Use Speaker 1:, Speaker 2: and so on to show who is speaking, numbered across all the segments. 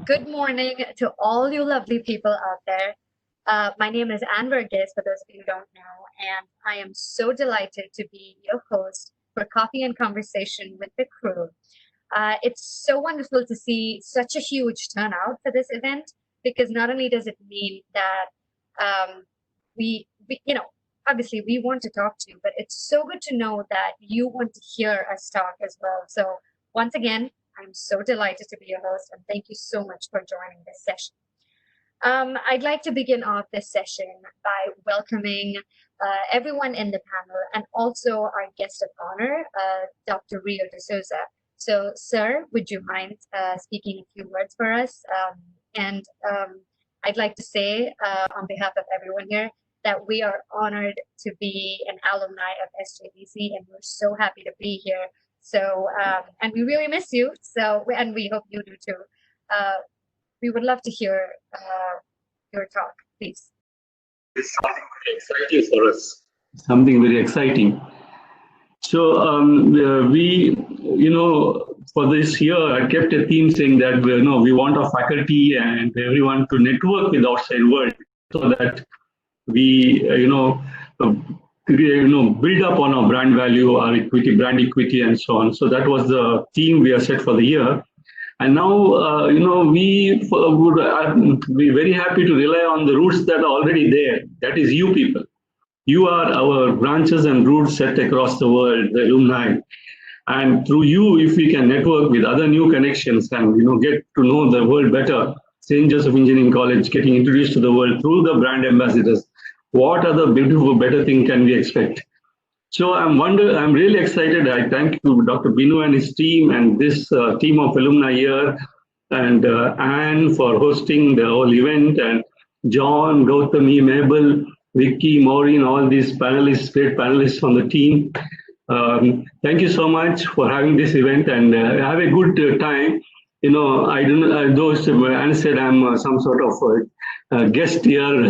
Speaker 1: Good morning to all you lovely people out there. My name is Anne Verghese, for those of you who don't know, and I am so delighted to be your host for Coffee and Conversation with the crew. It's so wonderful to see such a huge turnout for this event because not only does it mean that we obviously we want to talk to you, but it's so good to know that you want to hear us talk as well. So once again, I'm so delighted to be your host, and thank you so much for joining this session. I'd like to begin off this session by welcoming everyone in the panel and also our guest of honor, Dr. Rio de Souza. So, sir, would you mind speaking a few words for us? And I'd like to say, on behalf of everyone here, that we are honored to be an alumni of SJDC, and we're so happy to be here. So, and we really miss you. So, and we hope you do too. We would love to hear your talk, please.
Speaker 2: It's something very exciting for us. Something very exciting. So for this year, I kept a theme saying that we want our faculty and everyone to network with outside world so that we build up on our brand value, our equity, brand equity, and so on. So that was the theme we have set for the year. And now, we would be very happy to rely on the roots that are already there. That is you people. You are our branches and roots set across the world, the alumni. And through you, if we can network with other new connections and get to know the world better, St. Joseph Engineering College getting introduced to the world through the brand ambassadors, what other beautiful, better thing can we expect? So I'm really excited. I thank you, Dr. Binu and his team and this team of alumni here, and Anne for hosting the whole event, and John, Gautami, Mabel, Vicky, Maureen, all these panelists, great panelists on the team. Thank you so much for having this event, and have a good time. I don't know, those Anne said I'm some sort of guest here.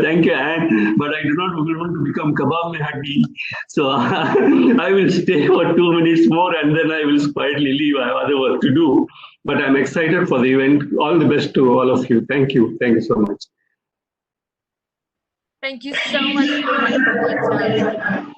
Speaker 2: Thank you, Anne, but I do not want to become kebab mein haddi. So I will stay for 2 minutes more and then I will quietly leave. I have other work to do. But I'm excited for the event. All the best to all of you. Thank you. Thank you so much.
Speaker 1: Thank you so much for being here.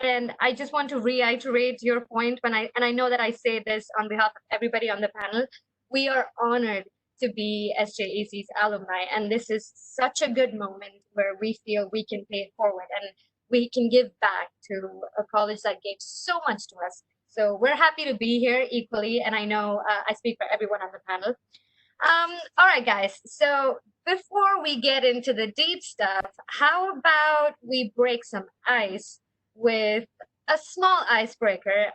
Speaker 1: And I just want to reiterate your point I know that I say this on behalf of everybody on the panel. We are honored to be SJAC's alumni, and this is such a good moment where we feel we can pay it forward and we can give back to a college that gave so much to us. So we're happy to be here equally, and I know I speak for everyone on the panel. All right, guys. So before we get into the deep stuff, how about we break some ice with a small icebreaker?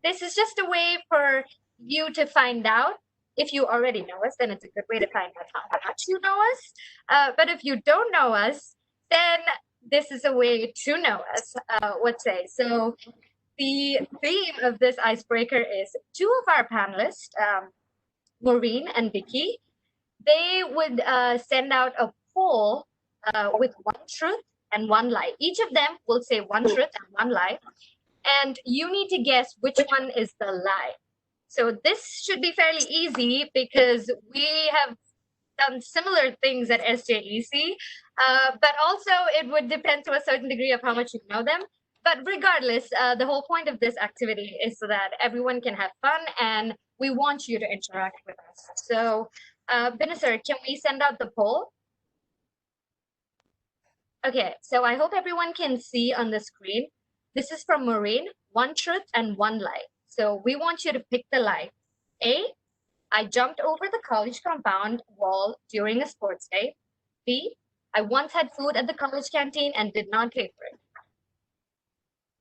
Speaker 1: This is just a way for you to find out. If you already know us, then it's a good way to find out how much you know us. But if you don't know us, then this is a way to know us, let's say. So the theme of this icebreaker is two of our panelists, Maureen and Vicky. They would send out a poll with one truth and one lie. Each of them will say one truth and one lie. And you need to guess which one is the lie. So this should be fairly easy because we have done similar things at SJEC, but also it would depend to a certain degree of how much you know them. But regardless, the whole point of this activity is so that everyone can have fun, and we want you to interact with us. So, Binu sir, can we send out the poll? Okay, so I hope everyone can see on the screen. This is from Maureen, one truth and one lie. So we want you to pick the lie. A, I jumped over the college compound wall during a sports day. B, I once had food at the college canteen and did not pay for it.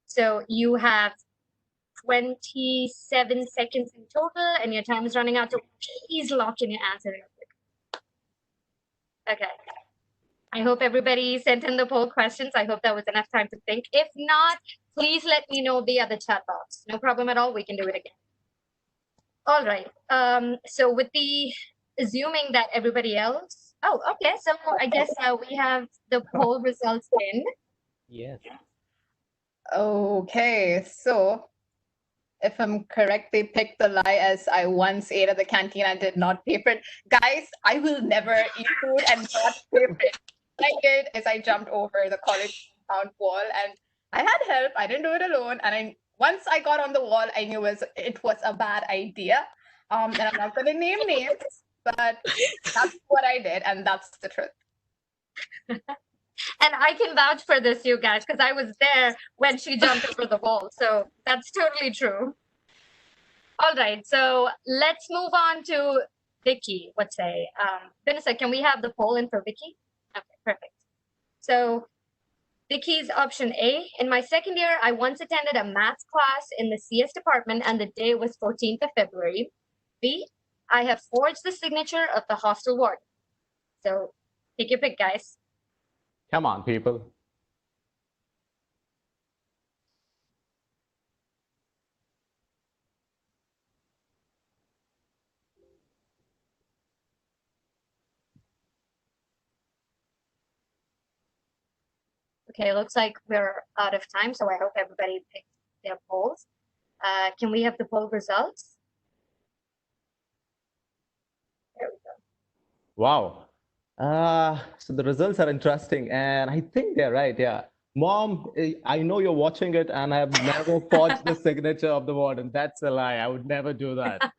Speaker 1: So you have 27 seconds in total, and your time is running out. So please lock in your answer real quick. Okay. I hope everybody sent in the poll questions. I hope that was enough time to think. If not, please let me know via the chat box. No problem at all. We can do it again. All right. So with the assuming that everybody else. Oh, okay. So I guess we have the poll results in.
Speaker 3: Yes.
Speaker 4: Okay. So
Speaker 3: if I'm correct, they picked the lie as I once ate at the canteen and did not pay for it. Guys, I will never eat food and not pay for it. What I did is I jumped over the college compound wall and I had help. I didn't do it alone. And once I got on the wall, I knew it was a bad idea. And I'm not going to name names, but that's what I did. And that's the truth.
Speaker 1: And I can vouch for this, you guys, because I was there when she jumped over the wall. So that's totally true. All right, so let's move on to Vicky. What say? Vanessa, can we have the poll in for Vicky? Okay, perfect. So Vicky's option A. In my second year, I once attended a maths class in the CS department and the day was 14th of February. B. I have forged the signature of the hostel warden. So take your pick, guys.
Speaker 4: Come on, people.
Speaker 1: Okay, looks like we're out of time, so I hope everybody picked their polls. Can we have the poll results? There we go.
Speaker 4: Wow. So the results are interesting, and I think they're right. Yeah. Mom, I know you're watching it, and I've never forged the signature of the warden. That's a lie. I would never do that.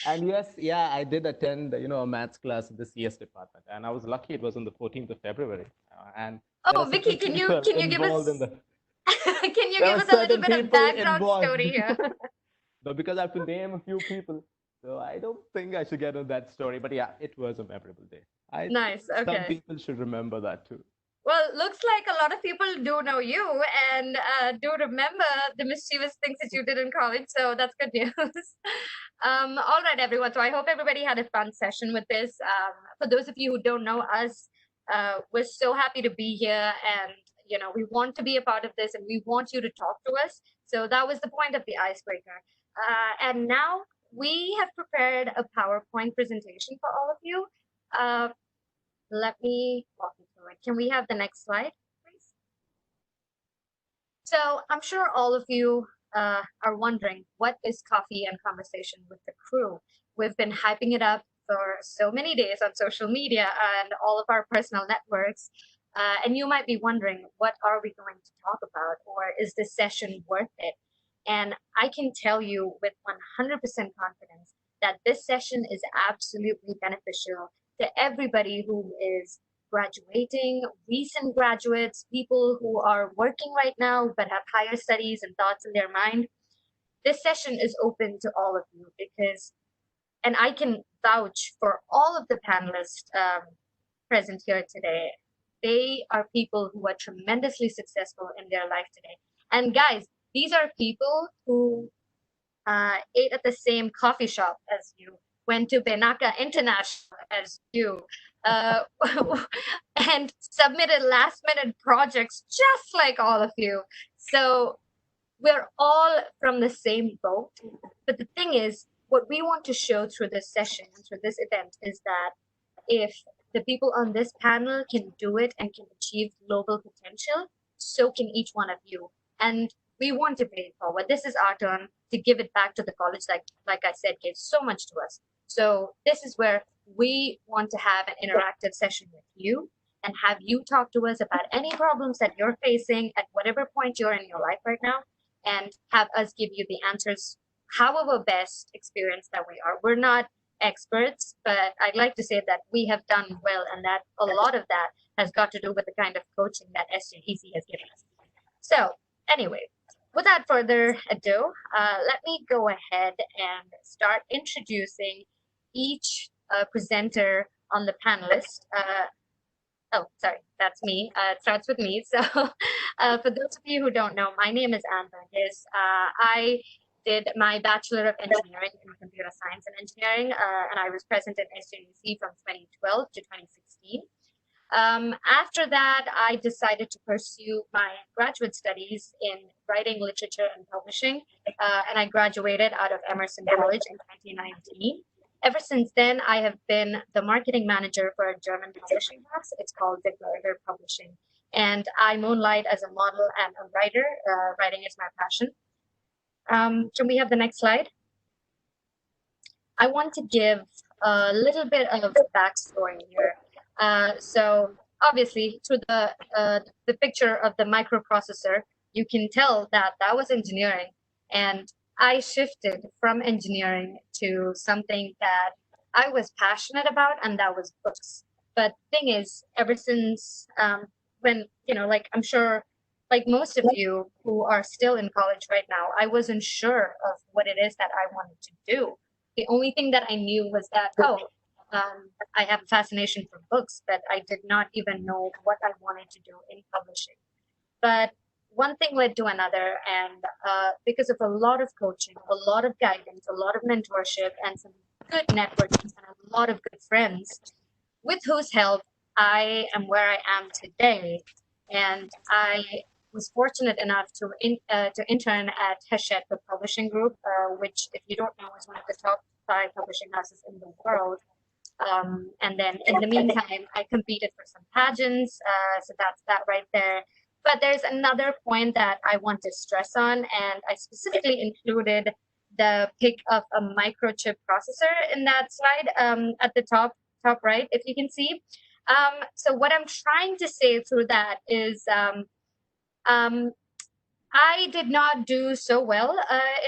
Speaker 4: And yes, yeah, I did attend, a maths class in the CS department, and I was lucky it was on the 14th of February. And
Speaker 1: oh, Vicky, can you give us can you give us a little bit of background story here?
Speaker 4: No, because I have to name a few people, so I don't think I should get on that story. But yeah, it was a memorable day.
Speaker 1: Nice. Okay.
Speaker 4: Some people should remember that too.
Speaker 1: Well, looks like a lot of people do know you and do remember the mischievous things that you did in college. So that's good news. All right, everyone. So I hope everybody had a fun session with this. For those of you who don't know us, we're so happy to be here, and we want to be a part of this, and we want you to talk to us. So that was the point of the icebreaker. And now we have prepared a PowerPoint presentation for all of you. Let me walk you through it. Can we have the next slide, please? So I'm sure all of you are wondering, what is Coffee and Conversation with the Crew? We've been hyping it up for so many days on social media and all of our personal networks. And you might be wondering, what are we going to talk about? Or is this session worth it? And I can tell you with 100% confidence that this session is absolutely beneficial to everybody who is graduating, recent graduates, people who are working right now but have higher studies and thoughts in their mind. This session is open to all of you because, and I can vouch for all of the panelists present here today. They are people who are tremendously successful in their life today. And guys, these are people who ate at the same coffee shop as you, went to Benaka International as you, and submitted last-minute projects just like all of you. So we're all from the same boat. But the thing is, what we want to show through this session and through this event is that if the people on this panel can do it and can achieve global potential, so can each one of you. And we want to pay it forward. This is our turn to give it back to the college, like I said, gave so much to us. So this is where we want to have an interactive session with you and have you talk to us about any problems that you're facing at whatever point you're in your life right now, and have us give you the answers however best experienced that we are. We're not experts, but I'd like to say that we have done well, and that a lot of that has got to do with the kind of coaching that SJEC has given us. So anyway, without further ado, let me go ahead and start introducing each presenter on the panelist. Oh, sorry, that's me. It starts with me. So for those of you who don't know, my name is Anne Burgess. I did my Bachelor of Engineering in Computer Science and Engineering, and I was present at SJEC from 2012 to 2016. After that, I decided to pursue my graduate studies in writing, literature, and publishing, and I graduated out of Emerson College in 2019. Ever since then, I have been the marketing manager for a German publishing house. It's called Vernon Publishing. And I moonlight as a model and a writer. Writing is my passion. Can we have the next slide? I want to give a little bit of backstory here. So obviously, through the picture of the microprocessor, you can tell that that was engineering, and I shifted from engineering to something that I was passionate about, and that was books. But thing is, ever since when like I'm sure, like most of you who are still in college right now, I wasn't sure of what it is that I wanted to do. The only thing that I knew was that, I have a fascination for books, but I did not even know what I wanted to do in publishing. But one thing led to another, and because of a lot of coaching, a lot of guidance, a lot of mentorship, and some good networking, and a lot of good friends, with whose help I am where I am today. And I was fortunate enough to intern at Hachette, the publishing group, which, if you don't know, is one of the top 5 publishing houses in the world. And then in the meantime, I competed for some pageants. So that's that right there. But there's another point that I want to stress on, and I specifically included the pic of a microchip processor in that slide at the top right, if you can see. So what I'm trying to say through that is I did not do so well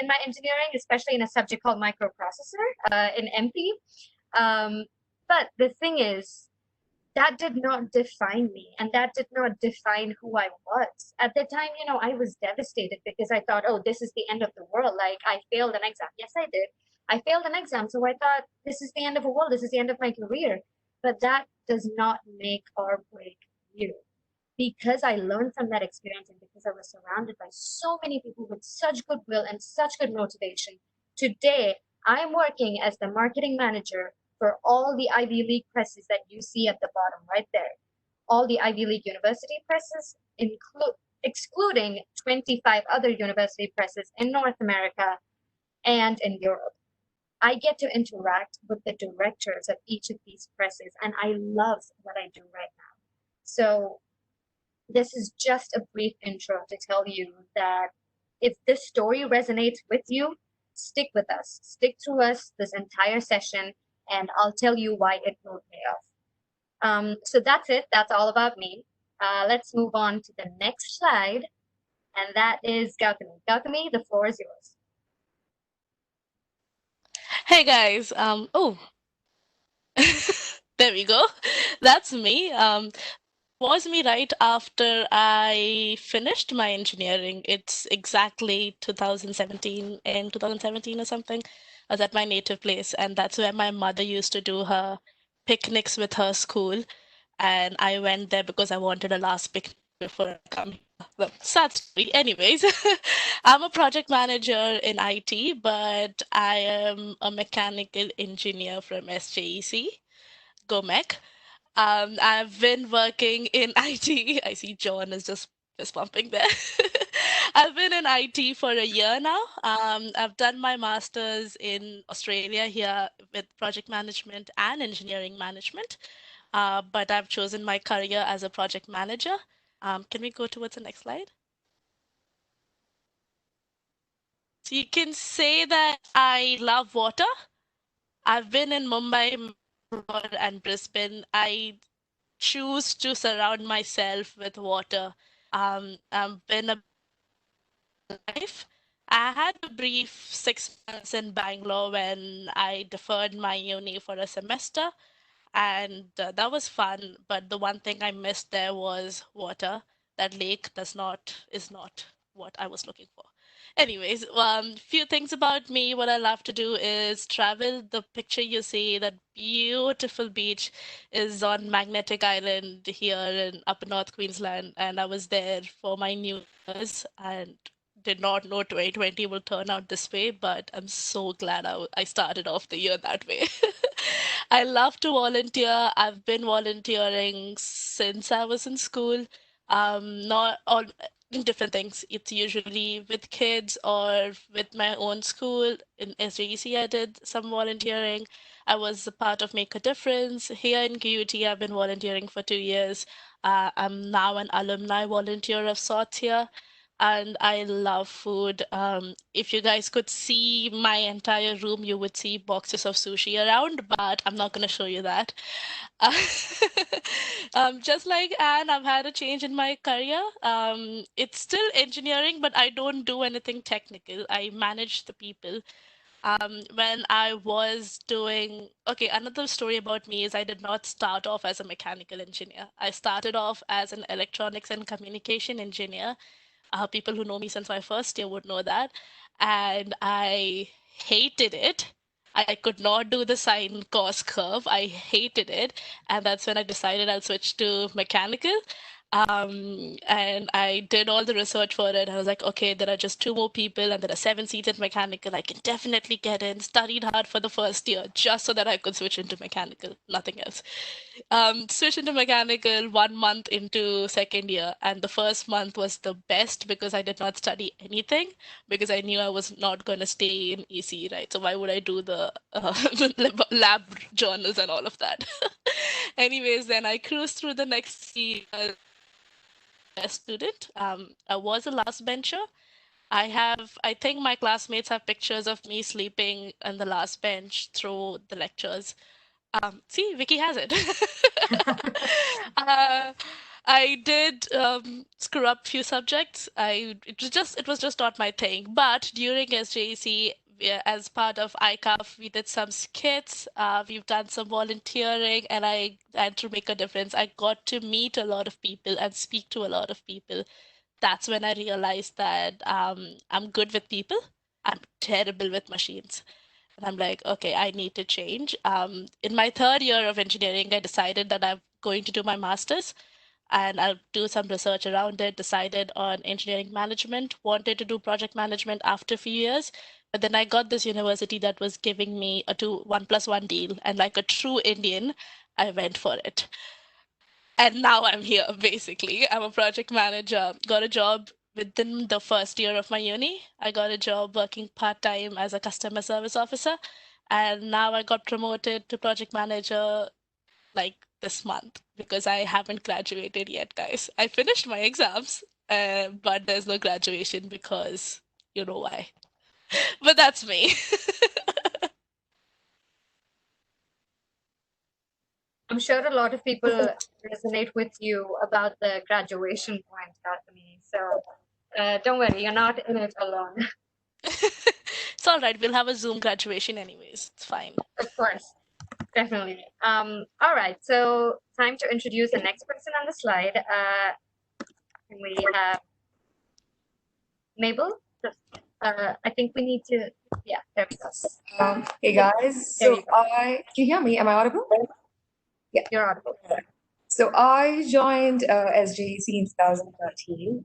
Speaker 1: in my engineering, especially in a subject called microprocessor in MP. But the thing is, that did not define me, and that did not define who I was. At the time, I was devastated because I thought, oh, this is the end of the world. Like, I failed an exam. Yes, I did. I failed an exam. So I thought, this is the end of the world. This is the end of my career. But that does not make or break you. Because I learned from that experience, and because I was surrounded by so many people with such goodwill and such good motivation, today I'm working as the marketing manager for all the Ivy League presses that you see at the bottom right there. All the Ivy League university presses, excluding 25 other university presses in North America and in Europe. I get to interact with the directors of each of these presses, and I love what I do right now. So this is just a brief intro to tell you that if this story resonates with you, stick with us. Stick through us this entire session, and I'll tell you why it will pay off. So that's it. That's all about me. Let's move on to the next slide, and that is Gautami. Gautami, the floor is yours.
Speaker 5: Hey guys, oh, there we go. That's me. Was me right after I finished my engineering. It's exactly 2017, in 2017 or something. I was at my native place, and that's where my mother used to do her picnics with her school. And I went there because I wanted a last picnic before I come here. Well, sad story. Anyways, I'm a project manager in IT, but I am a mechanical engineer from SJEC, GOMEC. I've been working in IT. I see John is just fist pumping there. I've been in IT for a year now. I've done my master's in Australia here with project management and engineering management, but I've chosen my career as a project manager. Can we go towards the next slide? So you can say that I love water. I've been in Mumbai and Brisbane. I choose to surround myself with water. I've been a life. I had a brief 6 months in Bangalore when I deferred my uni for a semester, and that was fun. But the one thing I missed there was water. That lake is not what I was looking for. Anyways, few things about me. What I love to do is travel. The picture you see, that beautiful beach, is on Magnetic Island here in Upper North Queensland, and I was there for my New Year's and did not know 2020 will turn out this way, but I'm so glad I started off the year that way. I love to volunteer. I've been volunteering since I was in school. Not all in different things. It's usually with kids or with my own school. In SJEC, I did some volunteering. I was a part of Make a Difference. Here in QUT, I've been volunteering for 2 years. I'm now an alumni volunteer of sorts here. and I love food. If you guys could see my entire room, you would see boxes of sushi around, but I'm not going to show you that. Uh, just like Anne, I've had a change in my career. It's still engineering, but I don't do anything technical. I manage the people. When I was doing, okay, another story about me is I did not start off as a mechanical engineer. I started off as an electronics and communication engineer. People who know me since my first year would know that. And I hated it. I could not do the sine cos curve. I hated it. And that's when I decided I'll switch to mechanical. And I did all the research for it. I was like, okay, there are just two more people and there are 7 seats in mechanical. I can definitely get in. Studied hard for the first year just so that I could switch into mechanical, nothing else. Switched into mechanical 1 month into second year, and the first month was the best because I did not study anything because I knew I was not going to stay in EC, right? So why would I do the lab journals and all of that? Anyways, then I cruised through the next year best student. I was a last bencher. I think my classmates have pictures of me sleeping on the last bench through the lectures. See, Vicky has it. uh, I did screw up few subjects. It was just not my thing. But during SJEC, as part of ICAF, we did some skits. We've done some volunteering, and I had to make a difference. I got to meet a lot of people and speak to a lot of people. That's when I realized that I'm good with people. I'm terrible with machines. And I'm like, okay, I need to change. In my third year of engineering, I decided that I'm going to do my master's and I'll do some research around it, decided on engineering management, wanted to do project management after a few years. But then I got this university that was giving me a 1+1 deal. And like a true Indian, I went for it. And now I'm here, basically. I'm a project manager, got a job within the first year of my uni. I got a job working part-time as a customer service officer. And now I got promoted to project manager like this month because I haven't graduated yet, guys. I finished my exams, but there's no graduation because you know why. But that's me.
Speaker 1: I'm sure a lot of people resonate with you about the graduation point, Anthony. So don't worry, you're not in it alone.
Speaker 5: It's all right. We'll have a Zoom graduation anyways. It's fine.
Speaker 1: Of course, definitely. All right, so time to introduce the next person on the slide. We have Mabel. I think we need to, yeah, there we go.
Speaker 6: Hey guys,
Speaker 1: There
Speaker 6: so
Speaker 1: you
Speaker 6: can you hear me? Am I audible? Yeah.
Speaker 1: You're audible.
Speaker 6: So I joined SJEC in 2013.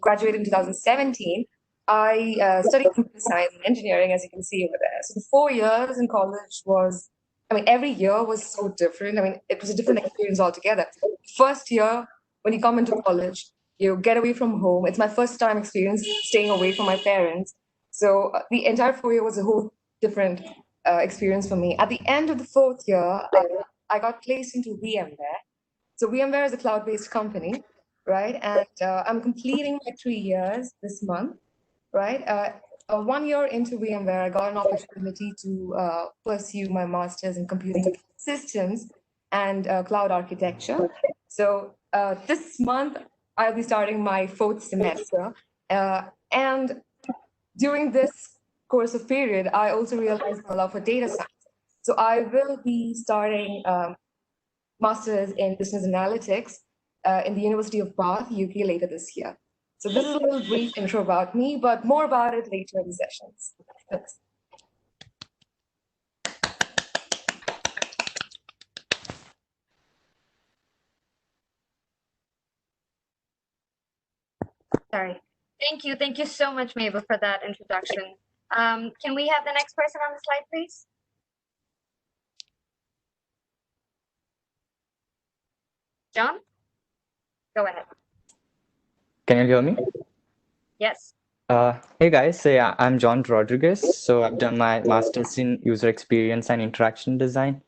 Speaker 6: Graduated in 2017. I studied computer science and engineering, as you can see over there. So the 4 years in college was, I mean, every year was so different. I mean, it was a different experience altogether. First year, when you come into college, you get away from home. It's my first time experience staying away from my parents. So the entire 4 year was a whole different experience for me. At the end of the fourth year, I got placed into VMware. So VMware is a cloud-based company, right? And I'm completing my 3 years this month, right? 1 year into VMware, I got an opportunity to pursue my master's in computing systems and cloud architecture. So this month, I'll be starting my 4th semester. And during this course of period, I also realized my love for data science. So I will be starting master's in business analytics in the University of Bath, UK later this year. So this is a little brief intro about me, but more about it later in the sessions. Thanks.
Speaker 1: Sorry. Thank you so much, Mabel, for that introduction. Can we have the next person on the slide, please? John, go ahead.
Speaker 7: Can you hear me?
Speaker 1: Yes.
Speaker 7: Hey guys, so yeah, I'm John Rodriguez. So I've done my master's in user experience and interaction design,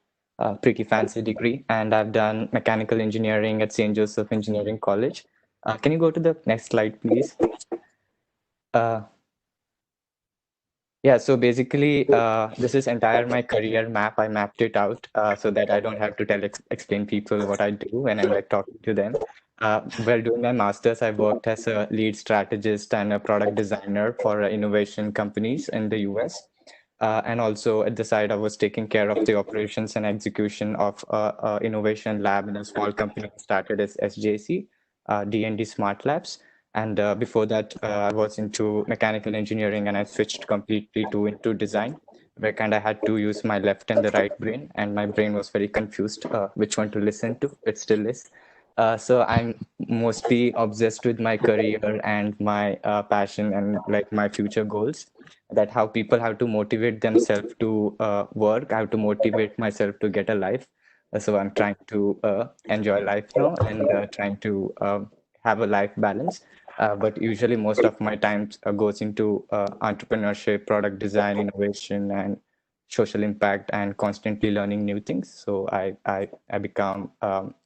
Speaker 7: pretty fancy degree, and I've done mechanical engineering at St. Joseph Engineering College. Can you go to the next slide, please? Yeah, so basically, this is entire my career map. I mapped it out so that I don't have to explain people what I do when I'm like talking to them. While doing my master's, I worked as a lead strategist and a product designer for innovation companies in the US. And also at the side, I was taking care of the operations and execution of innovation lab in a small company started as SJC, D&D Smart Labs. And before that, I was into mechanical engineering, and I switched completely into design, where kind of had to use my left and the right brain, and my brain was very confused which one to listen to. It still is. So I'm mostly obsessed with my career and my passion and like my future goals. That how people have to motivate themselves to work, I have to motivate myself to get a life. So I'm trying to enjoy life now and trying to have a life balance. But usually most of my time goes into entrepreneurship, product design, innovation, and social impact, and constantly learning new things. So I become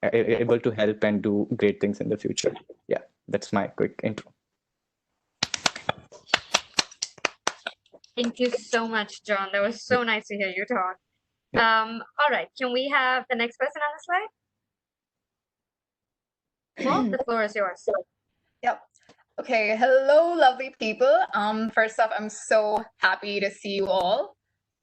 Speaker 7: able to help and do great things in the future. Yeah, that's my quick intro.
Speaker 1: Thank you so much, John. That was so nice to hear you talk. All right, can we have the next person on the slide? Well, the floor is yours.
Speaker 3: Yep. Okay, hello, lovely people. First off, I'm so happy to see you all.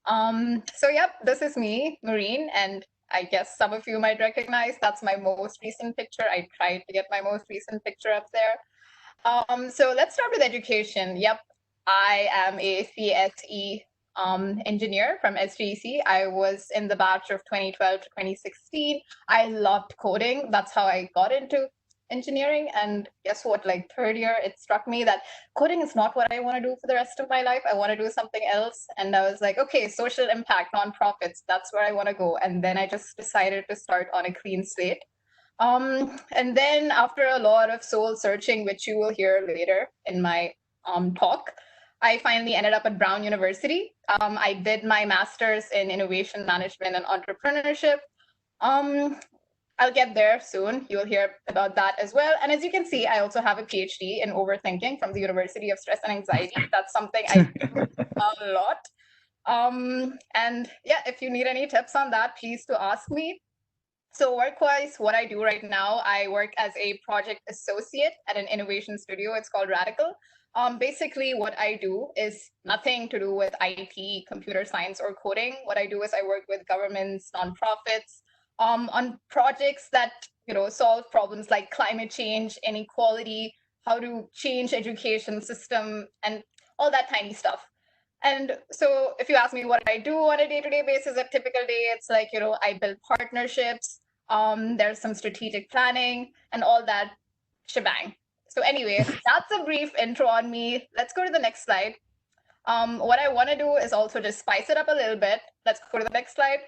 Speaker 3: So yep, this is me, Maureen, and I guess some of you might recognize that's my most recent picture. I tried to get my most recent picture up there. So let's start with education. Yep, I am a CSE engineer from SJC. I was in the batch of 2012 to 2016. I loved coding. That's how I got into engineering. And guess what? Like third year, it struck me that coding is not what I want to do for the rest of my life. I want to do something else. And I was like, okay, social impact, nonprofits, that's where I want to go. And then I just decided to start on a clean slate. And then after a lot of soul searching, which you will hear later in my talk, I finally ended up at Brown University. I did my master's in innovation management and entrepreneurship. I'll get there soon. You'll hear about that as well. And as you can see, I also have a PhD in overthinking from the University of Stress and Anxiety. That's something I do a lot. And yeah, if you need any tips on that, please to ask me. So work-wise, what I do right now, I work as a project associate at an innovation studio. It's called Radical. Basically, what I do is nothing to do with IT, computer science, or coding. What I do is I work with governments, nonprofits, on projects that solve problems like climate change, inequality, how to change education system, and all that tiny stuff. And so if you ask me what I do on a day-to-day basis, a typical day, it's like, I build partnerships, there's some strategic planning and all that shebang. So anyway, that's a brief intro on me. Let's go to the next slide. What I want to do is also just spice it up a little bit. Let's go to the next slide.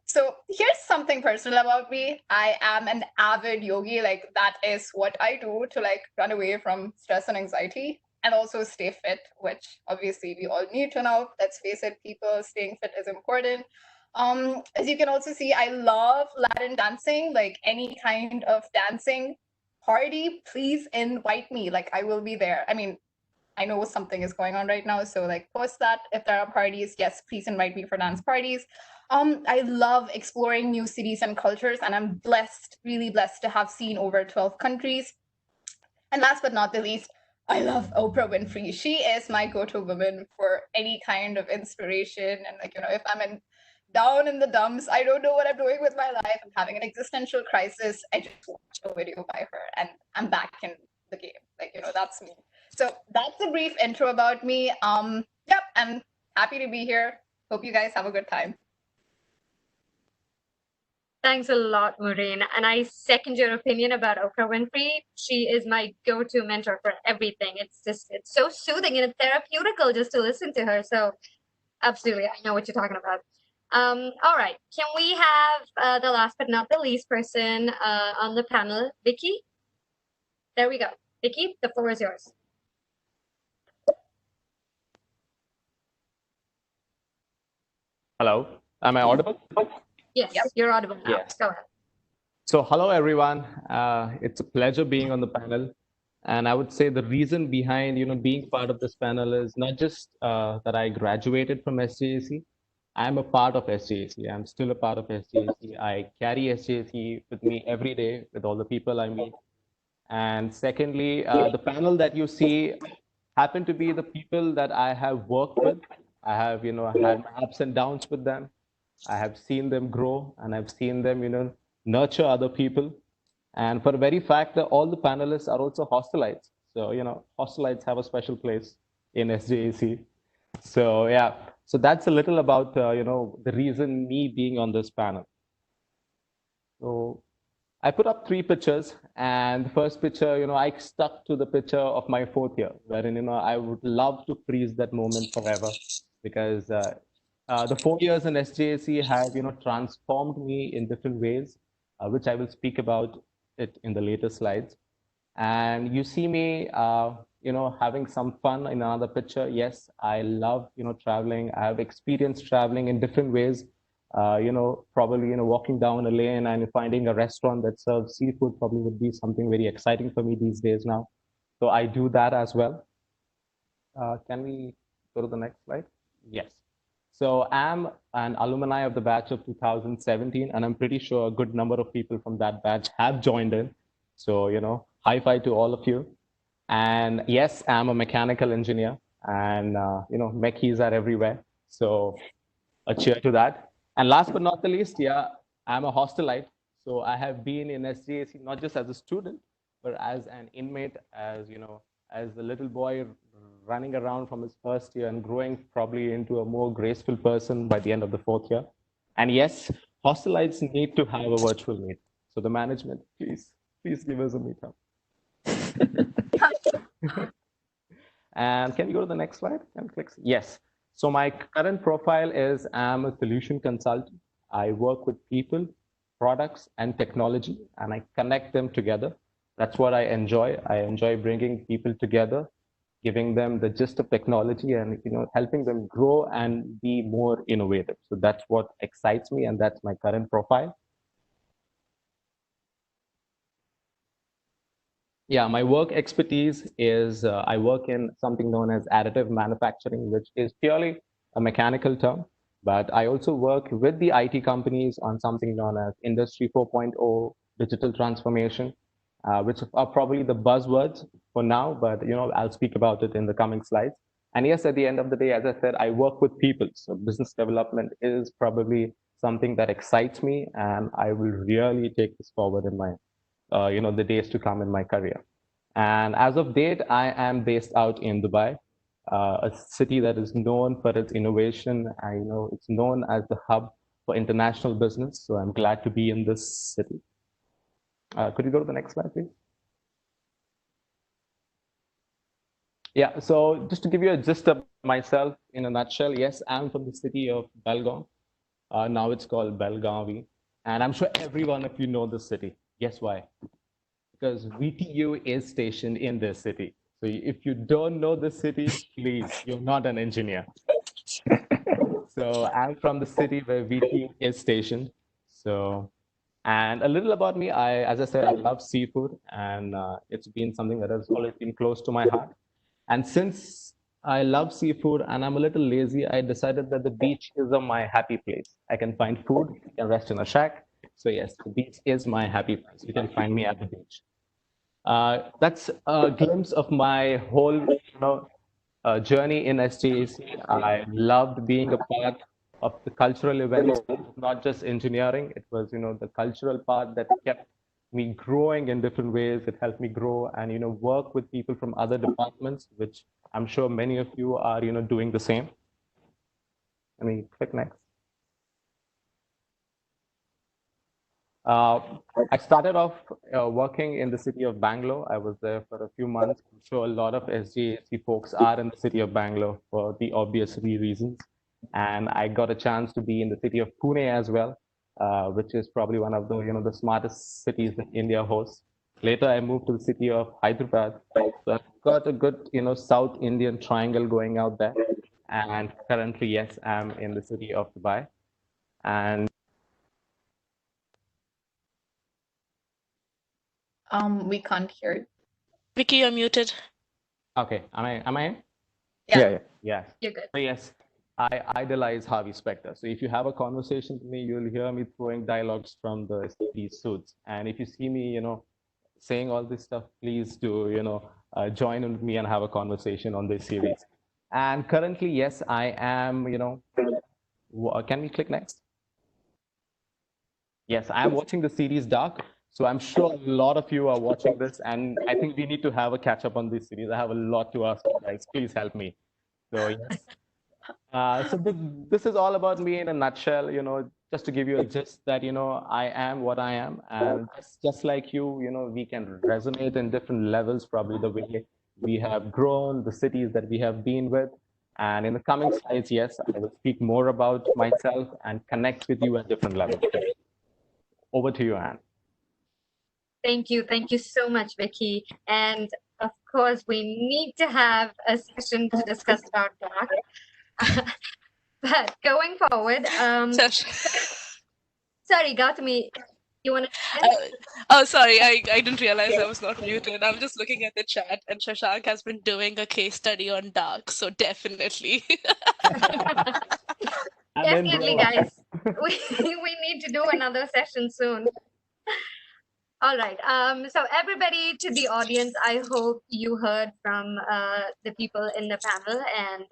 Speaker 3: So here's something personal about me. I am an avid yogi. Like that is what I do to like run away from stress and anxiety and also stay fit, which obviously we all need to know. Let's face it, people, staying fit is important. As you can also see, I love Latin dancing, like any kind of dancing party, please invite me. Like I will be there. I mean, I know something is going on right now, so like post that. If there are parties, yes, please invite me for dance parties. I love exploring new cities and cultures, and I'm blessed, really blessed to have seen over 12 countries. And last but not the least, I love Oprah Winfrey. She is my go-to woman for any kind of inspiration. And like, if I'm down in the dumps, I don't know what I'm doing with my life, I'm having an existential crisis, I just watch a video by her and I'm back in the game. Like, that's me. So that's a brief intro about me. Yep, I'm happy to be here. Hope you guys have a good time.
Speaker 1: Thanks a lot, Maureen. And I second your opinion about Oprah Winfrey. She is my go-to mentor for everything. It's so soothing and therapeutical just to listen to her. So absolutely, I know what you're talking about. All right, can we have the last but not the least person on the panel, Vicky? There we go. Vicky, the floor is yours.
Speaker 4: Hello, am I audible?
Speaker 1: Yes, you're audible now.
Speaker 4: Yes.
Speaker 1: Go ahead.
Speaker 4: So hello, everyone. It's a pleasure being on the panel. And I would say the reason behind, being part of this panel is not just that I graduated from SJAC. I'm a part of SJAC. I'm still a part of SJAC. I carry SJAC with me every day with all the people I meet. And secondly, the panel that you see happen to be the people that I have worked with. I have, had my ups and downs with them. I have seen them grow and I've seen them, nurture other people. And for the very fact that all the panelists are also hostelites. So, hostelites have a special place in SJAC. So, yeah. So that's a little about, the reason me being on this panel. So I put up 3 pictures, and the first picture, I stuck to the picture of my 4th year, wherein, I would love to freeze that moment forever, because the 4 years in SJAC have, transformed me in different ways, which I will speak about it in the later slides. And you see me, having some fun in another picture. Yes, I love, traveling. I have experienced traveling in different ways. Probably, walking down a lane and finding a restaurant that serves seafood probably would be something very exciting for me these days now. So I do that as well. Can we go to the next slide? Yes. So I'm an alumni of the batch of 2017, and I'm pretty sure a good number of people from that batch have joined in. So, high five to all of you. And yes, I'm a mechanical engineer, and, mech keys are everywhere. So a cheer to that. And last but not the least, yeah, I'm a hostelite. So I have been in SJAC not just as a student, but as an inmate, as a little boy running around from his first year and growing probably into a more graceful person by the end of the 4th year. And yes, hostelites need to have a virtual meet. So the management, please give us a meetup. And can you go to the next slide? Can click? Yes. So my current profile is I'm a solution consultant. I work with people, products, and technology, and I connect them together. That's what I enjoy. I enjoy bringing people together, giving them the gist of technology, and helping them grow and be more innovative. So that's what excites me, and that's my current profile. Yeah, my work expertise is I work in something known as additive manufacturing, which is purely a mechanical term. But I also work with the IT companies on something known as Industry 4.0 digital transformation, which are probably the buzzwords for now. But I'll speak about it in the coming slides. And yes, at the end of the day, as I said, I work with people. So business development is probably something that excites me, and I will really take this forward in my the days to come in my career. And as of date, I am based out in Dubai, a city that is known for its innovation. It's known as the hub for international business. So I'm glad to be in this city. Could you go to the next slide, please? Yeah, so just to give you a gist of myself in a nutshell, yes, I'm from the city of Belgaum. Now it's called Belgavi. And I'm sure every one of you know this city. Guess why? Because VTU is stationed in this city. So if you don't know the city, please, you're not an engineer. So I'm from the city where VTU is stationed. So, and a little about me, as I said, I love seafood, and it's been something that has always been close to my heart. And since I love seafood and I'm a little lazy, I decided that the beach is my happy place. I can find food, I can rest in a shack. So yes, the beach is my happy place. You can find me at the beach. That's a glimpse of my whole journey in SJAC. I loved being a part of the cultural events, not just engineering. It was the cultural part that kept me growing in different ways. It helped me grow and work with people from other departments, which I'm sure many of you are doing the same. Let me click next. I started off working in the city of Bangalore. I was there for a few months. I'm sure a lot of SJAC folks are in the city of Bangalore for the obvious reasons. And I got a chance to be in the city of Pune as well, which is probably one of the the smartest cities that India hosts. Later, I moved to the city of Hyderabad. So I've got a good South Indian triangle going out there. And currently, yes, I'm in the city of Dubai. And
Speaker 3: We can't hear you.
Speaker 5: Vicky, you're muted.
Speaker 4: Okay, am I in?
Speaker 3: Yeah.
Speaker 4: Yes.
Speaker 1: You're good.
Speaker 4: So yes, I idolize Harvey Specter. So if you have a conversation with me, you'll hear me throwing dialogues from these suits. And if you see me, saying all this stuff, please do, join in with me and have a conversation on this series. And currently, yes, I am, can we click next? Yes, I'm watching the series Dark. So I'm sure a lot of you are watching this, and I think we need to have a catch up on this series. I have a lot to ask you guys. Please help me. So yes. So this is all about me in a nutshell, just to give you a gist that, I am what I am. And just like you, we can resonate in different levels, probably the way we have grown, the cities that we have been with. And in the coming slides, yes, I will speak more about myself and connect with you at different levels. Over to you, Anne.
Speaker 1: Thank you. Thank you so much, Vicky. And of course, we need to have a session to discuss about Dark. But going forward, sorry, Gautami, you want to?
Speaker 5: Oh, sorry, I didn't realize I was not muted. I'm just looking at the chat, and Shashank has been doing a case study on Dark, so definitely.
Speaker 1: Definitely, guys. We need to do another session soon. All right. So everybody to the audience, I hope you heard from the people in the panel, and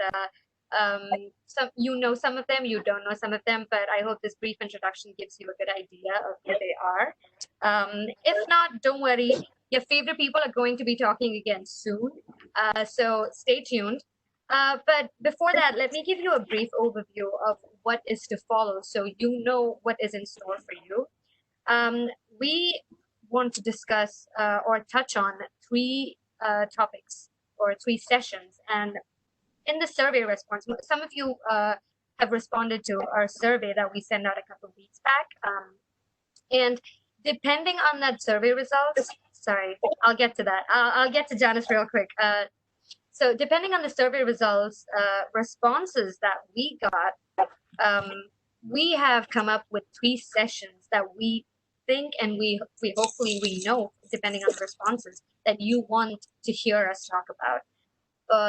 Speaker 1: some of them, you don't know some of them, but I hope this brief introduction gives you a good idea of who they are. If not, don't worry. Your favorite people are going to be talking again soon, so stay tuned. But before that, let me give you a brief overview of what is to follow, so you know what is in store for you. We want to discuss or touch on three topics or three sessions. And in the survey response, some of you have responded to our survey that we sent out a couple of weeks back. And depending on that survey results, sorry, I'll get to that. I'll get to Janice real quick. So depending on the survey results, responses that we got, we have come up with three sessions that we think, and we hopefully we know, depending on the responses, that you want to hear us talk about.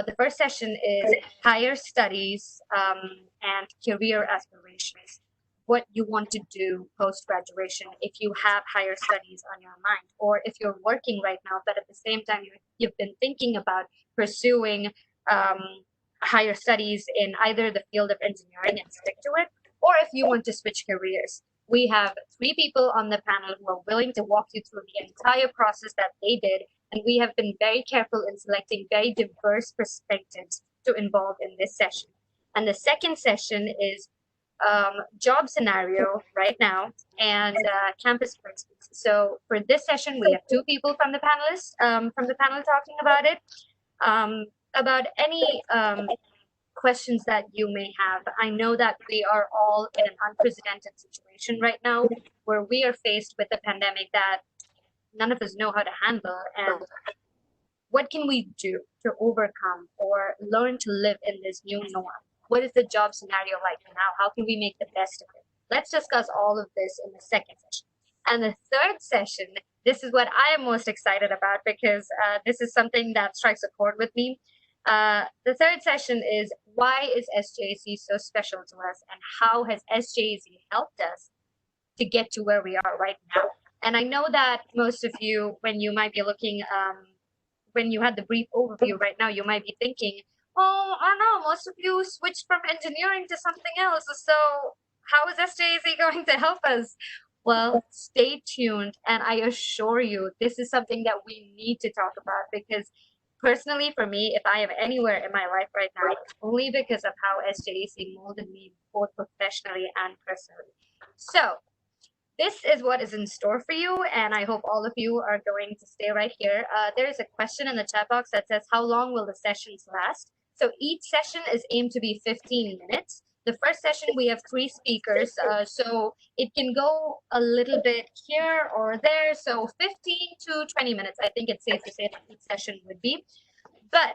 Speaker 1: The first session is higher studies and career aspirations. What you want to do post-graduation if you have higher studies on your mind, or if you're working right now, but at the same time you've been thinking about pursuing higher studies in either the field of engineering and stick to it, or if you want to switch careers. We have three people on the panel who are willing to walk you through the entire process that they did, and we have been very careful in selecting very diverse perspectives to involve in this session. And the second session is job scenario right now and campus placements. So for this session, we have two people from the panelists, from the panel talking about it, about any questions that you may have. I know that we are all in an unprecedented situation right now where we are faced with a pandemic that none of us know how to handle. And what can we do to overcome or learn to live in this new norm? What is the job scenario like now? How can we make the best of it? Let's discuss all of this in the second session. And the third session, this is what I am most excited about, because this is something that strikes a chord with me. The third session is, why is SJC so special to us, and how has SJC helped us to get to where we are right now? And I know that most of you, when you might be looking, when you had the brief overview right now, you might be thinking, oh, I don't know, most of you switched from engineering to something else. So how is SJC going to help us? Well, stay tuned. And I assure you, this is something that we need to talk about, because personally, for me, if I am anywhere in my life right now, it's only because of how SJC molded me both professionally and personally. So this is what is in store for you, and I hope all of you are going to stay right here. There is a question in the chat box that says, how long will the sessions last? So each session is aimed to be 15 minutes. The first session, we have 3 speakers, so it can go a little bit here or there. So 15 to 20 minutes, I think it's safe to say that each session would be. But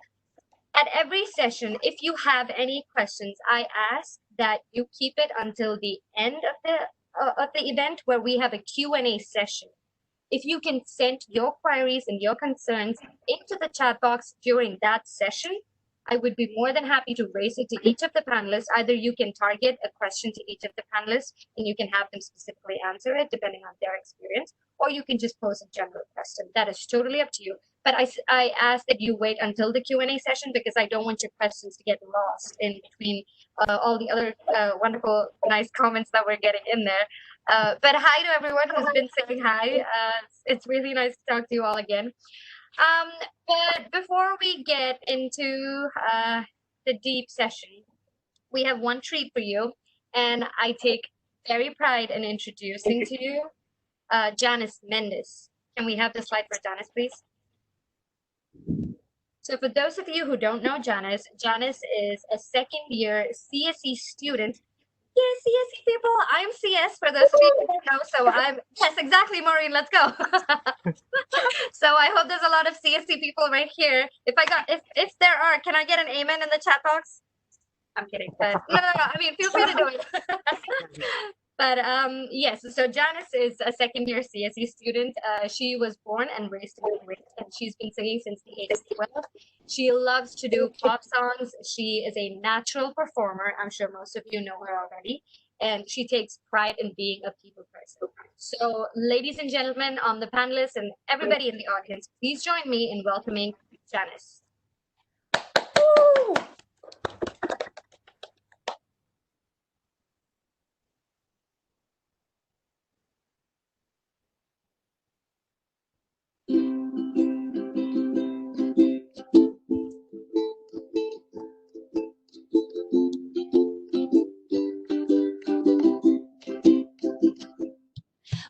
Speaker 1: at every session, if you have any questions, I ask that you keep it until the end of the event, where we have a Q&A session. if you can send your queries and your concerns into the chat box during that session, I would be more than happy to raise it to each of the panelists. Either you can target a question to each of the panelists and you can have them specifically answer it depending on their experience, or you can just pose a general question. That is totally up to you. But I ask that you wait until the Q&A session because I don't want your questions to get lost in between all the other wonderful, nice comments that we're getting in there. But hi to everyone who's been saying hi. It's really nice to talk to you all again. But before we get into the deep session, we have one treat for you, and I take very pride in introducing to you Janice Mendes. Can we have the slide for Janice, please? So for those of you who don't know Janice, Janice is a second-year CSE student. Yeah, CSE people, I'm CS for those of you who don't know. So I'm, yes, exactly, Maureen, let's go. So I hope there's a lot of CSE people right here. If there are, can I get an amen in the chat box? I'm kidding, but no, I mean, feel free to do it. But yes, so Janice is a second-year CSE student. She was born and raised in Kuwait, and she's been singing since the age of 12. She loves to do pop songs. She is a natural performer. I'm sure most of you know her already. And she takes pride in being a people person. So, ladies and gentlemen, on the panelists and everybody in the audience, please join me in welcoming Janice. Woo!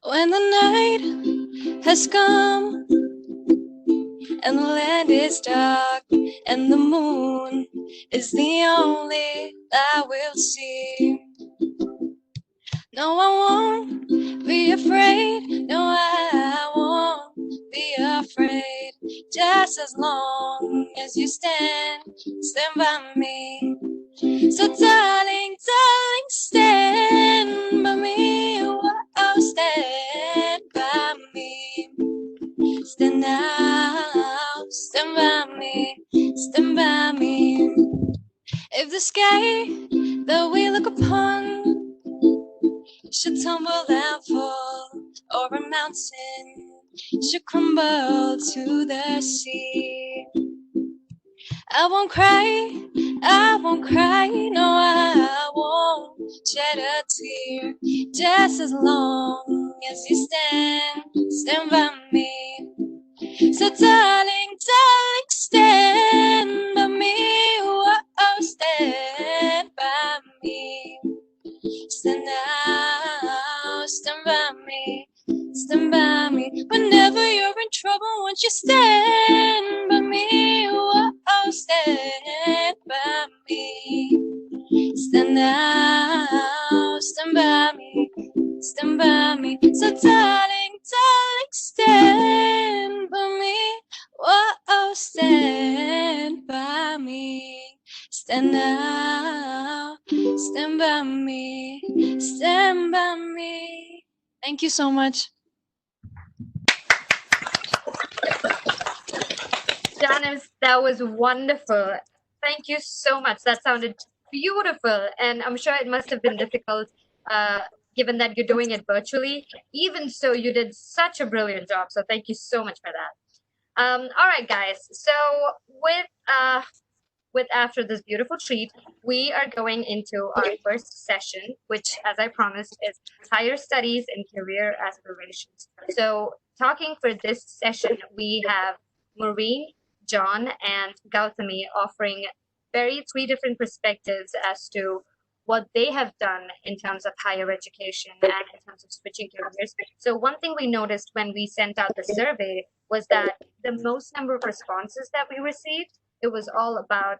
Speaker 8: When the night has come and the land is dark and the moon is the only light we'll see, no, I won't be afraid. No, I won't be afraid. Just as long as you stand by me. So darling, darling, stand by me. Oh, stand by me. Stand now, stand by me, stand by me. If the sky that we look upon should tumble and fall, or a mountain should crumble to the sea, I won't cry, I won't cry, no, I won't shed a tear. Just as long as you stand by me. So darling, darling, stand by me. Oh, stand by me. Stand now, stand by me, stand by me. Whenever you're in trouble, won't you stand by me? Oh, stand by me. Stand now, stand by me, stand by me. So darling, darling, stand by me. Oh, stand by me. Stand now, stand by me, stand by me. Thank you so much.
Speaker 1: Janice, that was wonderful. Thank you so much. That sounded beautiful. And I'm sure it must have been difficult given that you're doing it virtually. Even so, you did such a brilliant job. So thank you so much for that. All right, guys. So with after this beautiful treat, we are going into our first session, which, as I promised, is higher studies and career aspirations. So talking for this session, we have Maureen, John, and Gautami offering three different perspectives as to what they have done in terms of higher education and in terms of switching careers. So one thing we noticed when we sent out the survey was that the most number of responses that we received, it was all about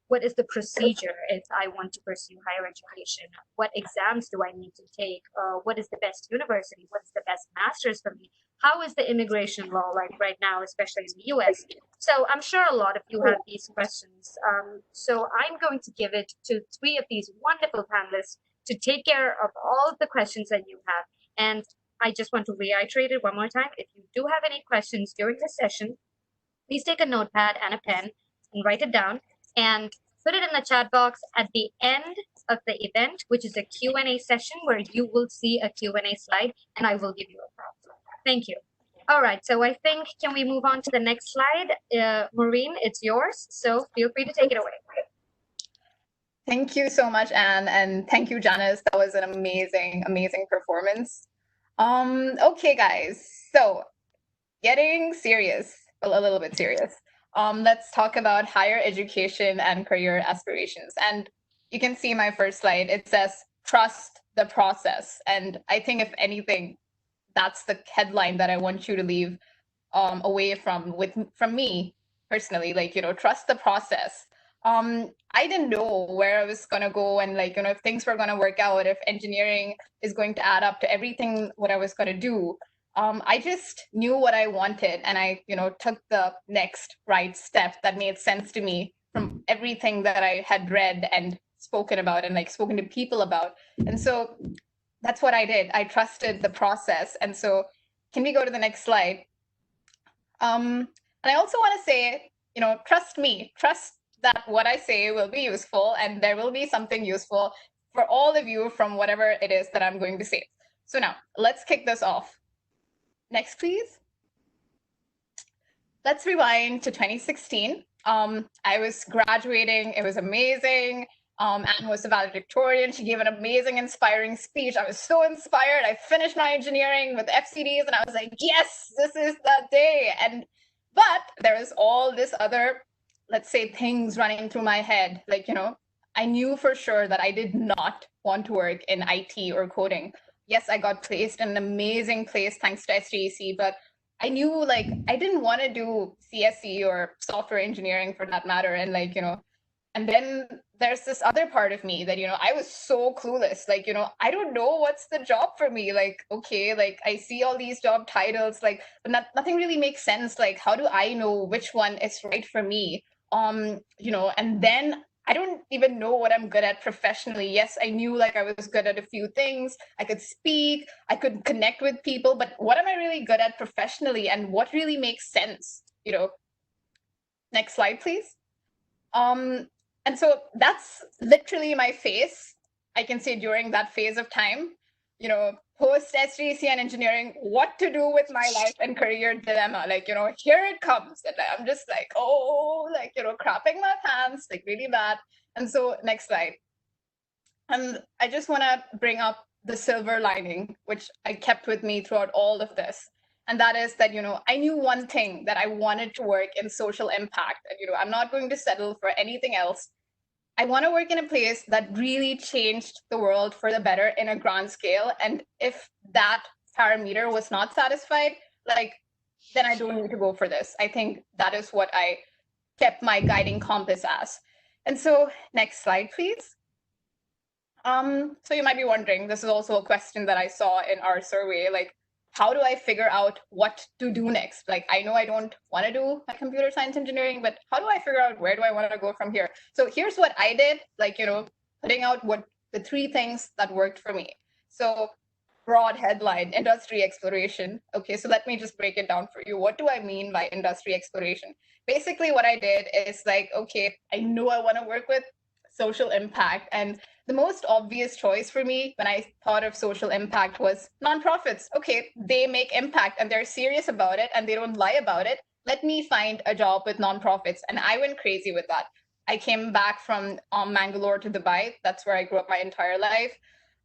Speaker 1: what is the procedure if I want to pursue higher education? What exams do I need to take? What is the best university? What is the best master's for me? How is the immigration law like right now, especially in the US? So I'm sure a lot of you have these questions. So I'm going to give it to three of these wonderful panelists to take care of all of the questions that you have. And I just want to reiterate it one more time. If you do have any questions during the session, please take a notepad and a pen and write it down and put it in the chat box at the end of the event, which is a Q&A session where you will see a Q&A slide and I will give you a prompt. Thank you. All right, so I think, can we move on to the next slide? Maureen, it's yours, so feel free to take it away.
Speaker 3: Thank you so much, Anne, and thank you, Janice. That was an amazing, amazing performance. Okay, guys, so getting serious, well, a little bit serious. Let's talk about higher education and career aspirations. And you can see my first slide. It says, trust the process. And I think if anything, that's the headline that I want you to leave away from me personally, like, trust the process. I didn't know where I was going to go and if things were going to work out, if engineering is going to add up to everything what I was going to do. I just knew what I wanted and I, took the next right step that made sense to me from everything that I had read and spoken about and spoken to people about. And so that's what I did. I trusted the process. And so can we go to the next slide? And I also want to say, trust me, trust that what I say will be useful and there will be something useful for all of you from whatever it is that I'm going to say. So now let's kick this off. Next, please. Let's rewind to 2016. I was graduating. It was amazing. Anne was a valedictorian. She gave an amazing, inspiring speech. I was so inspired. I finished my engineering with FCDs and I was like, yes, this is the day. But there was all this other, let's say, things running through my head. I knew for sure that I did not want to work in IT or coding. Yes, I got placed in an amazing place thanks to SJC, but I knew I didn't want to do CSE or software engineering for that matter. And and then there's this other part of me that, I was so clueless. I don't know what's the job for me. I see all these job titles, but nothing really makes sense. How do I know which one is right for me? And then I don't even know what I'm good at professionally. Yes, I knew I was good at a few things. I could speak, I could connect with people, but what am I really good at professionally and what really makes sense? Next slide, please. And so that's literally my face, I can say, during that phase of time, post SJC and engineering, what to do with my life and career dilemma. Here it comes. And I'm just crapping my pants, really bad. And so next slide. And I just want to bring up the silver lining, which I kept with me throughout all of this. And that is that, I knew one thing, that I wanted to work in social impact. And, I'm not going to settle for anything else. I want to work in a place that really changed the world for the better in a grand scale. And if that parameter was not satisfied, then I don't need to go for this. I think that is what I kept my guiding compass as. And so next slide, please. So you might be wondering, this is also a question that I saw in our survey, how do I figure out what to do next? I know I don't want to do computer science engineering, but how do I figure out where do I want to go from here? So here's what I did, putting out what the 3 things that worked for me. So broad headline, industry exploration. Okay, so let me just break it down for you. What do I mean by industry exploration? Basically what I did is okay, I know I want to work with social impact. And the most obvious choice for me when I thought of social impact was nonprofits. Okay, they make impact and they're serious about it and they don't lie about it. Let me find a job with nonprofits. And I went crazy with that. I came back from Mangalore to Dubai. That's where I grew up my entire life.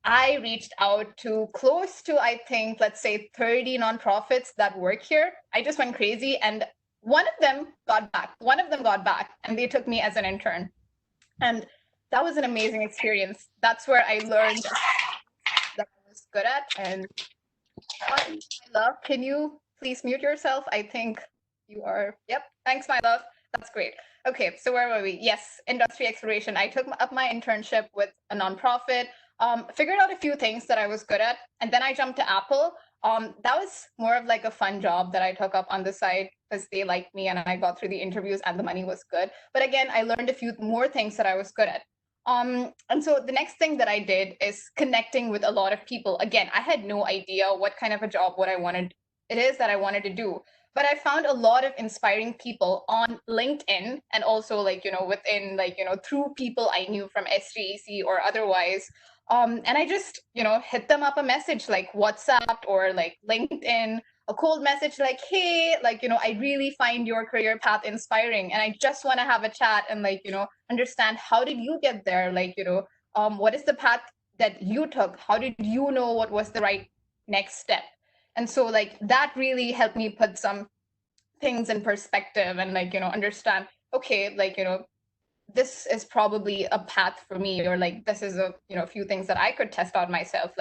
Speaker 3: I reached out to close to, I think, let's say 30 nonprofits that work here. I just went crazy and one of them got back and they took me as an intern. And that was an amazing experience. That's where I learned that I was good at. And my love, can you please mute yourself? I think you are. Yep. Thanks, my love. That's great. Okay, so where were we? Yes, industry exploration. I took up my internship with a nonprofit, figured out a few things that I was good at, and then I jumped to Apple. That was more of a fun job that I took up on the side because they liked me and I got through the interviews and the money was good. But again, I learned a few more things that I was good at. And so the next thing that I did is connecting with a lot of people. Again, I had no idea what kind of a job it is that I wanted to do. But I found a lot of inspiring people on LinkedIn, and also within through people I knew from SJC or otherwise. And I just hit them up a message like WhatsApp or like LinkedIn, a cold message like, hey, I really find your career path inspiring, and I just want to have a chat and understand, how did you get there? What is the path that you took? How did you know what was the right next step? And so that really helped me put some things in perspective and understand, okay, this is probably a path for me, or this is a few things that I could test out myself,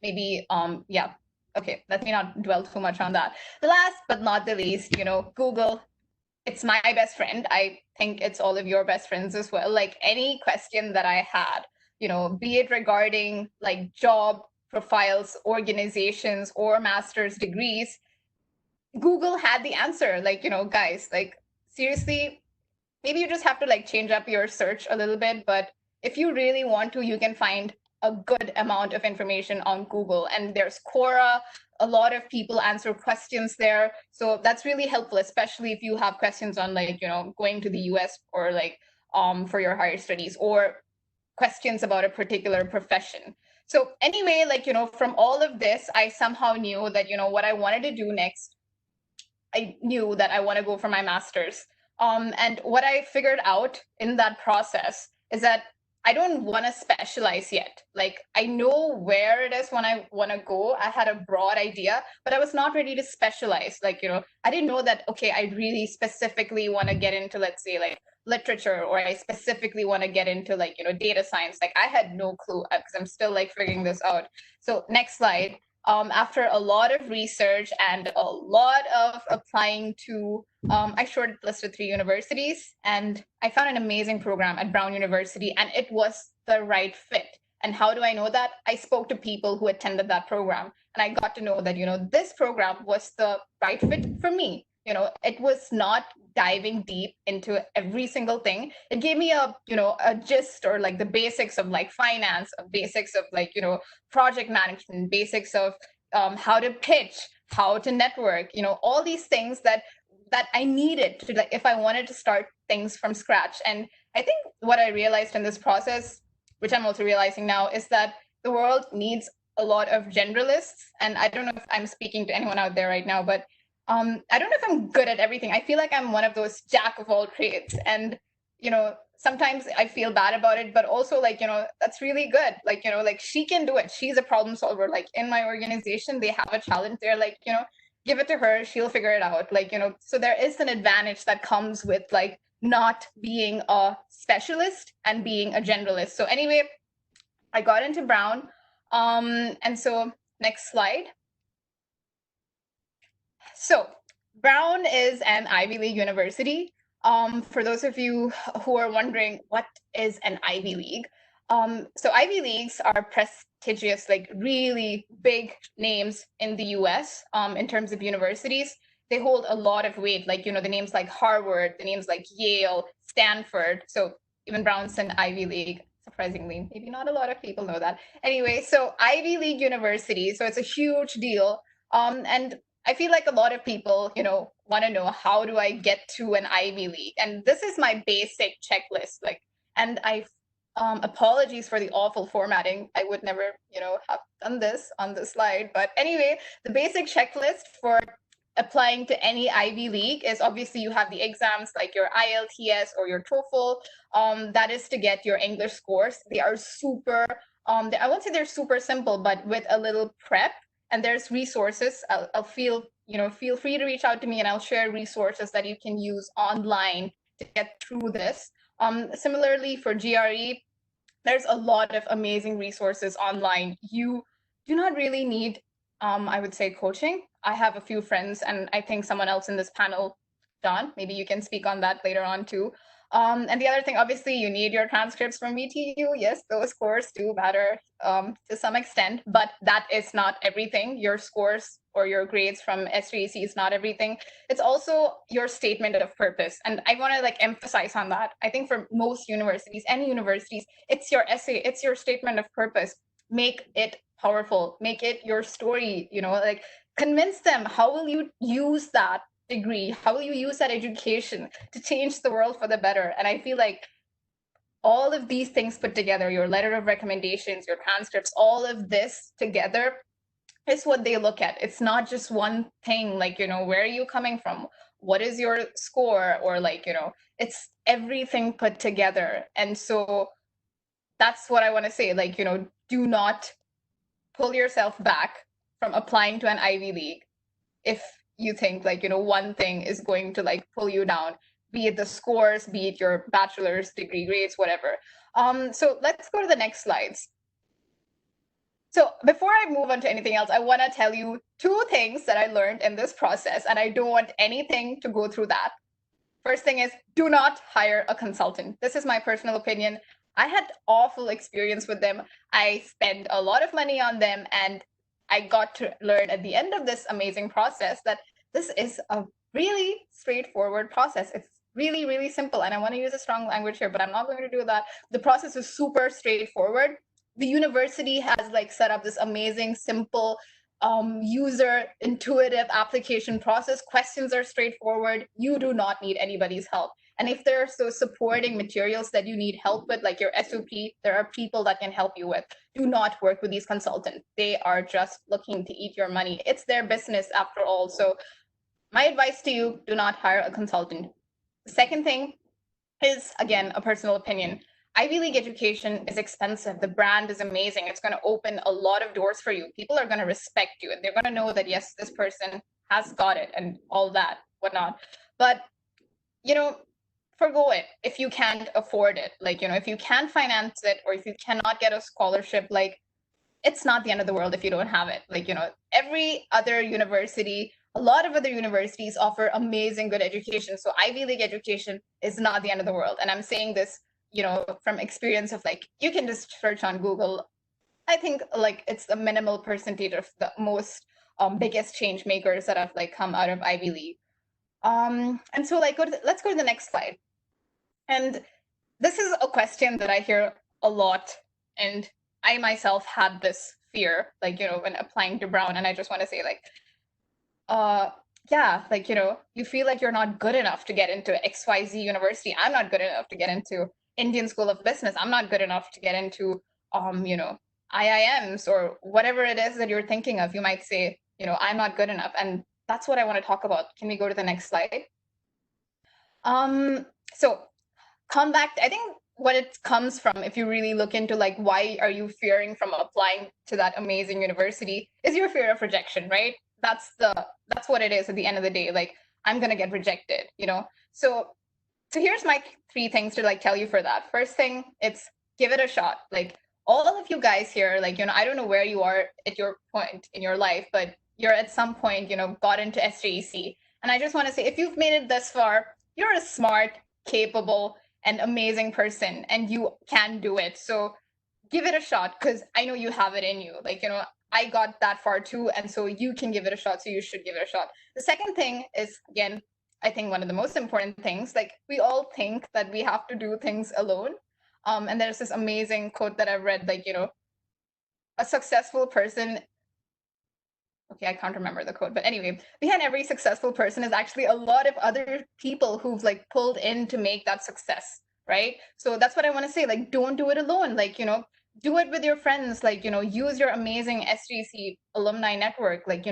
Speaker 3: maybe yeah. Okay, let me not dwell too much on that. The last but not the least, Google. It's my best friend. I think it's all of your best friends as well. Any question that I had, be it regarding job profiles, organizations, or master's degrees, Google had the answer. Guys, seriously, maybe you just have to change up your search a little bit, but if you really want to, you can find a good amount of information on Google. And there's Quora, a lot of people answer questions there, so that's really helpful, especially if you have questions on going to the US, or for your higher studies, or questions about a particular profession. So anyway, from all of this, I somehow knew that what I wanted to do next. I knew that I want to go for my master's. And what I figured out in that process is that I don't want to specialize yet. I know where it is when I want to go. I had a broad idea, but I was not ready to specialize. I didn't know that, okay, I really specifically want to get into, let's say, literature, or I specifically want to get into data science. I had no clue, because I'm still figuring this out. So next slide. After a lot of research and a lot of applying to, I shortlisted 3 universities, and I found an amazing program at Brown University, and it was the right fit. And how do I know that? I spoke to people who attended that program, and I got to know that, this program was the right fit for me. It was not diving deep into every single thing. It gave me a gist, or the basics of finance, basics of project management, basics of how to pitch, how to network, all these things that I needed to if I wanted to start things from scratch. And I think what I realized in this process, which I'm also realizing now, is that the world needs a lot of generalists. And I don't know if I'm speaking to anyone out there right now, but I don't know if I'm good at everything. I feel like I'm one of those jack of all trades, and sometimes I feel bad about it, but also that's really good. She can do it. She's a problem solver. In my organization, they have a challenge. They're give it to her. She'll figure it out. So there is an advantage that comes with not being a specialist and being a generalist. So anyway, I got into Brown. And so next slide. So Brown is an Ivy League university. For those of you who are wondering, what is an Ivy League? So Ivy Leagues are prestigious, really big names in the US in terms of universities. They hold a lot of weight, the names like Harvard, the names like Yale, Stanford. So even Brown's an Ivy League. Surprisingly, maybe not a lot of people know that. Anyway, so Ivy League university, so it's a huge deal. And I feel like a lot of people, want to know, how do I get to an Ivy League? And this is my basic checklist. And I apologies for the awful formatting. I would never, have done this on this slide. But anyway, the basic checklist for applying to any Ivy League is, obviously you have the exams like your IELTS or your TOEFL. That is to get your English scores. They are super, I won't say they're super simple, but with a little prep. And there's resources. I'll feel free to reach out to me, and I'll share resources that you can use online to get through this. Similarly for GRE, there's a lot of amazing resources online. You do not really need, I would say, coaching. I have a few friends, and I think someone else in this panel, John, maybe you can speak on that later on too. And the other thing, obviously, you need your transcripts from VTU. Yes, those scores do matter to some extent, but that is not everything. Your scores or your grades from SJC is not everything. It's also your statement of purpose. And I want to like emphasize on that. I think for most universities, any universities, it's your essay, it's your statement of purpose. Make it powerful, make it your story, like convince them. How will you use that degree? How will you use that education to change the world for the better? And I feel like all of these things put together, your letter of recommendations, your transcripts, all of this together is what they look at. It's not just one thing, like, where are you coming from? What is your score? Or like, it's everything put together. And so that's what I want to say. Like, do not pull yourself back from applying to an Ivy League if you think like, one thing is going to like pull you down, be it the scores, be it your bachelor's degree grades, whatever. So let's go to the next slides. So before I move on to anything else, I want to tell you 2 things that I learned in this process, and I don't want anything to go through that. First thing is, do not hire a consultant. This is my personal opinion. I had awful experience with them. I spent a lot of money on them, and I got to learn at the end of this amazing process that this is a really straightforward process. It's really, really simple. And I want to use a strong language here, but I'm not going to do that. The process is super straightforward. The university has like set up this amazing, simple, user intuitive application process. Questions are straightforward. You do not need anybody's help. And if there are those supporting materials that you need help with, like your SOP, there are people that can help you with. Do not work with these consultants. They are just looking to eat your money. It's their business after all. So my advice to you, do not hire a consultant. The second thing is, again, a personal opinion. Ivy League education is expensive. The brand is amazing. It's going to open a lot of doors for you. People are going to respect you, and they're going to know that, yes, this person has got it and all that, whatnot. But, forgo it if you can't afford it. Like, if you can't finance it, or if you cannot get a scholarship, like, it's not the end of the world if you don't have it. Like, every other university, a lot of other universities offer amazing, good education. So Ivy League education is not the end of the world. And I'm saying this from experience of like, you can just search on Google. I think like it's the minimal percentage of the most biggest change makers that have like come out of Ivy League. And so like, let's go to the next slide. And this is a question that I hear a lot. And I myself had this fear, like, when applying to Brown. And I just want to say like, yeah, like, you feel like you're not good enough to get into XYZ university. I'm not good enough to get into Indian School of Business. I'm not good enough to get into, IIMs or whatever it is that you're thinking of. You might say, I'm not good enough. And that's what I want to talk about. Can we go to the next slide? So come back. I think what it comes from, if you really look into like, why are you fearing from applying to that amazing university, is your fear of rejection, right? That's what it is at the end of the day. Like, I'm going to get rejected, So here's my 3 things to like tell you for that. First thing, it's give it a shot. Like all of you guys here, like, I don't know where you are at your point in your life, but you're at some point, got into SJEC. And I just want to say, if you've made it this far, you're a smart, capable, and amazing person, and you can do it. So give it a shot, because I know you have it in you. Like, I got that far too. And so you can give it a shot. So you should give it a shot. The second thing is, again, I think one of the most important things, like we all think that we have to do things alone. And there's this amazing quote that I've read, like, a successful person, okay, I can't remember the quote, but anyway, behind every successful person is actually a lot of other people who've like pulled in to make that success, right? So that's what I want to say, like, don't do it alone. Like, do it with your friends, like, use your amazing SGC alumni network, like,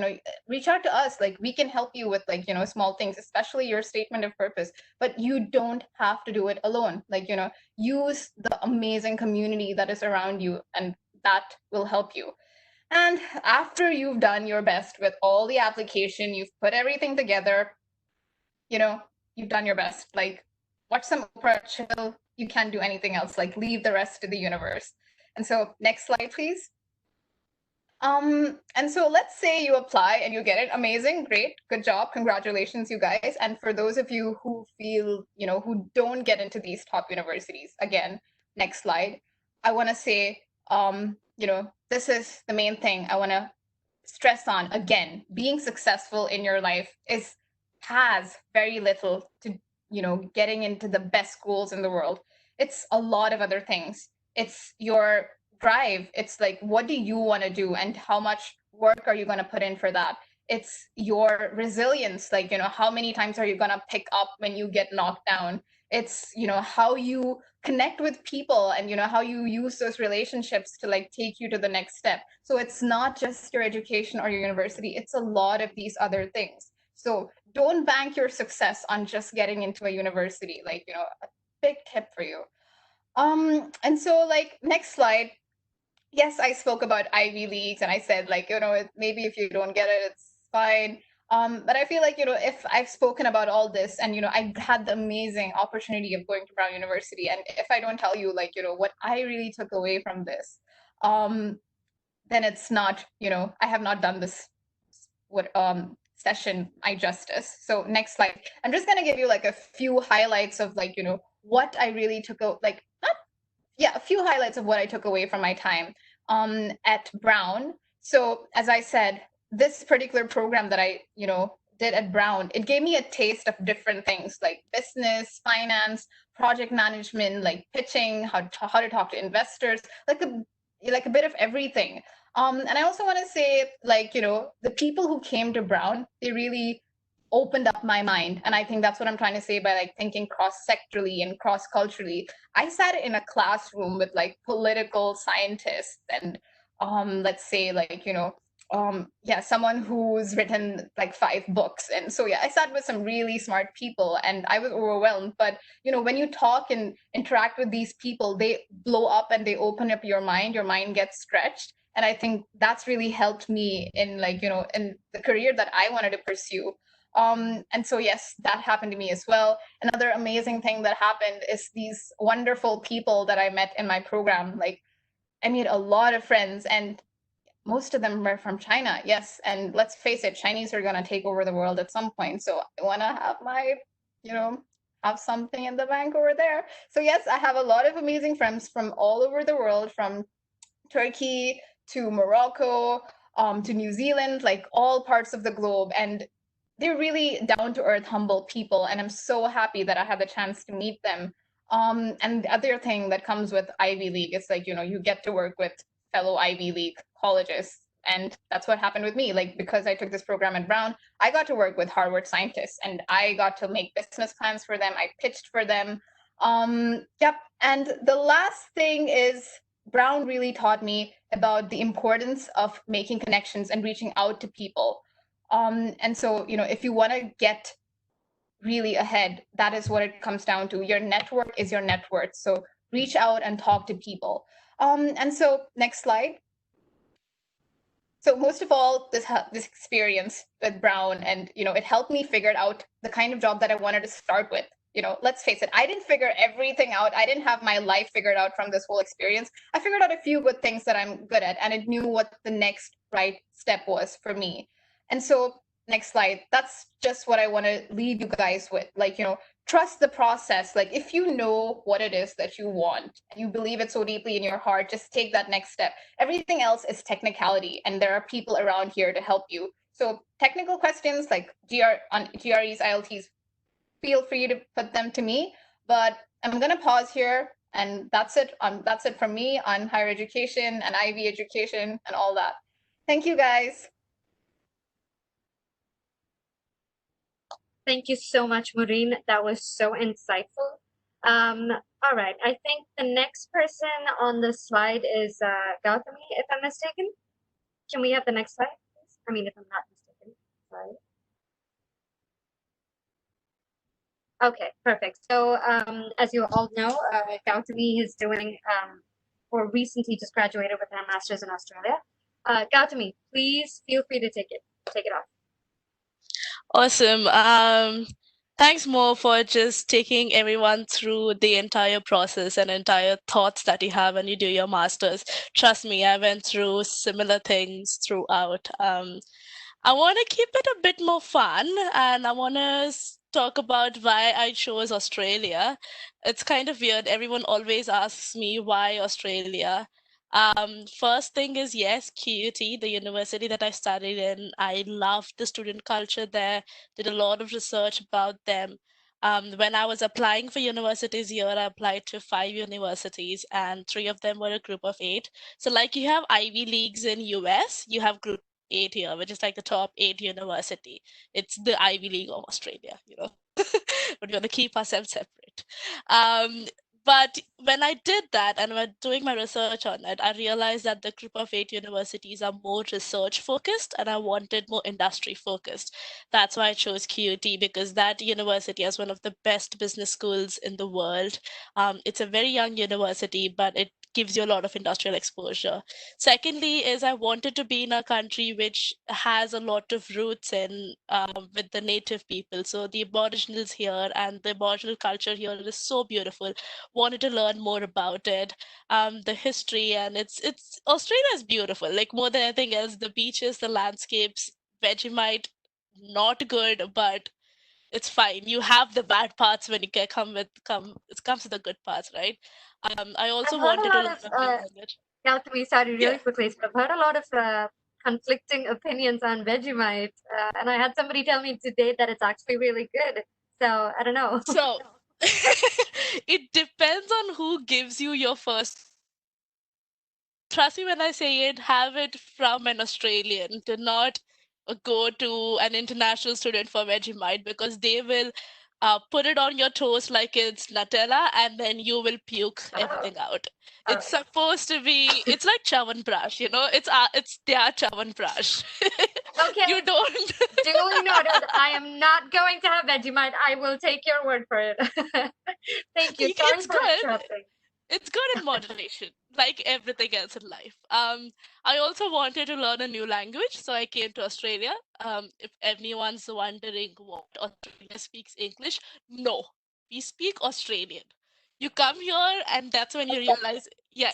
Speaker 3: reach out to us, like we can help you with like, small things, especially your statement of purpose, but you don't have to do it alone. Like, use the amazing community that is around you, and that will help you. And after you've done your best with all the application, you've put everything together, you've done your best, like watch some Oprah, chill, you can't do anything else, like leave the rest to the universe. And so next slide, please. And so let's say you apply and you get it. Amazing, great, good job, congratulations, you guys. And for those of you who feel, who don't get into these top universities, again, next slide, I want to say, this is the main thing I want to stress on, again, being successful in your life has very little to, getting into the best schools in the world. It's a lot of other things. It's your drive. It's like, what do you want to do and how much work are you going to put in for that? It's your resilience. Like, how many times are you going to pick up when you get knocked down? It's, how you connect with people and, how you use those relationships to like take you to the next step. So it's not just your education or your university. It's a lot of these other things. So don't bank your success on just getting into a university. Like, a big tip for you. And so like next slide. Yes, I spoke about Ivy Leagues and I said like, maybe if you don't get it, it's fine. But I feel like, if I've spoken about all this and, I had the amazing opportunity of going to Brown University, and if I don't tell you like, what I really took away from this, then it's not, I have not done this session my justice. So next slide. I'm just going to give you like a few highlights of like, what I really took out, like, a few highlights of what I took away from my time at Brown. So as I said, this particular program that I, did at Brown, it gave me a taste of different things like business, finance, project management, like pitching, how to talk to investors, like a bit of everything. And I also want to say, like, the people who came to Brown, they really opened up my mind. And I think that's what I'm trying to say by like thinking cross-sectorally and cross-culturally. I sat in a classroom with like political scientists and let's say like, someone who's written like 5 books. And so, I sat with some really smart people and I was overwhelmed. But, when you talk and interact with these people, they blow up and they open up your mind gets stretched. And I think that's really helped me in like, in the career that I wanted to pursue. And so, yes, that happened to me as well. Another amazing thing that happened is these wonderful people that I met in my program. Like, I made a lot of friends and most of them were from China. Yes. And let's face it, Chinese are going to take over the world at some point. So I want to have my, have something in the bank over there. So yes, I have a lot of amazing friends from all over the world, from Turkey to Morocco, to New Zealand, like all parts of the globe. And they're really down to earth, humble people. And I'm so happy that I had the chance to meet them. And the other thing that comes with Ivy League is like, you get to work with fellow Ivy League colleges. And that's what happened with me. Like, because I took this program at Brown, I got to work with Harvard scientists and I got to make business plans for them. I pitched for them. Yep. And the last thing is Brown really taught me about the importance of making connections and reaching out to people. And so, if you want to get really ahead, that is what it comes down to. Your network is your net worth. So reach out and talk to people. And so next slide. So most of all, this experience with Brown, and it helped me figure out the kind of job that I wanted to start with. Let's face it, I didn't figure everything out. I didn't have my life figured out from this whole experience. I figured out a few good things that I'm good at, and I knew what the next right step was for me. And so next slide, that's just what I want to leave you guys with. Like, trust the process. Like, if you know what it is that you want, and you believe it so deeply in your heart, just take that next step. Everything else is technicality, and there are people around here to help you. So technical questions like GREs, IELTS, feel free to put them to me. But I'm going to pause here, and that's it. That's it from me on higher education and IB education and all that. Thank you, guys.
Speaker 1: Thank you so much, Maureen. That was so insightful. All right, I think the next person on the slide is Gautami, if I'm mistaken. Can we have the next slide, please? I mean, if I'm not mistaken. Sorry. Okay, perfect. So as you all know, Gautami is doing, or recently just graduated with her master's in Australia. Gautami, please feel free to take it off.
Speaker 5: Awesome. Thanks, Mo, for just taking everyone through the entire process and entire thoughts that you have when you do your master's. Trust me, I went through similar things throughout. I want to keep it a bit more fun, and I want to talk about why I chose Australia. It's kind of weird. Everyone always asks me why Australia. First thing is, yes, QUT, the university that I studied in. I loved the student culture there, did a lot of research about them. When I was applying for universities here, I applied to 5 universities, and 3 of them were a group of 8. So like you have Ivy Leagues in US, you have group 8 here, which is like the top 8 university. It's the Ivy League of Australia, but we want to keep ourselves separate. But when I did that and when doing my research on it, I realized that the group of 8 universities are more research focused and I wanted more industry focused. That's why I chose QUT, because that university is one of the best business schools in the world. It's a very young university, but it gives you a lot of industrial exposure. Secondly, is I wanted to be in a country which has a lot of roots in with the native people. So the Aboriginals here and the Aboriginal culture here is so beautiful. Wanted to learn more about it, the history, and it's Australia is beautiful. Like more than anything else, the beaches, the landscapes, Vegemite, not good, but it's fine. You have the bad parts when you can it comes with the good parts, right? I
Speaker 1: I've
Speaker 5: also
Speaker 1: heard a
Speaker 5: wanted to
Speaker 1: lot
Speaker 5: learn
Speaker 1: of,
Speaker 5: a new language.
Speaker 1: Gautam, sorry,
Speaker 5: Yeah.
Speaker 1: really quickly. So I've heard a lot of conflicting opinions on Vegemite, and I had somebody tell me today that it's actually really good. So I don't know.
Speaker 5: So it depends on who gives you your first. Trust me when I say it, have it from an Australian. Do not go to an international student for Vegemite, because they will put it on your toast like it's Nutella and then you will puke everything out. It's supposed to be, it's like Chyawanprash, it's their Chyawanprash.
Speaker 1: Okay.
Speaker 5: You don't.
Speaker 1: Duly noted. I am not going to have Vegemite. I will take your word for it. Thank you. Sorry
Speaker 5: It's
Speaker 1: for
Speaker 5: good.
Speaker 1: interrupting.
Speaker 5: It's good in moderation, like everything else in life. I also wanted to learn a new language, so I came to Australia. If anyone's wondering what Australia speaks English, no, we speak Australian. You come here, and that's when you realize, yeah,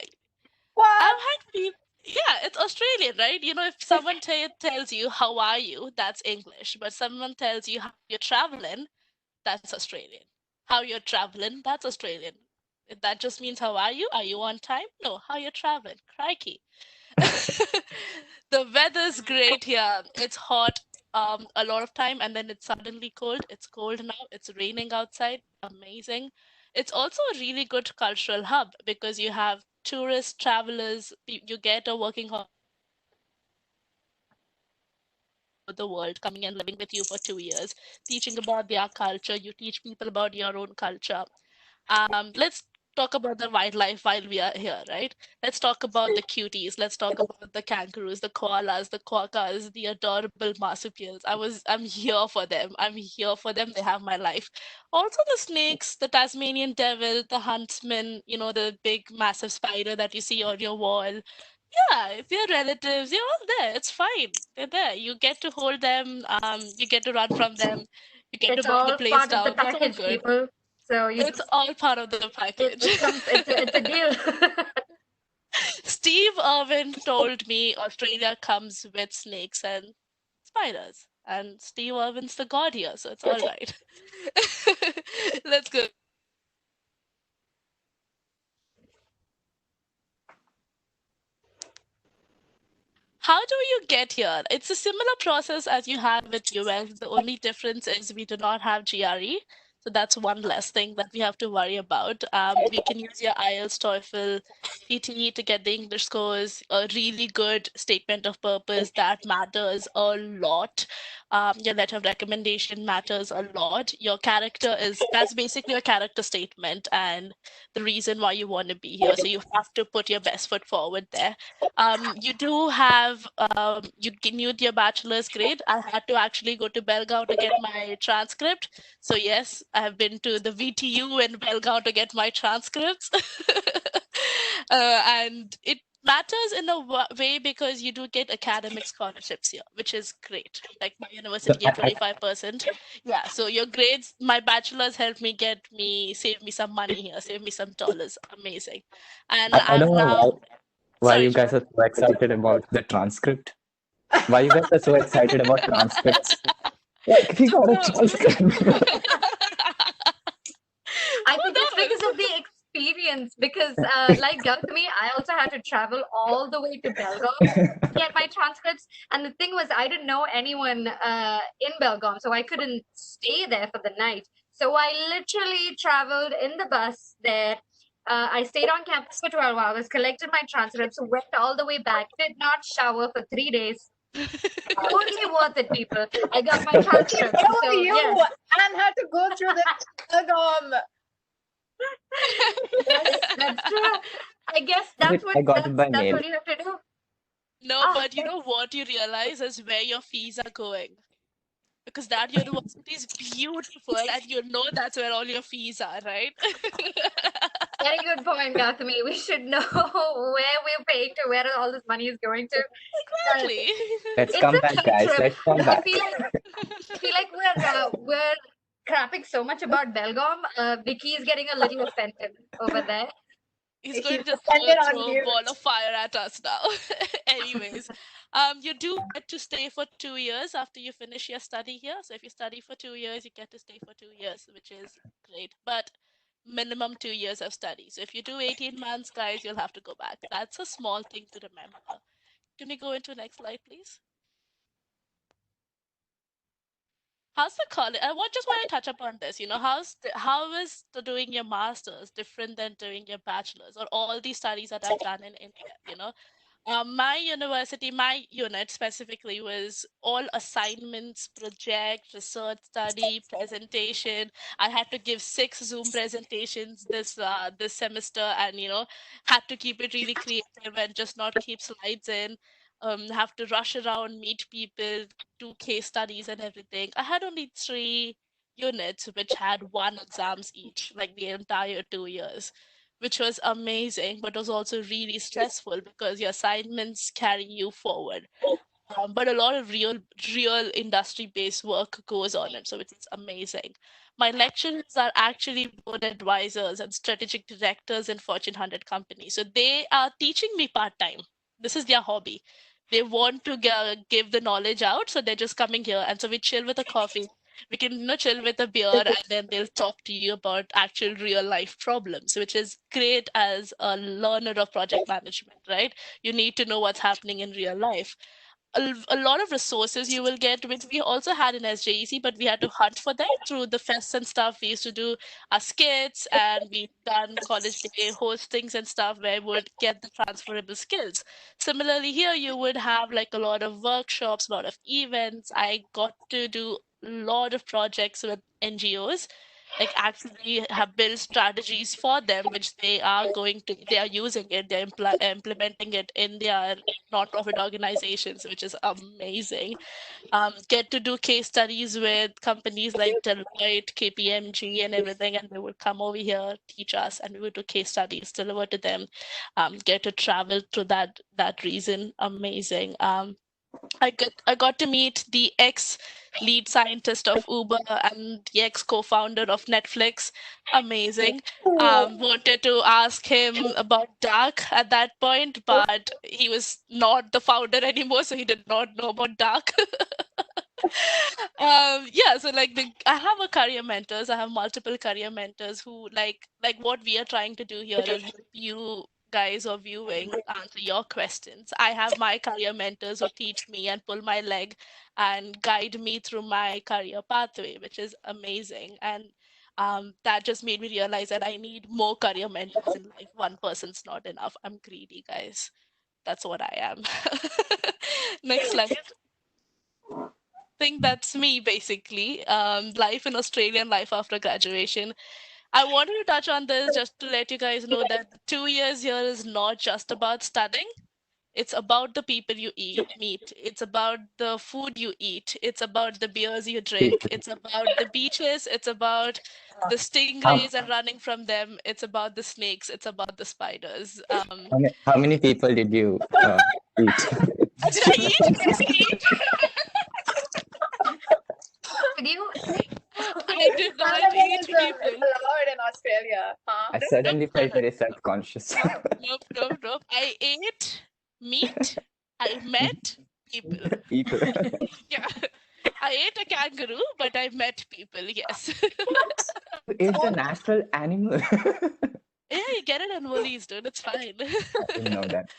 Speaker 5: I've had people. Yeah, it's Australian, right? If someone tells you how are you, that's English. But someone tells you how you're traveling, that's Australian. How you're traveling, that's Australian. That just means how are you? Are you on time? No, how you're traveling. Crikey. The weather's great here. It's hot a lot of time and then it's suddenly cold. It's cold now. It's raining outside. Amazing. It's also a really good cultural hub because you have tourists, travelers, you get a working holiday the world coming and living with you for 2 years, teaching about their culture. You teach people about your own culture. Let's talk about the wildlife while we are here, right? Let's talk about the cuties. Let's talk about the kangaroos, the koalas, the quokkas, the adorable marsupials. I'm here for them. I'm here for them. They have my life. Also the snakes, the Tasmanian devil, the huntsman, the big massive spider that you see on your wall. Yeah, if you're relatives, you're all there. It's fine. They're there. You get to hold them. You get to run from them. You get to
Speaker 1: It's
Speaker 5: burn the
Speaker 1: all
Speaker 5: place
Speaker 1: part of the
Speaker 5: down. It's all
Speaker 1: package,
Speaker 5: good.
Speaker 1: people. So
Speaker 5: It's all part of the package.
Speaker 1: it's a deal.
Speaker 5: Steve Irwin told me Australia comes with snakes and spiders. And Steve Irwin's the god here, so it's all right. Let's go. How do you get here? It's a similar process as you have with US. The only difference is we do not have GRE. So that's one less thing that we have to worry about. We can use your IELTS, TOEFL, PTE to get the English scores, a really good statement of purpose that matters a lot. Your letter of recommendation matters a lot. That's basically your character statement and the reason why you want to be here. So you have to put your best foot forward there. You do have, you need your bachelor's grade. I had to actually go to Belgaum to get my transcript. So yes, I have been to the VTU in Belgaum to get my transcripts. And it matters in a way because you do get academic scholarships here, which is great. Like my university get 25%. Yeah, so your grades, my bachelor's helped save me some money here, save me some dollars. Amazing. And
Speaker 7: I don't know why
Speaker 5: Sorry,
Speaker 7: you guys are so excited about the transcript. Why you guys are so excited about transcripts? Like, we got a transcript.
Speaker 1: I think it's because of the experience because, like Gautami, I also had to travel all the way to Belgaum to get my transcripts. And the thing was, I didn't know anyone in Belgaum, so I couldn't stay there for the night. So I literally traveled in the bus there. I stayed on campus for 12 hours, collected my transcripts, went all the way back, did not shower for 3 days. Totally worth it, people. I got my transcripts. So,
Speaker 3: you
Speaker 1: yes.
Speaker 3: and had to go through the
Speaker 1: Yes, that's true. I guess that's what
Speaker 7: I got it by
Speaker 1: that's
Speaker 7: mail.
Speaker 1: what you have to do.
Speaker 5: No,
Speaker 1: Ah,
Speaker 5: but you know what you realize is where your fees are going. Because that university is beautiful and you know that's where all your fees are, right?
Speaker 1: very good point, Gautami. We should know where we're paying to, where all this money is going to. But
Speaker 5: Exactly.
Speaker 7: Let's
Speaker 1: it's
Speaker 7: come
Speaker 1: a
Speaker 7: back,
Speaker 1: fun
Speaker 7: guys.
Speaker 1: trip.
Speaker 7: Let's come
Speaker 1: I
Speaker 7: back.
Speaker 1: feel like we're crapping so much about Belgaum. Vicky is getting a little offended over there.
Speaker 5: He's going to
Speaker 3: He's
Speaker 5: just
Speaker 3: offended on
Speaker 5: throw a
Speaker 3: you.
Speaker 5: ball of fire at us now. Anyways, you do get to stay for 2 years after you finish your study here. So if you study for 2 years, you get to stay for 2 years, which is great. But minimum 2 years of study. So if you do 18 months, guys, you'll have to go back. That's a small thing to remember. Can we go into the next slide, please? How's the college? Just want to touch upon this. You know, how is doing your masters different than doing your bachelor's or all these studies that I've done in India? You know, my university, my unit specifically was all assignments, project, research study, presentation. I had to give 6 Zoom presentations this semester, and had to keep it really creative and just not keep slides in. Have to rush around, meet people, do case studies and everything. I had only 3 units which had 1 exams each, like the entire 2 years, which was amazing, but was also really stressful because your assignments carry you forward. But a lot of real industry-based work goes on it, so it is amazing. My lecturers are actually board advisors and strategic directors in Fortune 100 companies. So they are teaching me part-time. This is their hobby. They want to give the knowledge out, so they're just coming here. And so we chill with a coffee. We can chill with a beer, and then they'll talk to you about actual real life problems, which is great as a learner of project management, right? You need to know what's happening in real life. A lot of resources you will get, which we also had in SJEC, but we had to hunt for them through the fests and stuff. We used to do our skits, and we done college day hostings and stuff where we would get the transferable skills. Similarly, here you would have like a lot of workshops, a lot of events. I got to do a lot of projects with NGOs, like actually have built strategies for them, which they are using it, they're implementing it in their non-profit organizations, which is amazing. Get to do case studies with companies like Deloitte, KPMG, and everything, and they would come over here, teach us, and we would do case studies, deliver to them. Get to travel to that reason, amazing. I got to meet the ex lead scientist of Uber and the ex co-founder of Netflix. Amazing. Wanted to ask him about Dark at that point, but he was not the founder anymore, so he did not know about Dark. Yeah, so like I have a career mentors. I have multiple career mentors who like what we are trying to do here is help you guys or viewing answer your questions. I have my career mentors who teach me and pull my leg and guide me through my career pathway, which is amazing. And that just made me realize that I need more career mentors in life. One person's not enough. I'm greedy, guys. That's what I am. Next slide. Think that's me basically. Life in Australia and life after graduation. I wanted to touch on this just to let you guys know that 2 years here is not just about studying. It's about the people you meet. It's about the food you eat. It's about the beers you drink. It's about the beaches. It's about the
Speaker 7: How,
Speaker 5: stingrays and running from them. It's about the snakes. It's about the spiders.
Speaker 7: how many people did you eat?
Speaker 5: Did I eat? Did I eat?
Speaker 1: Did you?
Speaker 5: I did not eat
Speaker 3: Cannibalism is
Speaker 5: people.
Speaker 3: allowed in Australia, huh?
Speaker 7: I suddenly felt very self-conscious.
Speaker 5: Nope. I ate meat. I met people.
Speaker 7: People.
Speaker 5: Yeah. I ate a kangaroo, but I met people. Yes.
Speaker 7: It's the natural animal.
Speaker 5: Yeah, you get it in Woolies, dude. It's fine.
Speaker 7: I didn't know that.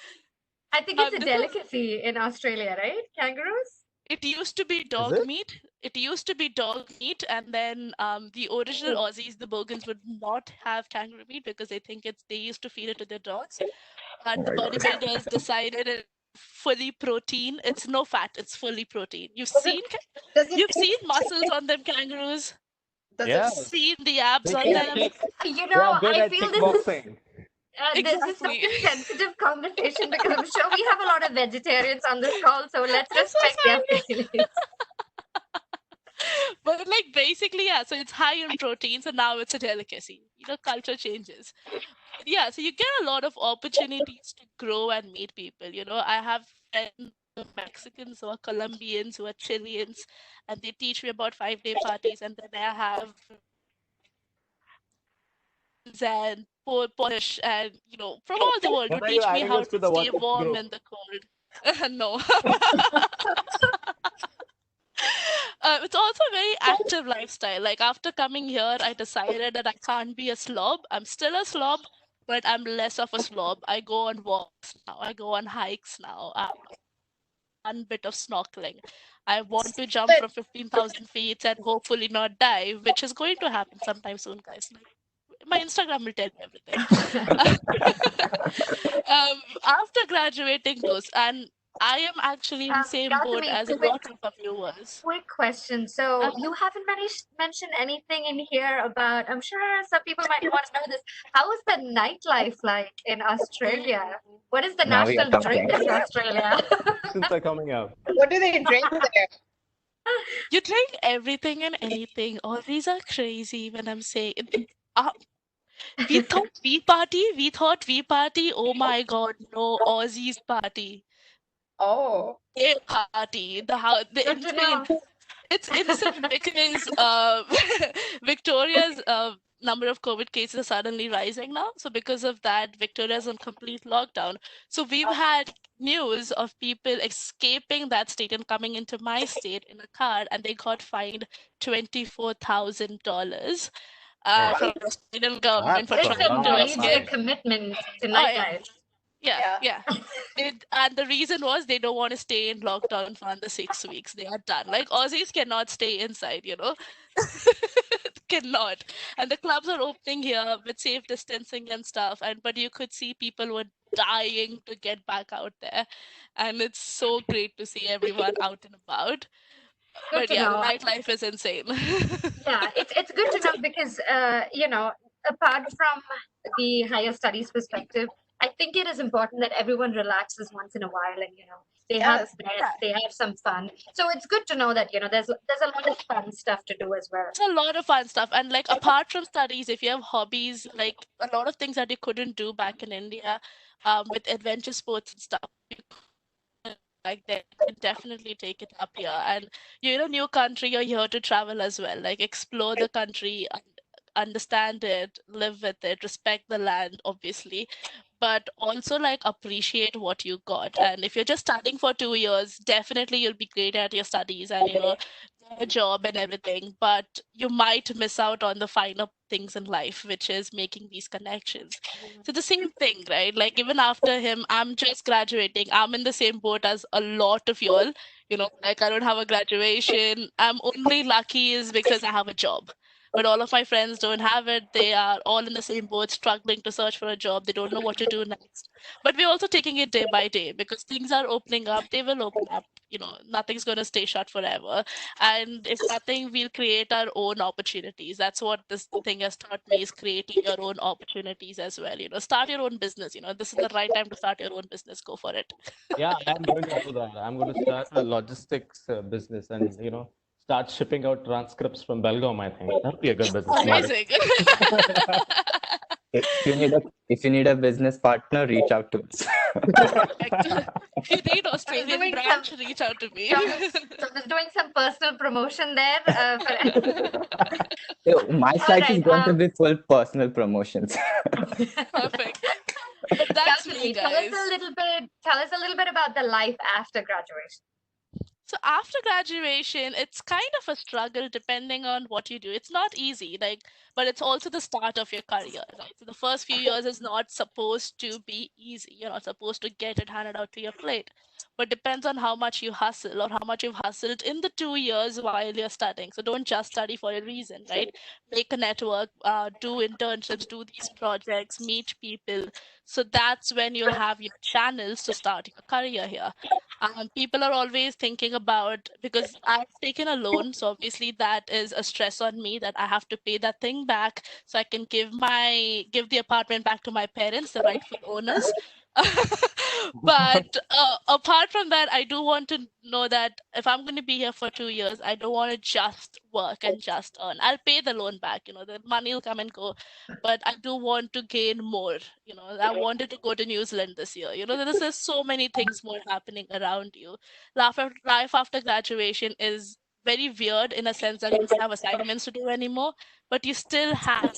Speaker 1: I think it's a
Speaker 5: This is
Speaker 1: delicacy in Australia, right? Kangaroos?
Speaker 5: It used to be
Speaker 4: Is
Speaker 5: dog
Speaker 4: it?
Speaker 5: meat. It used to be dog meat, and then the original Aussies, the Bogans, would not have kangaroo meat because they think they used to feed it to their dogs. But the
Speaker 7: Oh my God.
Speaker 5: bodybuilders decided it's fully protein. It's no fat. It's fully protein.
Speaker 3: Does it
Speaker 5: You've
Speaker 3: taste
Speaker 5: seen muscles on them kangaroos.
Speaker 3: Does
Speaker 4: Yeah.
Speaker 3: it
Speaker 5: Seen the abs
Speaker 4: They
Speaker 5: on
Speaker 4: can
Speaker 5: them.
Speaker 4: kick.
Speaker 1: You
Speaker 4: They
Speaker 1: know,
Speaker 4: are good
Speaker 1: I
Speaker 4: at
Speaker 1: feel this is
Speaker 4: kickboxing.
Speaker 1: this is such
Speaker 5: Exactly.
Speaker 1: a sensitive conversation because I'm sure we have a lot of vegetarians on this call, so let's
Speaker 5: I'm so
Speaker 1: respect their
Speaker 5: sorry.
Speaker 1: feelings.
Speaker 5: But like basically, yeah, so it's high in protein, so now it's a delicacy. Culture changes. Yeah, so you get a lot of opportunities to grow and meet people. I have friends who are Mexicans, who are Colombians, who are Chileans, and they teach me about 5-day parties, and then I have and Polish and from all the world who
Speaker 4: When are you
Speaker 5: teach me
Speaker 4: adding
Speaker 5: how
Speaker 4: us to
Speaker 5: to
Speaker 4: the
Speaker 5: stay
Speaker 4: WhatsApp
Speaker 5: warm
Speaker 4: group?
Speaker 5: in the cold. No. It's also a very active lifestyle. Like after coming here, I decided that I can't be a slob. I'm still a slob, but I'm less of a slob. I go on walks now. I go on hikes now. One bit of snorkeling. I want to jump
Speaker 3: but
Speaker 5: from 15,000 feet and hopefully not die, which is going to happen sometime soon, guys. Like, my Instagram will tell you everything. After graduating those, and I am actually in the same boat
Speaker 1: Gautami,
Speaker 5: as a lot of viewers.
Speaker 1: quick question. So you haven't mentioned anything in here about, I'm sure some people might want to know this. How is the nightlife like in Australia? What is the
Speaker 7: Now we are
Speaker 1: national drink
Speaker 7: talking.
Speaker 1: in Australia?
Speaker 4: Questions are coming up.
Speaker 3: what do they drink there?
Speaker 5: You drink everything and anything. All these are crazy when I'm saying. We thought we party. We thought we party. Oh my God, no, Aussies party.
Speaker 3: Oh,
Speaker 5: They party. The
Speaker 1: Good to
Speaker 5: insane.
Speaker 1: know.
Speaker 5: It's insane because Victoria's number of COVID cases are suddenly rising now. So because of that, Victoria's on complete lockdown. So we've had news of people escaping that state and coming into my state in a car, and they got fined $24,000 from the Australian government for
Speaker 4: That's
Speaker 1: It's
Speaker 4: a
Speaker 1: a
Speaker 5: trying to
Speaker 4: lot of
Speaker 1: major
Speaker 5: escape.
Speaker 4: money.
Speaker 1: commitment to
Speaker 5: Oh yeah.
Speaker 1: nightlife.
Speaker 5: Yeah,
Speaker 3: yeah.
Speaker 5: And the reason was they don't want to stay in lockdown for another 6 weeks. They are done. Like Aussies cannot stay inside, cannot. And the clubs are opening here with safe distancing and stuff. But you could see people were dying to get back out there, and it's so great to see everyone out and about.
Speaker 1: Good
Speaker 5: But
Speaker 1: to
Speaker 5: yeah, the
Speaker 1: know.
Speaker 5: nightlife is insane.
Speaker 1: Yeah, it's good to know because apart from the higher studies perspective, I think it is important that everyone relaxes once in a while and they have
Speaker 3: Yes.
Speaker 1: rest, they have some fun. So it's good to know that there's a lot of fun stuff to do as well.
Speaker 5: It's a lot of fun stuff. And like apart from studies, if you have hobbies, like a lot of things that you couldn't do back in India, with adventure sports and stuff, like that, you can definitely take it up here. And you're in a new country, you're here to travel as well. Like explore the country, understand it, live with it, respect the land, obviously, but also like appreciate what you got. And if you're just studying for 2 years, definitely you'll be great at your studies and get a job and everything. But you might miss out on the finer things in life, which is making these connections. So the same thing, right? Like even after him, I'm just graduating. I'm in the same boat as a lot of y'all. Like I don't have a graduation. I'm only lucky is because I have a job. But all of my friends don't have it. They are all in the same boat, struggling to search for a job. They don't know what to do next. But we're also taking it day by day because things are opening up. They will open up. Nothing's going to stay shut forever. And if nothing, we'll create our own opportunities. That's what this thing has taught me, is creating your own opportunities as well. Start your own business. This is the right time to start your own business. Go for it.
Speaker 4: Yeah, I'm going to do that. I'm going to start a logistics business and, start shipping out transcripts from Belgaum, I think. That'd be a good business model.
Speaker 5: Amazing.
Speaker 7: If you need a business partner, reach out to us.
Speaker 5: If you need Australian
Speaker 1: doing
Speaker 5: branch, reach out to me.
Speaker 1: So I was doing some personal promotion there.
Speaker 7: My site
Speaker 1: right,
Speaker 7: is going to be full personal promotions.
Speaker 5: Perfect. But that's me,
Speaker 1: Gautami,
Speaker 5: guys.
Speaker 1: tell us a little bit about the life after graduation.
Speaker 5: So after graduation, it's kind of a struggle depending on what you do. It's not easy, but it's also the start of your career, right? So the first few years is not supposed to be easy. You're not supposed to get it handed out to your plate. But depends on how much you hustle or how much you've hustled in the 2 years while you're studying. So don't just study for a reason, right? Make a network, do internships, do these projects, meet people. So that's when you'll have your channels to start your career here. People are always thinking about, because I've taken a loan, so obviously that is a stress on me that I have to pay that thing back so I can give the apartment back to my parents, the rightful owners. But apart from that, I do want to know that if I'm going to be here for 2 years, I don't want to just work and just earn. I'll pay the loan back, the money will come and go, but I do want to gain more. I wanted to go to New Zealand this year. There's just so many things more happening around you. Life after graduation is very weird in a sense that you don't have assignments to do anymore, but you still have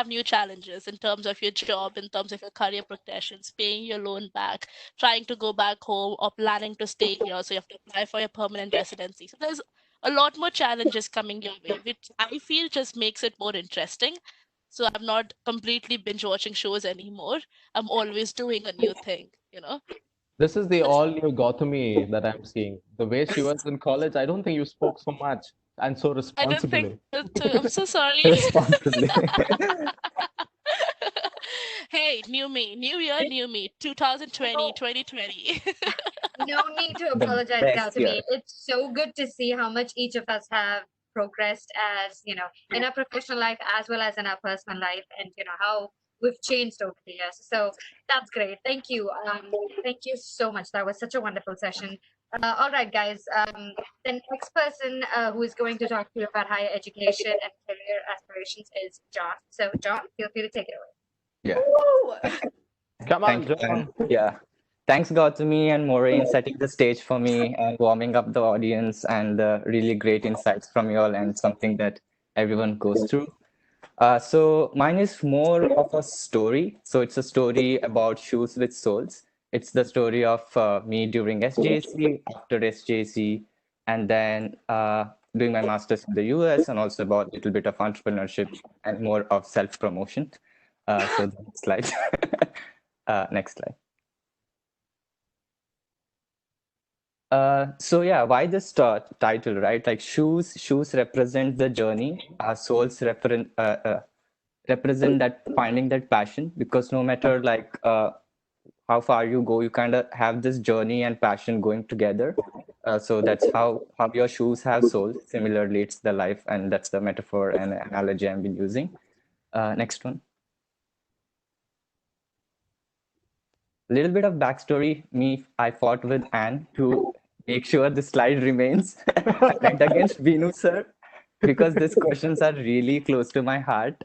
Speaker 5: new challenges in terms of your job, in terms of your career progressions, paying your loan back, trying to go back home, or planning to stay here. So you have to apply for your permanent residency. So there's a lot more challenges coming your way, which I feel just makes it more interesting. So I'm not completely binge watching shows anymore. I'm always doing a new thing.
Speaker 4: This is the all new Gautami that I'm seeing. The way she was in college, I don't think you spoke so much and so
Speaker 5: I didn't think
Speaker 4: responsibly.
Speaker 5: that too. I'm so sorry.
Speaker 7: Responsibly.
Speaker 5: Hey, new me, new year, new me, 2020, 2020.
Speaker 1: No need to
Speaker 7: The
Speaker 1: apologize,
Speaker 7: best year.
Speaker 1: Gautami. It's so good to see how much each of us have progressed as, in our professional life as well as in our personal life, and how we've changed over the years. So that's great. Thank you. Thank you so much. That was such a wonderful session. All right, guys. The next person who is going to talk to you about higher education and career aspirations is John. So, John, feel free to take it away.
Speaker 7: Yeah.
Speaker 4: Come on,
Speaker 7: Thank you.
Speaker 4: John.
Speaker 7: Yeah. Thanks, Gautami and Maureen, setting the stage for me and warming up the audience and really great insights from you all and something that everyone goes through. So mine is more of a story. So it's a story about shoes with soles. It's the story of me during SJC, after SJC, and then doing my master's in the US, and also about a little bit of entrepreneurship and more of self-promotion. So the next slide. Next slide. So yeah, why this title, right? Like shoes represent the journey. Soles represent that finding that passion, because no matter how far you go, you kind of have this journey and passion going together. So that's how your shoes have soles. Similarly, it's the life, and that's the metaphor and analogy I've been using. Next one. A little bit of backstory. I fought with Anne to make sure the slide remains. I went against Vinu sir because these questions are really close to my heart.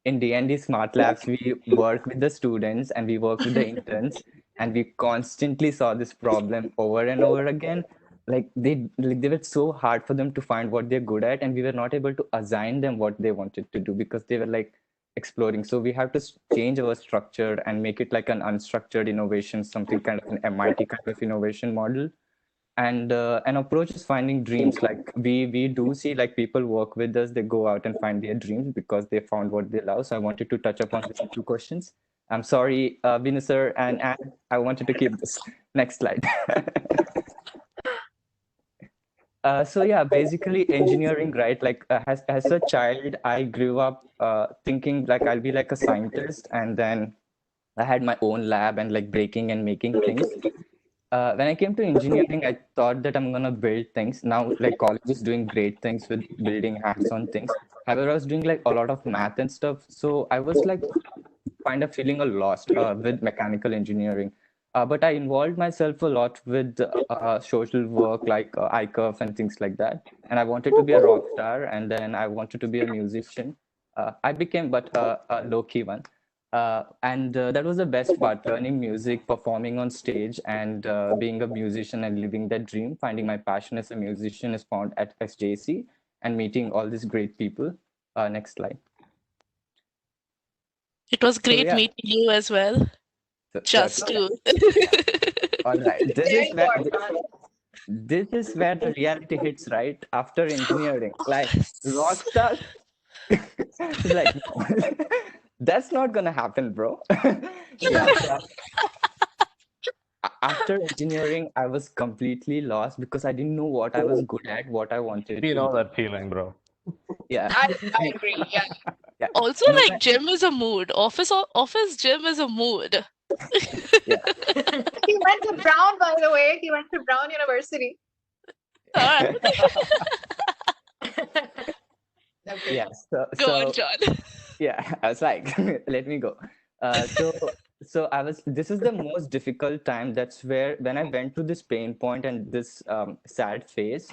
Speaker 7: In D&D Smart Labs, we work with the students and we work with the interns, and we constantly saw this problem over and over again. Like they were so hard for them to find what they're good at, and we were not able to assign them what they wanted to do because they were like exploring. So we have to change our structure and make it like an unstructured innovation, something kind of an MIT kind of innovation model. And an approach is finding dreams. Like we do see like people work with us, they go out and find their dreams because they found what they love. So I wanted to touch upon these two questions. I'm sorry, Vinu sir, and I wanted to keep this. Next slide. So yeah, basically engineering, right? Like as a child, I grew up thinking like I'll be like a scientist, and then I had my own lab and like breaking and making things. When I came to engineering, I thought that I'm gonna build things. Now, like college is doing great things with building hands-on things. However, I was doing like a lot of math and stuff, so I was like kind of feeling a lost with mechanical engineering. But I involved myself a lot with social work like iCurve and things like that. And I wanted to be a rock star, and then I wanted to be a musician. I became but a low-key one. And that was the best part, learning music, performing on stage, and being a musician and living that dream. Finding my passion as a musician is found at SJC and meeting all these great people. Next slide.
Speaker 5: It was great
Speaker 7: yeah.
Speaker 5: meeting you as well. Just to.
Speaker 7: All right.
Speaker 3: Very important.
Speaker 7: This is where the reality hits, right? After engineering, like rockstar is like, no, that's not gonna happen, bro. Yeah. So after engineering, I was completely lost because I didn't know what I was good at, what I wanted
Speaker 4: You
Speaker 7: to
Speaker 4: know
Speaker 7: do.
Speaker 4: that feeling, bro.
Speaker 7: Yeah.
Speaker 3: I agree. Yeah.
Speaker 7: Yeah.
Speaker 5: Also,
Speaker 7: No,
Speaker 5: like gym is a mood. Office gym is a mood.
Speaker 7: yeah.
Speaker 3: He went to Brown, by the way. He went to Brown University.
Speaker 5: Alright,
Speaker 3: Okay.
Speaker 7: Yeah. So,
Speaker 5: go on, John.
Speaker 7: yeah, I was like, let me go. So I was, this is the most difficult time. That's where, when I went to this pain point and this sad phase,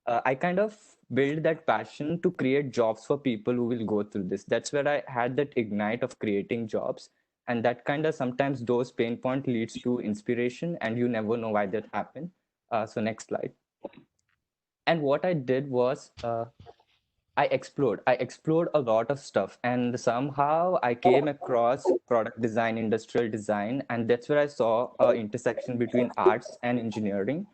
Speaker 7: I kind of built that passion to create jobs for people who will go through this. That's where I had that ignite of creating jobs. And that kind of, sometimes those pain point leads to inspiration, and you never know why that happened. So next slide. And what I did was, I explored. I explored a lot of stuff, and somehow I came across product design, industrial design, and that's where I saw a intersection between arts and engineering.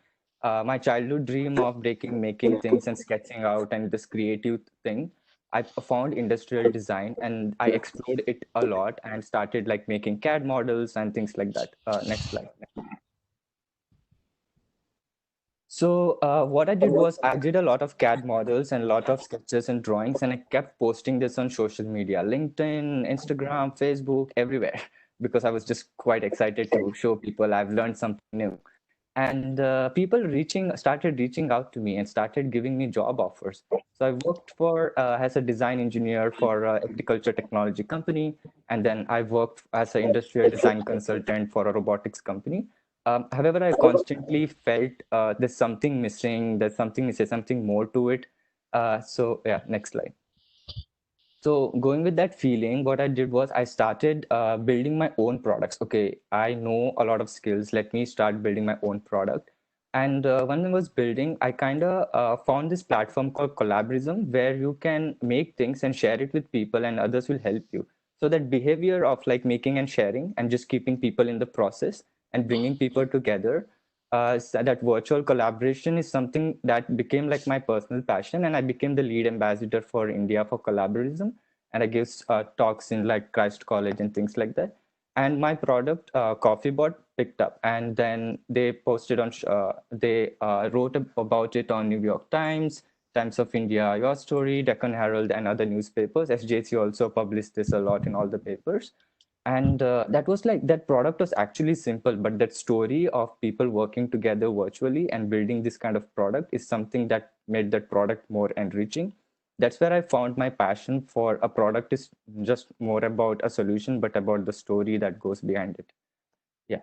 Speaker 7: My childhood dream of breaking, making things, and sketching out, and this creative thing, I found industrial design, and I explored it a lot, and started like making CAD models and things like that. Next slide. So what I did was, I did a lot of CAD models and a lot of sketches and drawings, and I kept posting this on social media, LinkedIn, Instagram, Facebook, everywhere, because I was just quite excited to show people I've learned something new. And people started reaching out to me and started giving me job offers. So I worked for as a design engineer for an agriculture technology company, and then I worked as an industrial design consultant for a robotics company. However, I constantly felt there's something missing, there's something more to it. So yeah, next slide. So going with that feeling, what I did was I started building my own products. Okay, I know a lot of skills. Let me start building my own product. And when I was building, I kind of found this platform called Collaborism, where you can make things and share it with people, and others will help you. So that behavior of like making and sharing and just keeping people in the process and bringing people together, so that virtual collaboration is something that became like my personal passion, and I became the lead ambassador for India for collaborism, and I give talks in like Christ College and things like that. And my product, CoffeeBot, picked up, and then they posted on, they wrote about it on New York Times, Times of India, Your Story, Deccan Herald, and other newspapers. SJC also published this a lot in all the papers. And that was like, that product was actually simple, but that story of people working together virtually and building this kind of product is something that made that product more enriching. That's where I found my passion for a product is just more about a solution, but about the story that goes behind it. Yeah.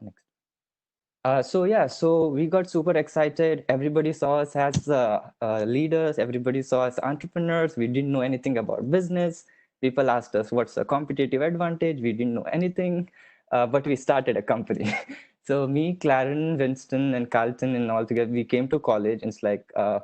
Speaker 7: Next. So yeah, so we got super excited. Everybody saw us as leaders. Everybody saw us entrepreneurs. We didn't know anything about business. People asked us, what's the competitive advantage? We didn't know anything, but we started a company. So me, Claren, Winston, and Carlton, and all together, we came to college. And it's like, I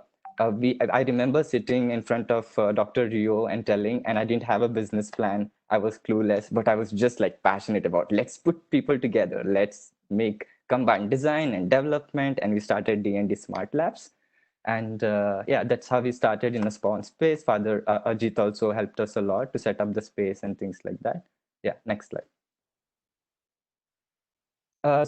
Speaker 7: remember sitting in front of Dr. Rio and telling, and I didn't have a business plan. I was clueless, but I was just like passionate about, let's put people together. Let's make combined design and development, and we started D&D Smart Labs. And yeah, that's how we started in a spawn space. Father Ajit also helped us a lot to set up the space and things like that. Yeah, next slide.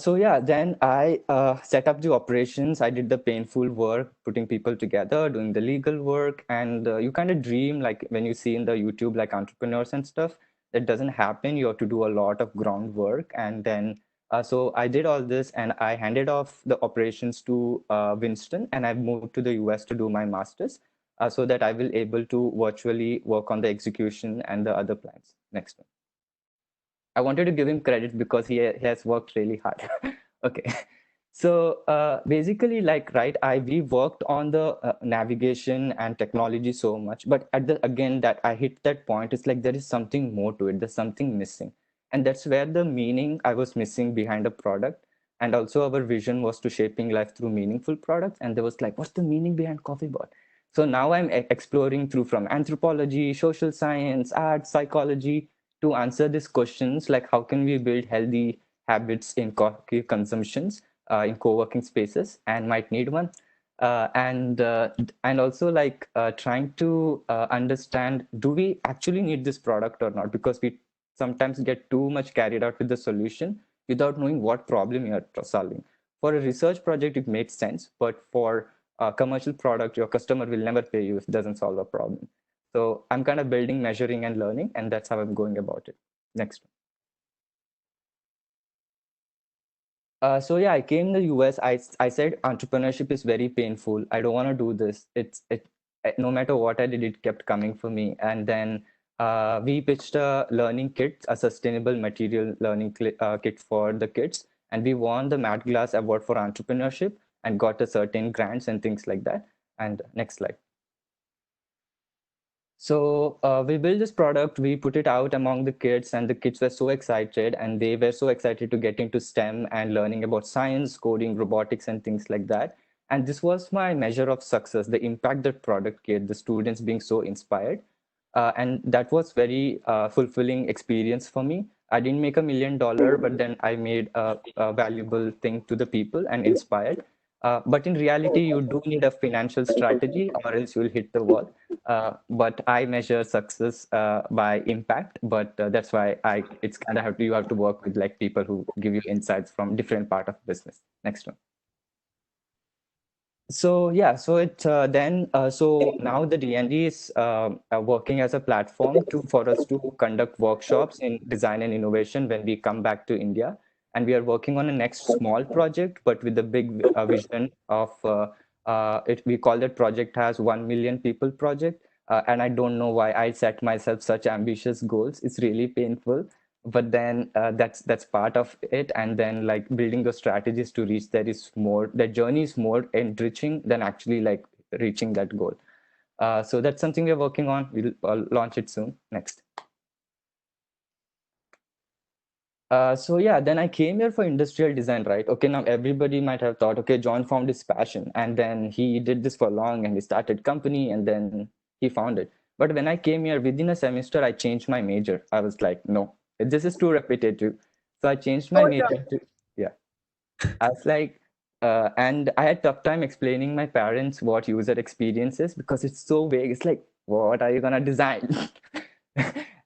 Speaker 7: So yeah, then I set up the operations. I did the painful work, putting people together, doing the legal work, and you kind of dream like when you see in the YouTube like entrepreneurs and stuff. That doesn't happen. You have to do a lot of groundwork, and then so I did all this, and I handed off the operations to Winston, and I moved to the US to do my masters, so that I will able to virtually work on the execution and the other plans. Next one. I wanted to give him credit because he has worked really hard. Okay. So basically, like, right, we worked on the navigation and technology so much, but again, that I hit that point, it's like there is something more to it. There's something missing. And that's where the meaning I was missing behind a product. And also our vision was to shaping life through meaningful products. And there was like, what's the meaning behind CoffeeBot? So now I'm exploring through from anthropology, social science, art, psychology, to answer these questions, like how can we build healthy habits in coffee consumptions in co-working spaces, and might need one. And also like trying to understand, do we actually need this product or not? Because we sometimes get too much carried out with the solution without knowing what problem you are solving. For a research project, it makes sense, but for a commercial product, your customer will never pay you if it doesn't solve a problem. So I'm kind of building, measuring, and learning, and that's how I'm going about it. Next. So yeah, I came to the US. I said entrepreneurship is very painful. I don't want to do this. No matter what I did, it kept coming for me. And then we pitched a learning kit, a sustainable material learning kit for the kids, and we won the Matt Glass Award for entrepreneurship and got a certain grants and things like that. And next slide. So we built this product, we put it out among the kids, and the kids were so excited, and they were so excited to get into STEM and learning about science, coding, robotics, and things like that. And this was my measure of success, the impact that product gave, the students being so inspired. And that was very fulfilling experience for me. I didn't make $1 million, but then I made a valuable thing to the people and inspired. But in reality, you do need a financial strategy or else you'll hit the wall. But I measure success by impact. But that's why it's kind of you have to work with like people who give you insights from different part of business. Next one. So yeah, so so now the DND is working as a platform for us to conduct workshops in design and innovation when we come back to India. And we are working on a next small project, but with a big vision of we call that project as 1 million people project. And I don't know why I set myself such ambitious goals. It's really painful, but then that's part of it. And then like building those strategies to reach there is more, the journey is more enriching than actually like reaching that goal. So that's something we're working on. We'll launch it soon. Next. So yeah, then I came here for industrial design, right? Okay, now everybody might have thought, okay, John found his passion and then he did this for long and he started company and then he found it. But when I came here within a semester, I changed my major. I was like, no, this is too repetitive. So I changed my major to, yeah. I was like, and I had tough time explaining my parents what user experience is because it's so vague. It's like, what are you gonna design?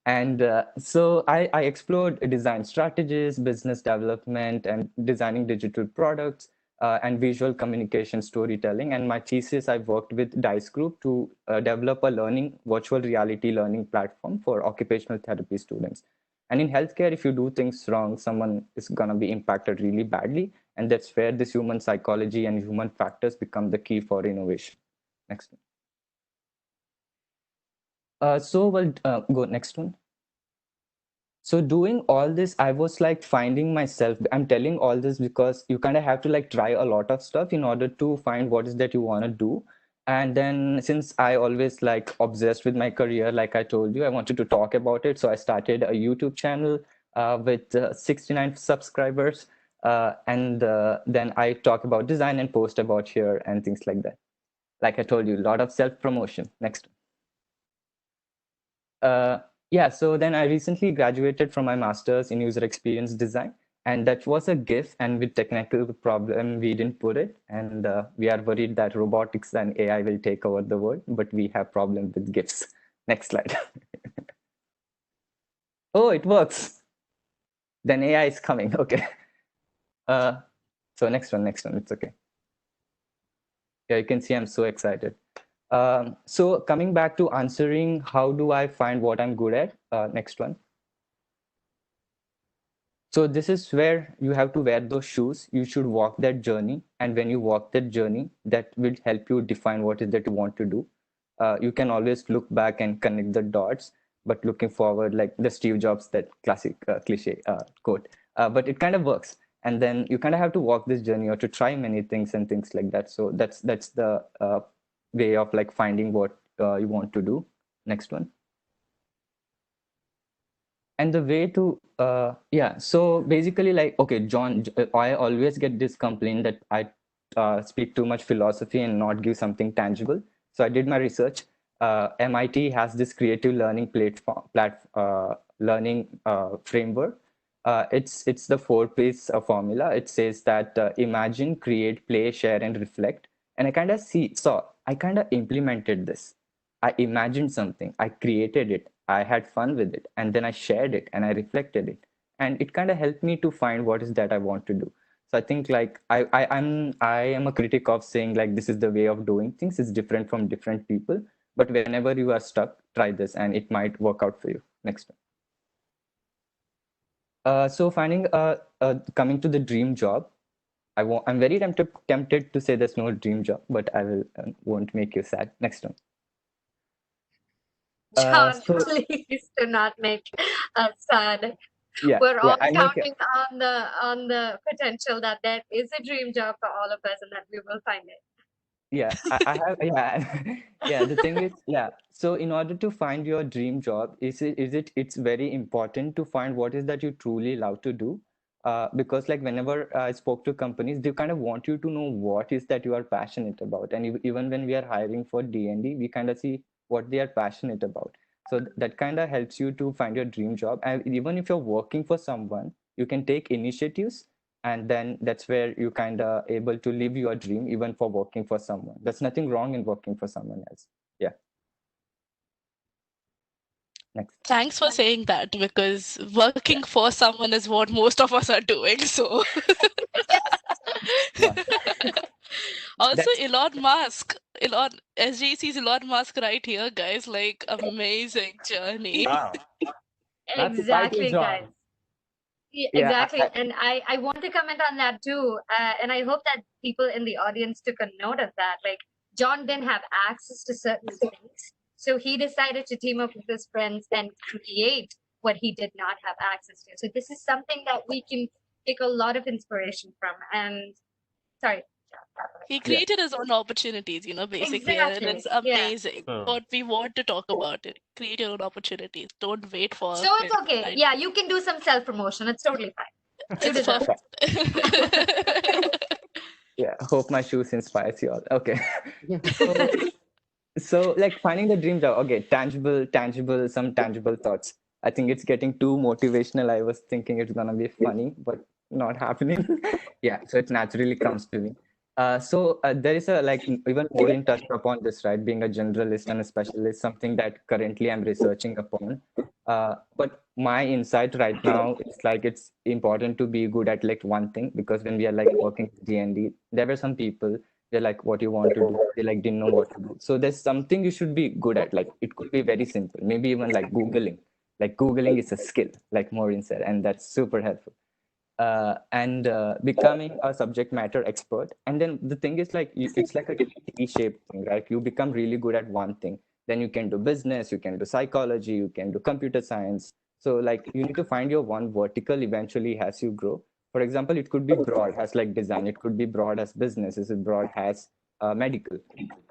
Speaker 7: And so I explored design strategies, business development, and designing digital products and visual communication storytelling. And my thesis, I worked with DICE Group to develop a virtual reality learning platform for occupational therapy students. And in healthcare, if you do things wrong, someone is going to be impacted really badly. And that's where this human psychology and human factors become the key for innovation. Next one. Go next one. So doing all this, I was like finding myself. I'm telling all this because you kind of have to like try a lot of stuff in order to find what is that you want to do. And then since I always like obsessed with my career, like I told you, I wanted to talk about it. So I started a YouTube channel with 69 subscribers. And then I talk about design and post about here and things like that. Like I told you, a lot of self-promotion. Next. Yeah, so then I recently graduated from my master's in user experience design, and that was a GIF. And with technical problem, we didn't put it, and we are worried that robotics and AI will take over the world, but we have problem with GIFs. Next slide. Oh, it works. Then AI is coming. Okay. So next one. It's okay. Yeah, you can see I'm so excited. So coming back to answering, how do I find what I'm good at? Next one. So this is where you have to wear those shoes. You should walk that journey. And when you walk that journey, that will help you define what is that you want to do. You can always look back and connect the dots, but looking forward, like the Steve Jobs, that classic cliche quote, but it kind of works. And then you kind of have to walk this journey or to try many things and things like that. So that's the way of like finding what you want to do. Next one. And the way to yeah, so basically like, okay, John, I always get this complaint that I speak too much philosophy and not give something tangible. So I did my research. MIT has this creative learning learning framework. It's the 4 piece formula. It says that imagine, create, play, share, and reflect. And I kind of I kind of implemented this. I imagined something, I created it, I had fun with it, and then I shared it and I reflected it. And it kind of helped me to find what is that I want to do. So I think like I am a critic of saying like this is the way of doing things. It's different from different people. But whenever you are stuck, try this and it might work out for you. Next one. So coming to the dream job, I'm very tempted to say there's no dream job, but I won't make you sad. Next one.
Speaker 1: John,
Speaker 7: So
Speaker 1: please do not make us sad.
Speaker 7: yeah,
Speaker 1: We're all
Speaker 7: I make
Speaker 1: counting on the potential that there is a dream job for all of us and that we will find it.
Speaker 7: I have yeah. The thing is, so in order to find your dream job, it's very important to find what is that you truly love to do. Because like whenever I spoke to companies, they kind of want you to know what is that you are passionate about. And even when we are hiring for D&D, we kind of see what they are passionate about. So that kind of helps you to find your dream job. And even if you're working for someone, you can take initiatives, and then that's where you kind of able to live your dream even for working for someone. There's nothing wrong in working for someone else. Yeah. Next.
Speaker 5: Thanks for saying that, because working for someone is what most of us are doing. So
Speaker 7: Yeah.
Speaker 5: also Elon Musk, SJC's Elon Musk right here, guys. Like amazing journey.
Speaker 4: Wow. That's the
Speaker 1: Exactly,
Speaker 4: title, John.
Speaker 1: guys. Yeah,
Speaker 7: Yeah,
Speaker 1: exactly. And I want to comment on that too. And I hope that people in the audience took a note of that. Like, John didn't have access to certain things. So he decided to team up with his friends and create what he did not have access to. So this is something that we can take a lot of inspiration from. And sorry.
Speaker 5: He created his own opportunities, basically, and
Speaker 1: Exactly.
Speaker 5: it's amazing.
Speaker 4: Yeah.
Speaker 5: But we want to talk about it. Create your own opportunities. Don't wait for.
Speaker 1: So it's okay.
Speaker 5: right?
Speaker 1: Yeah, you can do some self-promotion. It's totally fine. You
Speaker 5: It's
Speaker 1: deserve
Speaker 5: perfect.
Speaker 7: yeah. Hope my shoes inspires you all. Okay. So like finding the dream job. Okay, some tangible thoughts. I think it's getting too motivational. I was thinking it's gonna be funny, but not happening. Yeah, so it naturally comes to me. So there is a like even more in touch upon this, right? Being a generalist and a specialist, something that currently I'm researching upon. But my insight right now is like it's important to be good at like one thing, because when we are like working with D&D, there were some people, they're like, what you want to do? They like didn't know what to do. So there's something you should be good at. Like it could be very simple, maybe even like Googling. Like Googling is a skill, like Maureen said, and that's super helpful. And becoming a subject matter expert. And then the thing is like, it's like a T-shaped thing, right? You become really good at one thing. Then you can do business, you can do psychology, you can do computer science. So like you need to find your one vertical eventually as you grow. For example, it could be broad as like design. It could be broad as business. Is it broad as medical?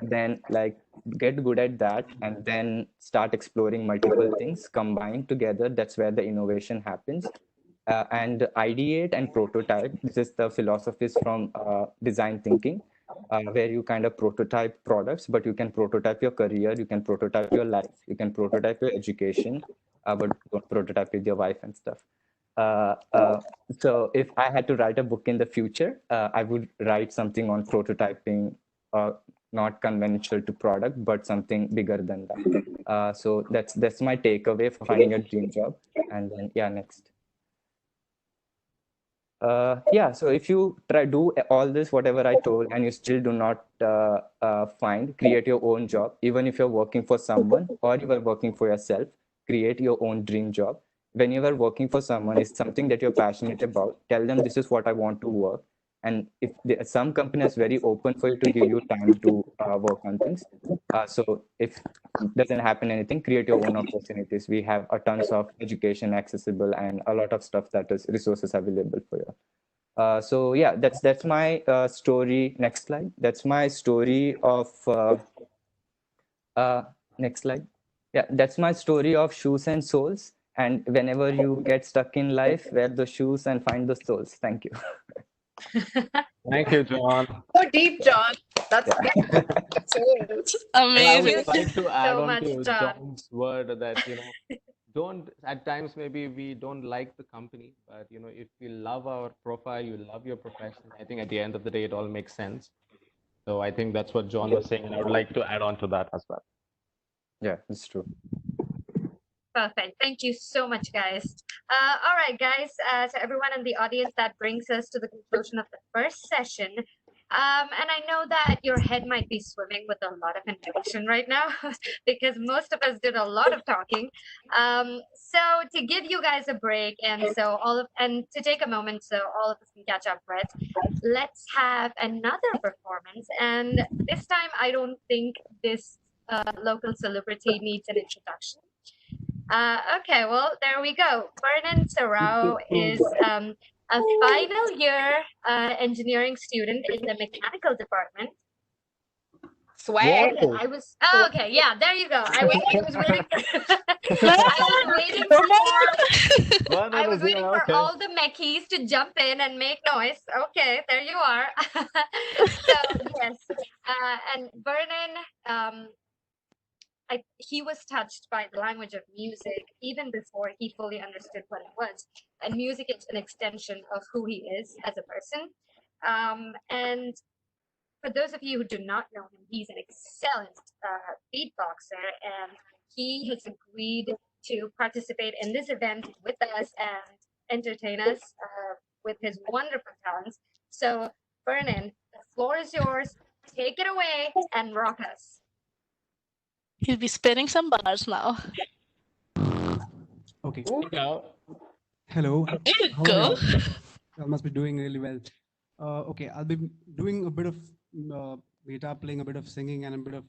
Speaker 7: Then like get good at that, and then start exploring multiple things combined together. That's where the innovation happens. And ideate and prototype. This is the philosophies from design thinking, where you kind of prototype products, but you can prototype your career, you can prototype your life, you can prototype your education, but don't prototype with your wife and stuff. So if I had to write a book in the future, I would write something on prototyping, not conventional to product, but something bigger than that. So that's my takeaway for finding a dream job. And then next. So if you do all this, whatever I told, and you still do not create your own job, even if you're working for someone or you are working for yourself, create your own dream job. When you are working for someone, it's something that you're passionate about. Tell them this is what I want to work. And if some company is very open for you to give you time to work on things. So if doesn't happen anything, create your own opportunities. We have a tons of education accessible and a lot of stuff that is resources available for you. So yeah, that's my story. Next slide. That's my story of next slide. Yeah, that's my story of shoes and souls. And whenever you get stuck in life, wear the shoes and find the souls. Thank you.
Speaker 4: Thank you, John.
Speaker 3: So deep, John. That's
Speaker 5: Amazing.
Speaker 4: I would like to add
Speaker 1: So
Speaker 4: on
Speaker 1: much,
Speaker 4: to
Speaker 1: John.
Speaker 4: John's word that don't, at times maybe we don't like the company, but if we love our profile, you love your profession, I think at the end of the day, it all makes sense. So I think that's what John was saying, and I would like to add on to that as well.
Speaker 7: Yeah, it's true.
Speaker 1: Perfect. Thank you so much, guys. All right, guys. To everyone in the audience, that brings us to the conclusion of the first session. And I know that your head might be swimming with a lot of information right now because most of us did a lot of talking. So to give you guys a break and to take a moment so all of us can catch our breath, let's have another performance. And this time, I don't think this local celebrity needs an introduction. Okay, well, there we go. Vernon Sorrow is a final year engineering student in the mechanical department.
Speaker 3: Swag.
Speaker 1: I was okay. Yeah, there you go. I was waiting. I was waiting for all the mechies to jump in and make noise. Okay, there you are. So yes, and Vernon. He was touched by the language of music even before he fully understood what it was. And music is an extension of who he is as a person. And for those of you who do not know him, he's an excellent beatboxer, and he has agreed to participate in this event with us and entertain us with his wonderful talents. So, Vernon, the floor is yours. Take it away and rock us.
Speaker 5: He'll be spinning some bars now.
Speaker 9: Okay.
Speaker 4: Hello.
Speaker 9: Hello.
Speaker 5: There you
Speaker 9: How
Speaker 5: go.
Speaker 9: are you? I must be doing really well. Okay, I'll be doing a bit of guitar playing, a bit of singing, and a bit of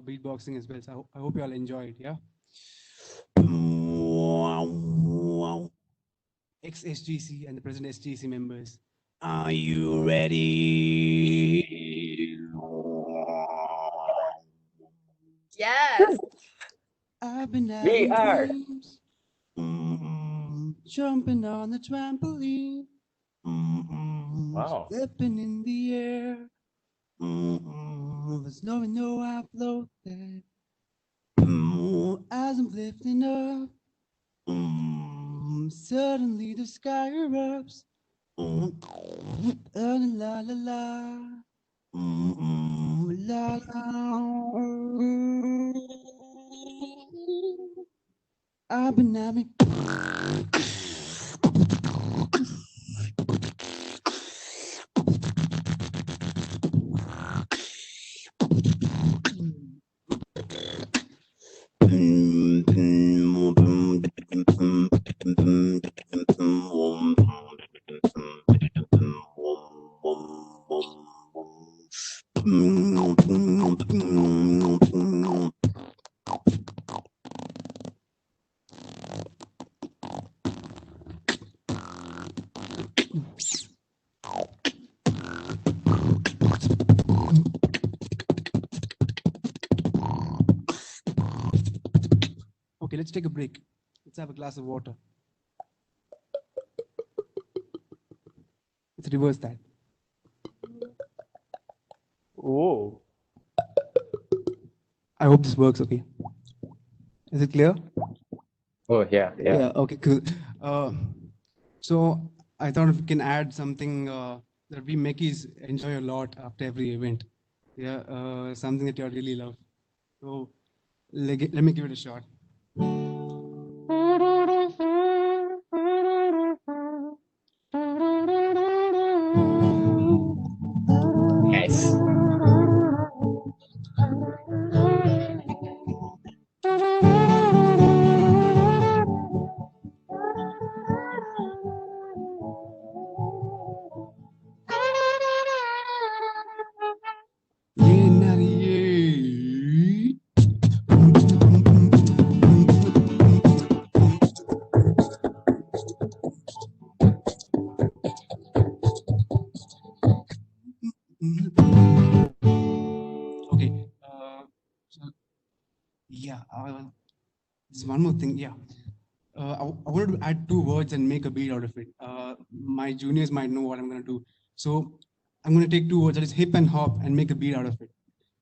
Speaker 9: beatboxing as well. So I hope you all enjoy it. Yeah. Ex-SGC and the present SGC members, are you ready?
Speaker 3: Yes.
Speaker 9: I've been
Speaker 7: We
Speaker 9: having
Speaker 7: are.
Speaker 9: dreams, jumping on the trampoline,
Speaker 4: Wow.
Speaker 9: flipping in the air. There's no I floated. As I'm lifting up, suddenly the sky erupts. La la la la. La la. I've been having. Okay, let's take a break. Let's have a glass of water. Let's reverse that.
Speaker 4: Oh.
Speaker 9: I hope this works, okay? Is it clear?
Speaker 7: Oh, yeah.
Speaker 9: Okay, cool. So I thought if we can add something that we Mekis enjoy a lot after every event. Yeah, something that you all really love. So let me give it a shot.
Speaker 7: Yes.
Speaker 9: Okay. So yeah, there's one more thing. Yeah. I wanted to add 2 words and make a beat out of it. My juniors might know what I'm going to do. So I'm going to take 2 words, that is hip and hop, and make a beat out of it.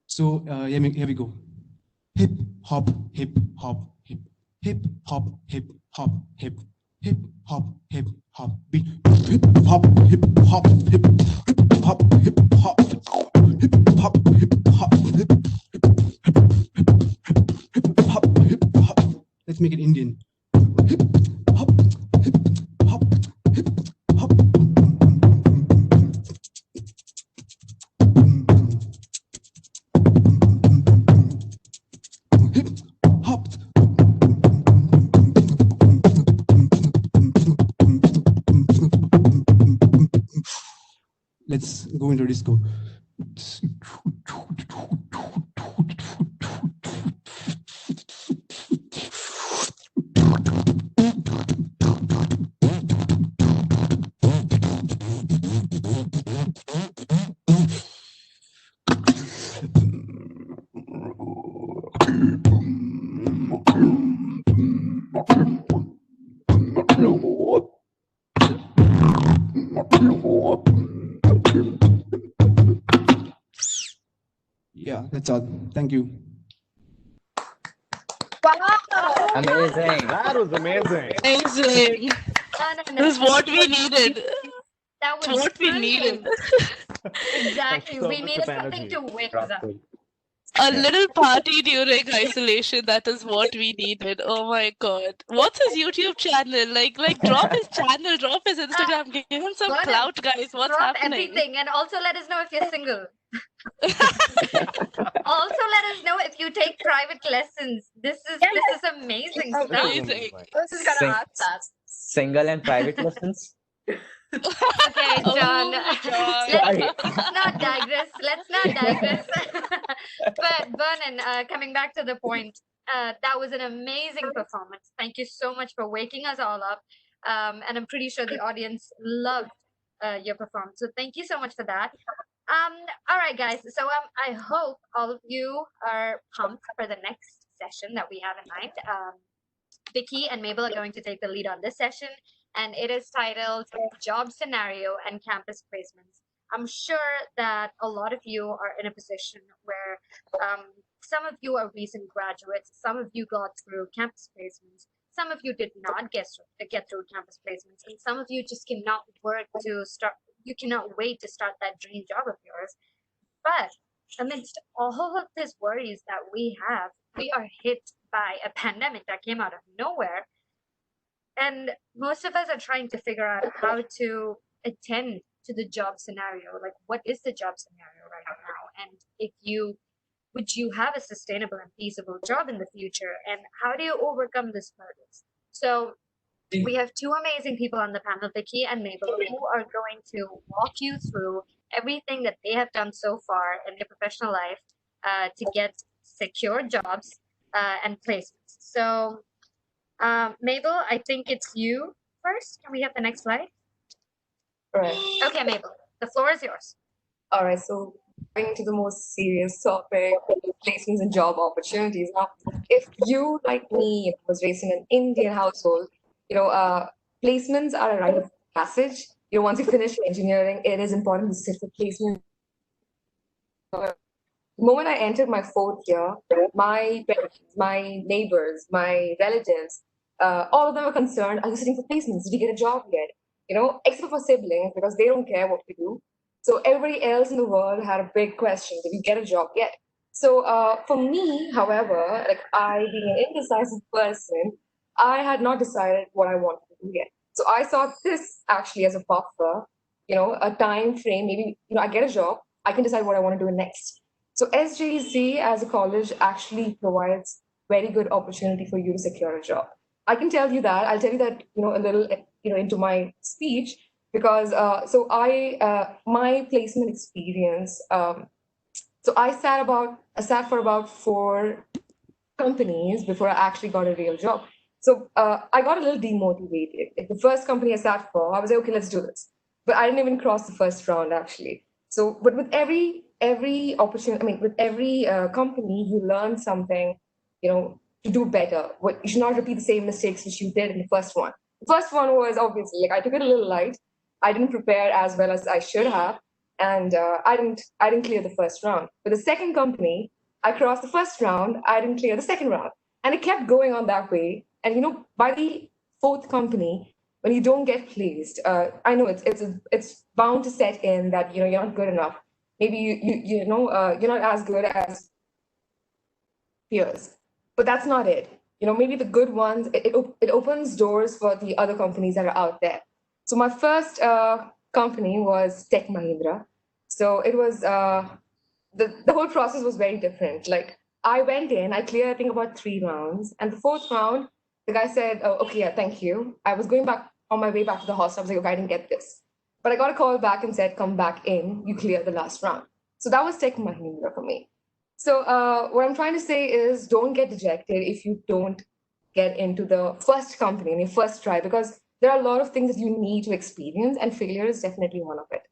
Speaker 9: So here we go. Hip, hop, hip, hop, hip. hip hop, hip hop, hip hop, hip hop, beat, hip hop, hip hop, hip hop, hip hop, hip hop, hip hop, hip hop. Let's make it Indian. Hip hop, hip hop, hip hop. Let's go into disco. Yeah, that's all. Thank you.
Speaker 3: Wow.
Speaker 7: Amazing.
Speaker 4: That was amazing.
Speaker 5: Amazing.
Speaker 1: No.
Speaker 5: This is what we needed.
Speaker 1: That was
Speaker 5: What we
Speaker 1: brilliant.
Speaker 5: needed.
Speaker 1: Exactly.
Speaker 4: So
Speaker 1: We
Speaker 4: much
Speaker 1: needed
Speaker 4: of
Speaker 1: something
Speaker 4: energy.
Speaker 1: to wake us up.
Speaker 5: A little party during isolation. That is what we needed. Oh my god. What's his YouTube channel? Like drop his channel, drop his Instagram, give him some
Speaker 1: Vernon,
Speaker 5: clout, guys. What's
Speaker 1: Drop
Speaker 5: happening?
Speaker 1: everything and also let us know if you're single. Also let us know if you take private lessons. This is amazing stuff.
Speaker 5: Amazing.
Speaker 3: I was just gonna ask that.
Speaker 7: Single and private lessons.
Speaker 1: Okay, John.
Speaker 5: Oh, John.
Speaker 1: Let's not digress. Let's not digress. But Vernon, coming back to the point, that was an amazing performance. Thank you so much for waking us all up. And I'm pretty sure the audience loved your performance. So thank you so much for that. All right, guys. So I hope all of you are pumped for the next session that we have in mind. Vicky and Mabel are going to take the lead on this session, and it is titled Job Scenario and Campus Placements. I'm sure that a lot of you are in a position where some of you are recent graduates, some of you got through campus placements, some of you did not get through campus placements, and some of you just cannot wait to start that dream job of yours. But amidst all of these worries that we have, we are hit by a pandemic that came out of nowhere. And most of us are trying to figure out how to attend to the job scenario. Like, what is the job scenario right now? And would you have a sustainable and feasible job in the future? And how do you overcome this hurdles? So we have two amazing people on the panel, Vicky and Mabel, who are going to walk you through everything that they have done so far in their professional life to get secure jobs and placements. So Mabel, I think it's you first. Can we have the next slide?
Speaker 6: All right.
Speaker 1: Okay, Mabel, the floor is yours.
Speaker 6: All right. So going to the most serious topic, placements and job opportunities. Now, if you, like me, was raised in an Indian household, placements are a rite of passage. Once you finish engineering, it is important to sit for placement. The moment I entered my fourth year, my parents, my neighbors, my relatives, all of them were concerned, are you sitting for placements? Did you get a job yet? Except for siblings, because they don't care what we do. So everybody else in the world had a big question, did you get a job yet? So for me, however, like I being an indecisive person, I had not decided what I wanted to do yet. So I saw this actually as a buffer, a time frame, maybe, I get a job, I can decide what I want to do next. So SJC as a college actually provides very good opportunity for you to secure a job. I can tell you that, I'll tell you that, a little, into my speech, because my placement experience, so I sat for about 4 companies before I actually got a real job. So I got a little demotivated. Like the first company I sat for, I was like, okay, let's do this. But I didn't even cross the first round actually. So, but with every opportunity, with every company, you learn something, to do better. You should not repeat the same mistakes which you did in the first one. The first one was obviously like I took it a little light. I didn't prepare as well as I should have, and I didn't clear the first round. But the second company, I crossed the first round. I didn't clear the second round, and it kept going on that way And by the fourth company, when you don't get placed, I know it's bound to set in that you're not good enough. Maybe you're not as good as peers, but that's not it. Maybe the good ones, it opens doors for the other companies that are out there. So my first company was Tech Mahindra. So it was the whole process was very different. Like I went in, I cleared I think about 3 rounds, and the fourth round, the guy said, "Oh, okay, yeah, thank you." I was going back on my way back to the hostel. I was like, "Okay, I didn't get this," but I got a call back and said, "Come back in. You cleared the last round." So that was Tech Mahindra for me. So what I'm trying to say is, don't get dejected if you don't get into the first company in your first try, because there are a lot of things that you need to experience, and failure is definitely one of it,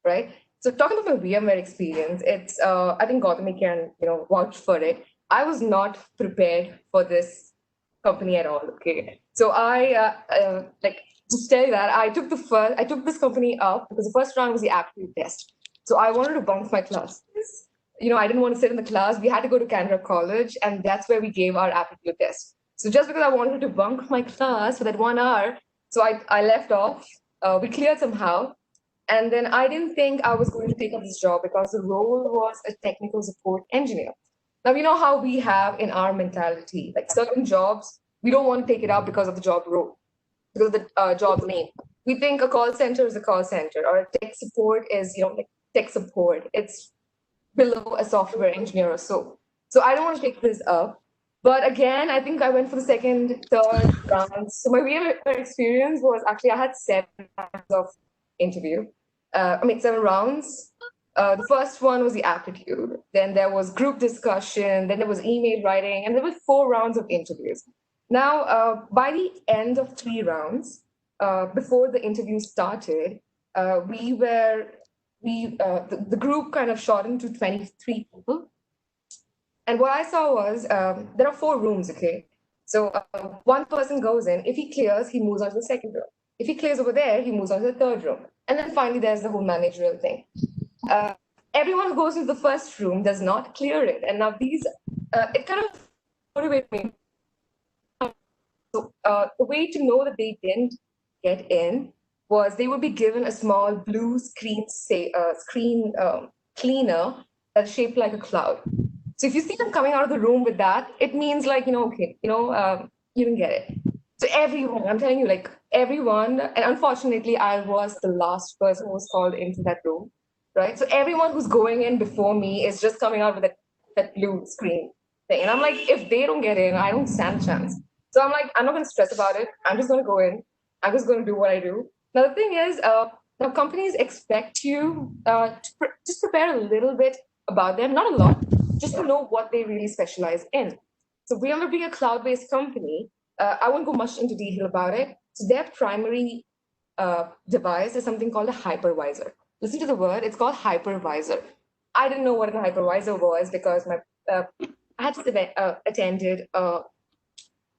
Speaker 6: right? So talking about my VMware experience, it's I think Gautami can vouch for it. I was not prepared for this company at all. Okay, so I like just tell you that I took this company up because the first round was the aptitude test. So I wanted to bunk my classes. I didn't want to sit in the class. We had to go to Canada College, and that's where we gave our aptitude test. So just because I wanted to bunk my class for that 1 hour, so I left off. We cleared somehow. And then I didn't think I was going to take up this job because the role was a technical support engineer. Now, you know how we have in our mentality, like certain jobs, we don't want to take it up because of the job role, because of the job name. We think a call center is a call center, or a tech support is, like tech support. It's below a software engineer or so. So I don't want to take this up. But again, I think I went for the second, third rounds. So my real experience was actually I had 7 rounds of interview. 7 rounds. The first one was the aptitude. Then there was group discussion. Then there was email writing, and there were 4 rounds of interviews. Now, by the end of 3 rounds, before the interview started, the group kind of shortened to 23 people. And what I saw was there are 4 rooms, okay? So one person goes in. If he clears, he moves on to the second room. If he clears over there, he moves on to the third room. And then finally, there's the whole managerial thing. Everyone who goes into the first room does not clear it. And now it kind of motivated me. So the way to know that they didn't get in was they would be given a small blue screen cleaner that's shaped like a cloud. So if you see them coming out of the room with that, it means like, okay, you didn't get it. So everyone, I'm telling you, like everyone, and unfortunately, I was the last person who was called into that room, right? So everyone who's going in before me is just coming out with that blue screen thing. And I'm like, if they don't get in, I don't stand a chance. So I'm like, I'm not going to stress about it. I'm just going to go in. I'm just going to do what I do. Now, the thing is, now companies expect you to just prepare a little bit about them, not a lot, just to know what they really specialize in. So we are being a cloud-based company. I won't go much into detail about it. So their primary device is something called a hypervisor. Listen to the word, it's called hypervisor. I didn't know what a hypervisor was because I had attended a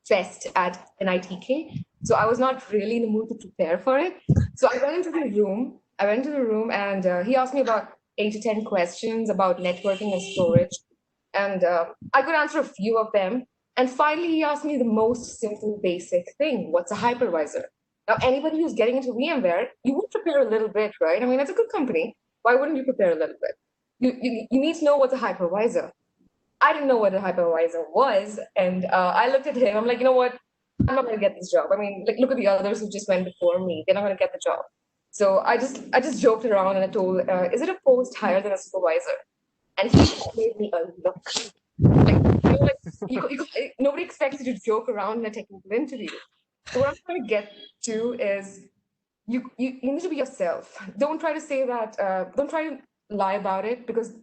Speaker 6: fest at NITK. So I was not really in the mood to prepare for it. So I went into the room. And he asked me about 8 to 10 questions about networking and storage. And I could answer a few of them. And finally, he asked me the most simple, basic thing. What's a hypervisor? Now, anybody who's getting into VMware, you would prepare a little bit, right? I mean, it's a good company. Why wouldn't you prepare a little bit? You need to know what's a hypervisor. I didn't know what a hypervisor was. And I looked at him. I'm like, you know what? I'm not going to get this job. I mean, like, look at the others who just went before me. They're not going to get the job. So I just joked around and I told, is it a post higher than a supervisor? And he gave me a look. Nobody expects you to joke around in a technical interview. So what I'm trying to get to is you need to be yourself. Don't try to say that, don't try to lie about it, because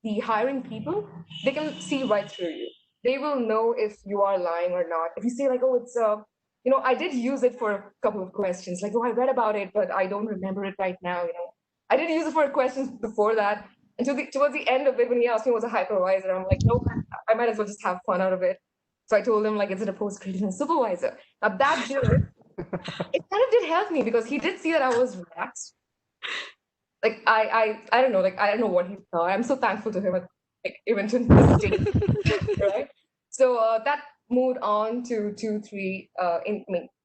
Speaker 6: the hiring people, they can see right through you. They will know if you are lying or not. If you say like, oh, it's, I did use it for a couple of questions. Like, oh, I read about it, but I don't remember it right now. I did use it for questions before that. And towards the end of it, when he asked me what was a hypervisor, I'm like, no, I might as well just have fun out of it. So I told him, like, is it a post-creation supervisor? Now that did, it kind of did help me because he did see that I was relaxed. Like, I don't know, like, I don't know what he thought. I'm so thankful to him, like, even to this stage, right? So moved on to 2, 3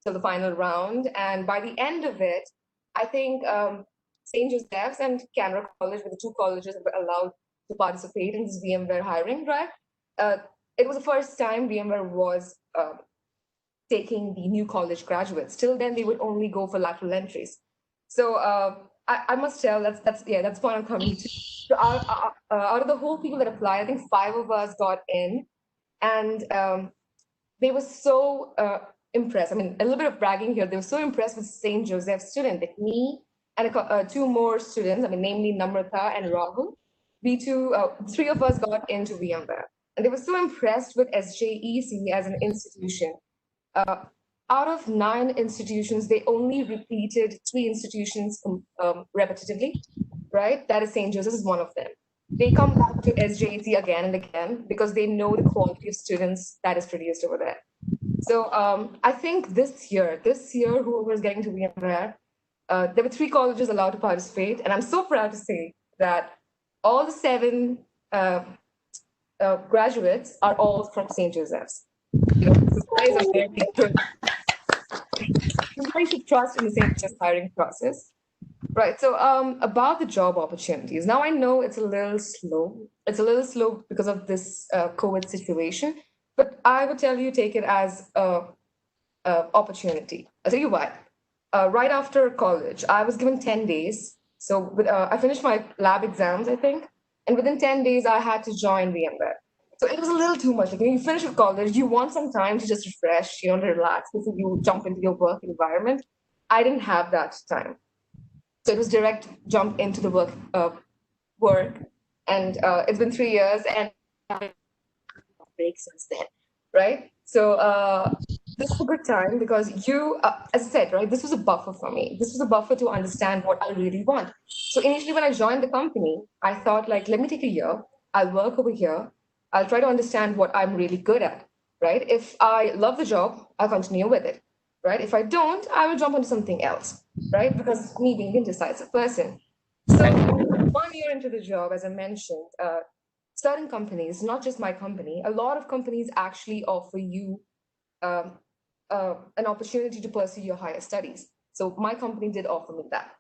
Speaker 6: till the final round. And by the end of it, I think St. Joseph's and Canberra College were the two colleges that were allowed to participate in this VMware hiring drive. It was the first time VMware was taking the new college graduates. Till then, they would only go for lateral entries. So I must tell that's what I'm coming to. So out of the whole people that applied, I think 5 of us got in, and they were so impressed. I mean, a little bit of bragging here. They were so impressed with St. Joseph's student that me and 2 more students, I mean, namely Namrata and Rahul, we 3 of us got into VMware. And they were so impressed with SJEC as an institution. Out of 9 institutions, they only repeated 3 institutions repetitively, right? That is St. Joseph's is one of them. They come back to SJEC again and again because they know the quality of students that is produced over there. So I think this year, whoever is getting to VMware, there were 3 colleges allowed to participate, and I'm so proud to say that all the 7 graduates are all from St. Joseph's. You know, the guys are very good. You guys should trust in the St. Joseph's hiring process. Right. So about the job opportunities. Now I know it's a little slow. It's a little slow because of this COVID situation, but I would tell you take it as a opportunity. I'll tell you why. Right after college, I was given 10 days. So I finished my lab exams, I think, and within 10 days, I had to join VMware. So it was a little too much. Like when you finish with college, you want some time to just refresh, to relax before you jump into your work environment. I didn't have that time. So it was direct jump into the work, and it's been 3 years and break since then, right? So this is a good time because you, as I said, right, this was a buffer for me. This was a buffer to understand what I really want. So initially when I joined the company, I thought like, let me take a year, I'll work over here, I'll try to understand what I'm really good at, right? If I love the job, I'll continue with it, right? If I don't, I will jump onto something else, right? Because me being an indecisive person. So 1 year into the job, as I mentioned, certain companies, not just my company, a lot of companies actually offer you an opportunity to pursue your higher studies. So my company did offer me that.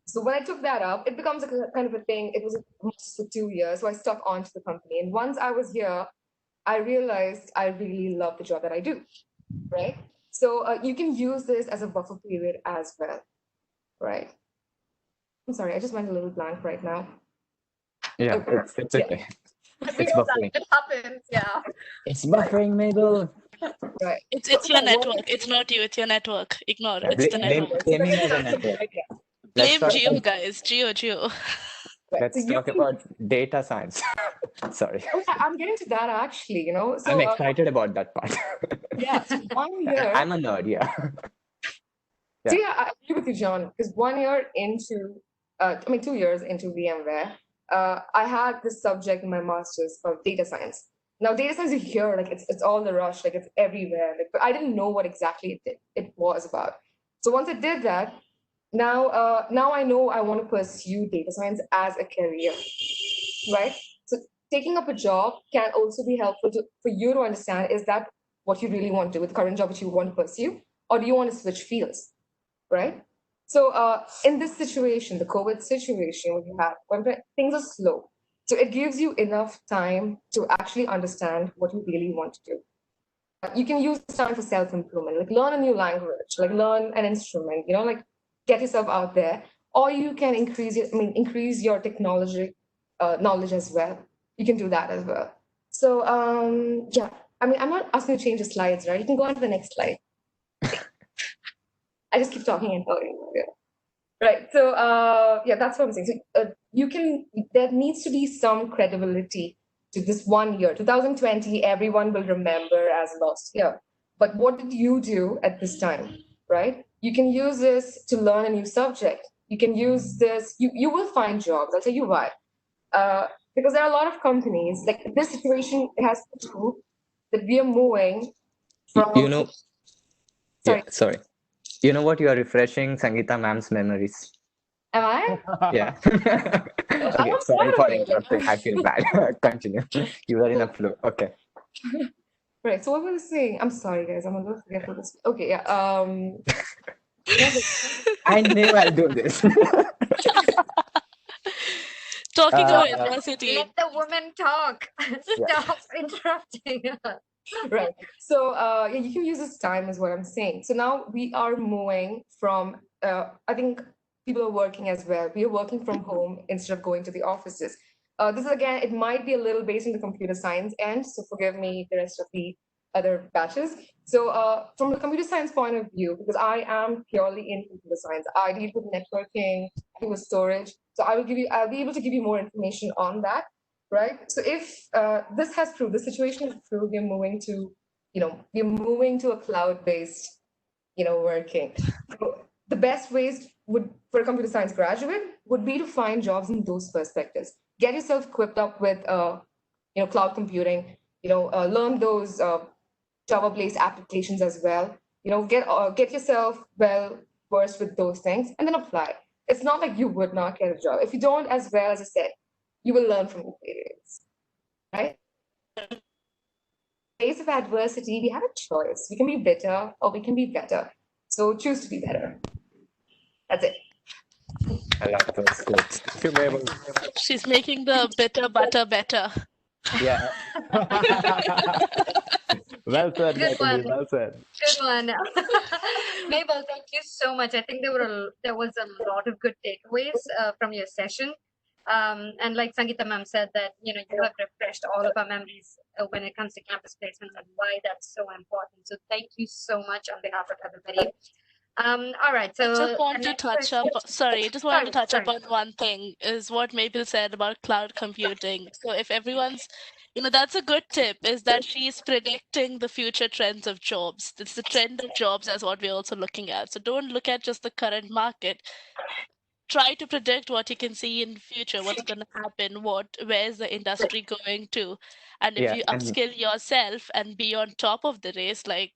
Speaker 6: So when I took that up, it becomes a kind of a thing. It was for 2 years, so I stuck on to the company. And once I was here, I realized I really love the job that I do, right? So you can use this as a buffer period as well, right? I'm sorry, I just went a little blank right now.
Speaker 7: Yeah,
Speaker 6: Okay.
Speaker 7: it's okay.
Speaker 3: We
Speaker 7: It's
Speaker 3: know that
Speaker 7: buffering.
Speaker 3: it happens, yeah.
Speaker 7: It's buffering, Mabel.
Speaker 6: Right.
Speaker 5: It's your network. It's not you. It's your network. Ignore it. It's the network.
Speaker 7: Blaming as a network.
Speaker 5: Blame
Speaker 7: talk
Speaker 5: Geo,
Speaker 7: about-
Speaker 5: guys. Geo.
Speaker 6: Right.
Speaker 7: Let's
Speaker 6: So you
Speaker 7: talk
Speaker 6: can-
Speaker 7: about data science. Sorry.
Speaker 6: Oh, yeah, I'm getting to that actually, So
Speaker 7: I'm excited about that part.
Speaker 6: yeah, so 1 year.
Speaker 7: I'm a nerd, yeah.
Speaker 6: So yeah, I agree with you, John, because 1 year into, 2 years into VMware, I had this subject in my master's called data science. Now, data science, you hear, like, it's all the rush, like, it's everywhere. Like, but I didn't know what exactly it was about. So once I did that, now I know I want to pursue data science as a career, right? So taking up a job can also be helpful for you to understand, is that what you really want to do with the current job that you want to pursue, or do you want to switch fields, right? So in this situation, the COVID situation, when things are slow, so it gives you enough time to actually understand what you really want to do. You can use this time for self-improvement, like learn a new language, like learn an instrument, like get yourself out there, or you can increase your technology knowledge as well. You can do that as well. So yeah, I'm not asking you to change the slides, right? You can go on to the next slide. I just keep talking and talking. Yeah. Right. So yeah, that's what I'm saying. So there needs to be some credibility to this 1 year. 2020, everyone will remember as lost year. But what did you do at this time, right? You can use this to learn a new subject. You can use this, you will find jobs. I'll tell you why. Because there are a lot of companies, like this situation has to prove that we are moving from...
Speaker 7: Sorry. Yeah, sorry. You know what? You are refreshing Sangeeta ma'am's memories.
Speaker 6: Am I?
Speaker 7: Yeah. Okay, sorry for interrupting. I feel bad. Continue. You were in a flow. Okay.
Speaker 6: Right. So what was I saying? I'm sorry, guys. I'm a little forgetful this. Okay. Yeah.
Speaker 7: I knew I'll do this.
Speaker 5: Talking
Speaker 7: Uh,
Speaker 5: about adversity.
Speaker 1: Let the woman talk.
Speaker 7: Yeah.
Speaker 1: Stop interrupting her.
Speaker 6: Right. So yeah, you can use this time is what I'm saying. So now we are moving from I think people are working as well. We are working from home instead of going to the offices. This is again, it might be a little based on the computer science end, so forgive me the rest of the other batches. So from the computer science point of view, because I am purely in computer science, I deal with networking, I deal with storage. So I'll be able to give you more information on that, right? So if this has proved, the situation has proved, we're moving to a cloud-based, working. So the best ways would for a computer science graduate would be to find jobs in those perspectives. Get yourself equipped up with, cloud computing. Learn those Java-based applications as well. Get yourself well versed with those things, and then apply. It's not like you would not get a job if you don't. As well, as I said, you will learn from the failures, right? In the face of adversity, we have a choice. We can be bitter or we can be better. So choose to be better. That's it.
Speaker 7: I love those quotes.
Speaker 4: Thank you, Mabel.
Speaker 5: She's making the bitter butter better.
Speaker 7: Yeah.
Speaker 4: Well said,
Speaker 1: Good
Speaker 4: Natalie.
Speaker 1: one.
Speaker 4: Well said.
Speaker 1: Good one. Mabel, thank you so much. I think there was a lot of good takeaways from your session. And like Sangeeta ma'am said that, you have refreshed all of our memories when it comes to campus placements and why that's so important. So thank you so much on behalf of everybody. All right. So
Speaker 5: I just want
Speaker 1: the
Speaker 5: to
Speaker 1: next
Speaker 5: touch
Speaker 1: question-
Speaker 5: up. Sorry, I just wanted to touch up
Speaker 1: sorry.
Speaker 5: on one thing is what Mabel said about cloud computing. So if everyone's, that's a good tip is that she's predicting the future trends of jobs. It's the trend of jobs as what we're also looking at. So don't look at just the current market. Try to predict what you can see in future, what's going to happen, where's the industry going to, and if
Speaker 7: Yeah.
Speaker 5: you
Speaker 7: And
Speaker 5: upskill yourself and be on top of the race, like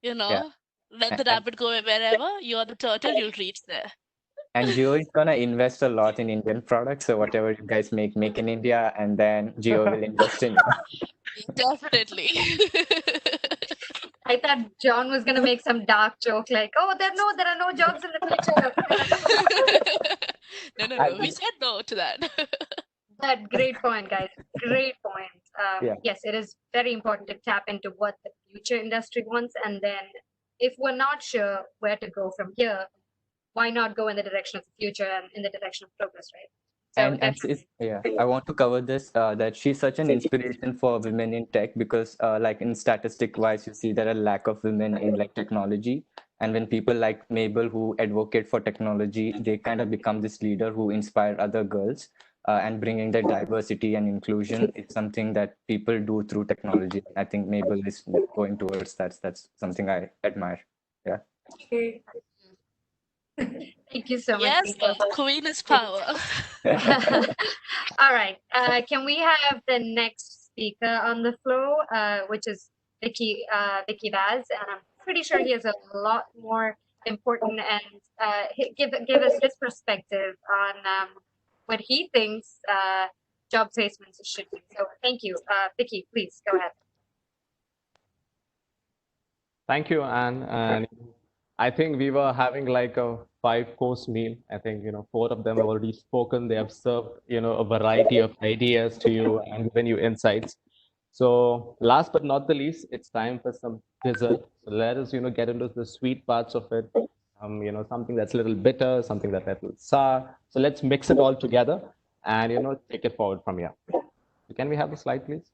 Speaker 7: yeah.
Speaker 5: let the
Speaker 7: And,
Speaker 5: rabbit go wherever, you're the turtle, you'll reach there.
Speaker 7: and Geo is gonna invest a lot in Indian products. So whatever you guys make in India, and then Geo will invest in you.
Speaker 5: Definitely.
Speaker 1: I thought John was gonna make some dark joke like, "Oh, there are no jobs in the future."
Speaker 5: No. We said no to that.
Speaker 1: But great point, guys. Great point.
Speaker 7: Yeah.
Speaker 1: Yes, it is very important to tap into what the future industry wants, and then if we're not sure where to go from here, why not go in the direction of the future and in the direction of progress, right? So
Speaker 7: And
Speaker 1: definitely.
Speaker 7: I want to cover this that she's such an inspiration for women in tech because like in statistic wise, you see there are lack of women in like technology. And when people like Mabel who advocate for technology, they kind of become this leader who inspire other girls. And bringing the diversity and inclusion is something that people do through technology. I think Mabel is going towards that's something I admire. Yeah.
Speaker 1: Okay. Thank you so much.
Speaker 5: Yes,
Speaker 1: Deepa.
Speaker 5: queen is power.
Speaker 1: All right. Can we have the next speaker on the floor, which is Vicky Vaz, and I'm pretty sure he has a lot more important and give us his perspective on what he thinks job placements should be. So thank you, Vicky. Please go ahead.
Speaker 4: Thank you, Anne. And I think we were having like a 5-course meal. I think, 4 of them have already spoken. They have served, a variety of ideas to you and given you insights. So last but not the least, it's time for some dessert. So let us, get into the sweet parts of it. Something that's a little bitter, something that's a little sour. So let's mix it all together and, take it forward from here. So can we have the slide, please?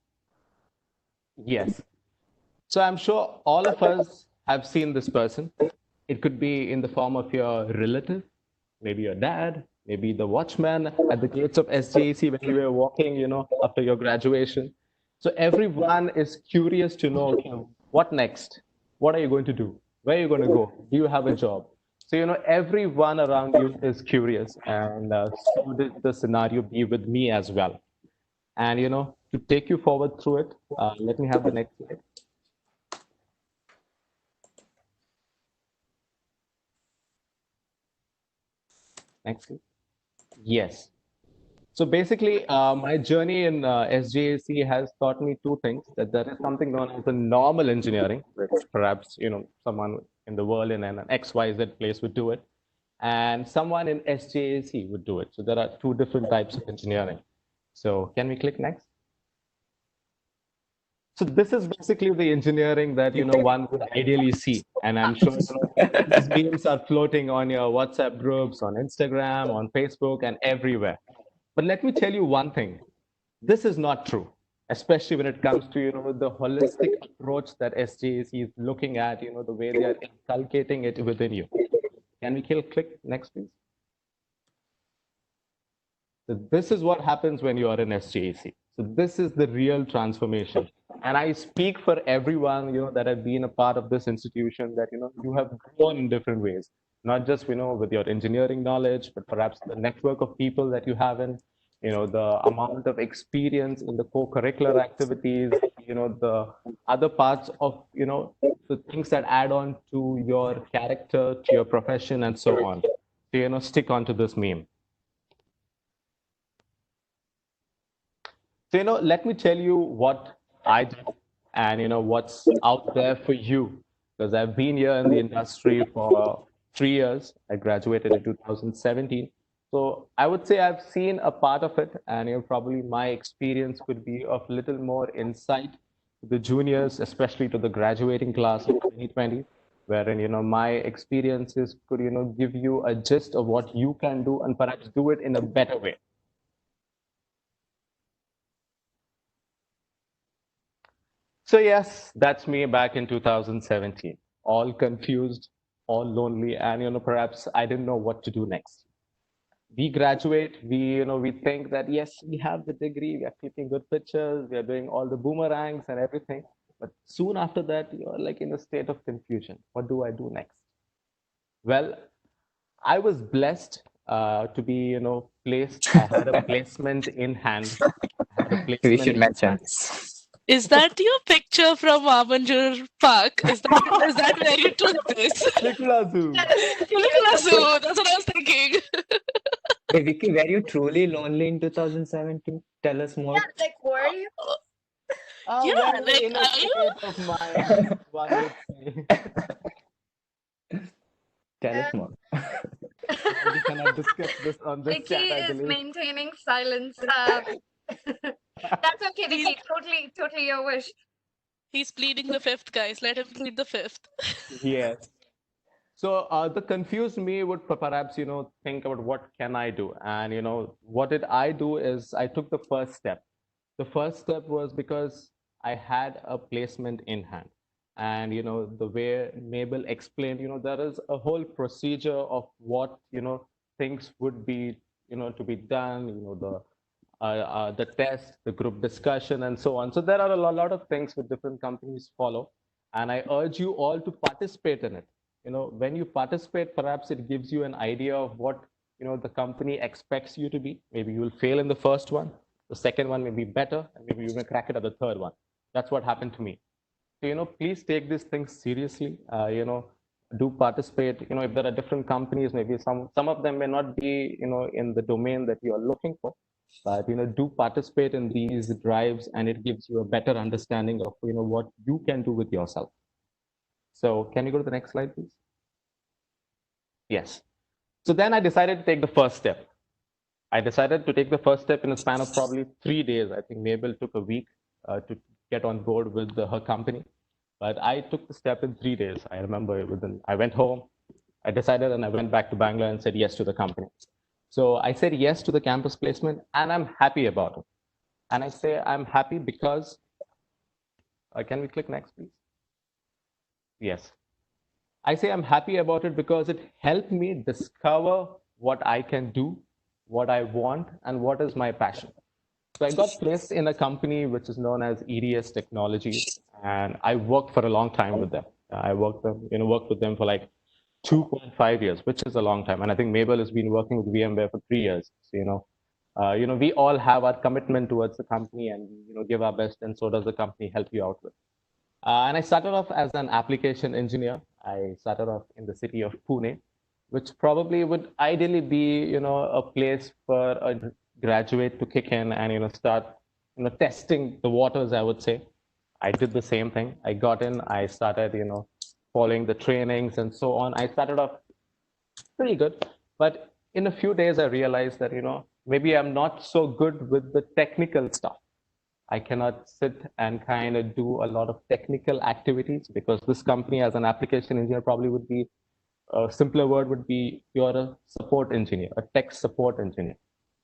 Speaker 4: Yes. So I'm sure all of us have seen this person. It could be in the form of your relative, maybe your dad, maybe the watchman at the gates of SJC when you were walking, after your graduation. So everyone is curious to know, okay, what next? What are you going to do? Where are you going to go? Do you have a job? So, everyone around you is curious. And so did the scenario be with me as well. And, to take you forward through it, let me have the next slide. Next. Yes. So basically, my journey in SJAC has taught me two things: that there is something known as the normal engineering, which perhaps someone in the world in an XYZ place would do it, and someone in SJAC would do it. So there are two different types of engineering. So can we click next? So this is basically the engineering that one would ideally see, and I'm sure these memes are floating on your WhatsApp groups, on Instagram, on Facebook, and everywhere. But let me tell you one thing: this is not true, especially when it comes to the holistic approach that SJAC is looking at, the way they are inculcating it within you. Can we click next, please? So this is what happens when you are in SJAC. So this is the real transformation. And I speak for everyone, that have been a part of this institution, that, you have grown in different ways, not just, with your engineering knowledge, but perhaps the network of people that you have in, the amount of experience in the co-curricular activities, the other parts of, the things that add on to your character, to your profession, and so on. So, stick on to this meme. So, let me tell you what I did and, what's out there for you. Because I've been here in the industry for 3 years. I graduated in 2017. So I would say I've seen a part of it, and probably my experience could be of little more insight to the juniors, especially to the graduating class of 2020, wherein, my experiences could, give you a gist of what you can do and perhaps do it in a better way. So yes, that's me back in 2017, all confused, all lonely, and perhaps I didn't know what to do next. We graduate, we think that yes, we have the degree, we are clicking good pictures, we are doing all the boomerangs and everything. But soon after that, you're like in a state of confusion. What do I do next? Well, I was blessed to be, placed. I had a placement in hand.
Speaker 7: We should mention this.
Speaker 5: Is that your picture from Avanjur Park? Is that where you took this?
Speaker 4: Nicola Zoo.
Speaker 5: Nicola Zoo, that's what I was thinking.
Speaker 7: Hey, Vicky, were you truly lonely in 2017? Tell us more.
Speaker 3: Yeah, like, were you?
Speaker 5: Yeah,
Speaker 4: well,
Speaker 5: like,
Speaker 4: in a state of mind, one would say.
Speaker 7: Tell us more.
Speaker 4: We cannot discuss this on this
Speaker 1: Vicky
Speaker 4: chat, I
Speaker 1: is
Speaker 4: believe.
Speaker 1: maintaining silence. That's okay, Vicky. Totally your wish.
Speaker 5: He's pleading the fifth, guys. Let him plead the fifth.
Speaker 4: Yes. So the confused me would perhaps, think about what can I do? And, what did I do is I took the first step. The first step was because I had a placement in hand. And, the way Mabel explained, there is a whole procedure of what, things would be, to be done, the test, the group discussion, and so on. So there are a lot of things which different companies follow. And I urge you all to participate in it. When you participate, perhaps it gives you an idea of what, the company expects you to be. Maybe you will fail in the first one. The second one may be better, and maybe you may crack it at the third one. That's what happened to me. So, please take these things seriously. Do participate. If there are different companies, maybe some of them may not be, in the domain that you are looking for. But, do participate in these drives, and it gives you a better understanding of, what you can do with yourself. So can you go to the next slide, please? Yes. So then I decided to take the first step. I decided to take the first step in a span of probably 3 days. I think Mabel took a week to get on board with her company. But I took the step in 3 days. I remember I went home, I decided, and I went back to Bangalore and said yes to the company. So I said yes to the campus placement, and I'm happy about it. And I say I'm happy because, can we click next, please? Yes. I say I'm happy about it because it helped me discover what I can do, what I want, and what is my passion. So I got placed in a company which is known as EDS Technologies, and I worked for a long time with them. I worked with them for like 2.5 years, which is a long time. And I think Mabel has been working with VMware for 3 years. So, we all have our commitment towards the company and, give our best, and so does the company help you out with. And I started off as an application engineer. I started off in the city of Pune, which probably would ideally be, a place for a graduate to kick in and, start, testing the waters, I would say. I did the same thing. I got in, I started, following the trainings and so on. I started off pretty good, but in a few days, I realized that, maybe I'm not so good with the technical stuff. I cannot sit and kind of do a lot of technical activities because this company as an application engineer probably would be, a simpler word would be you're a support engineer, a tech support engineer.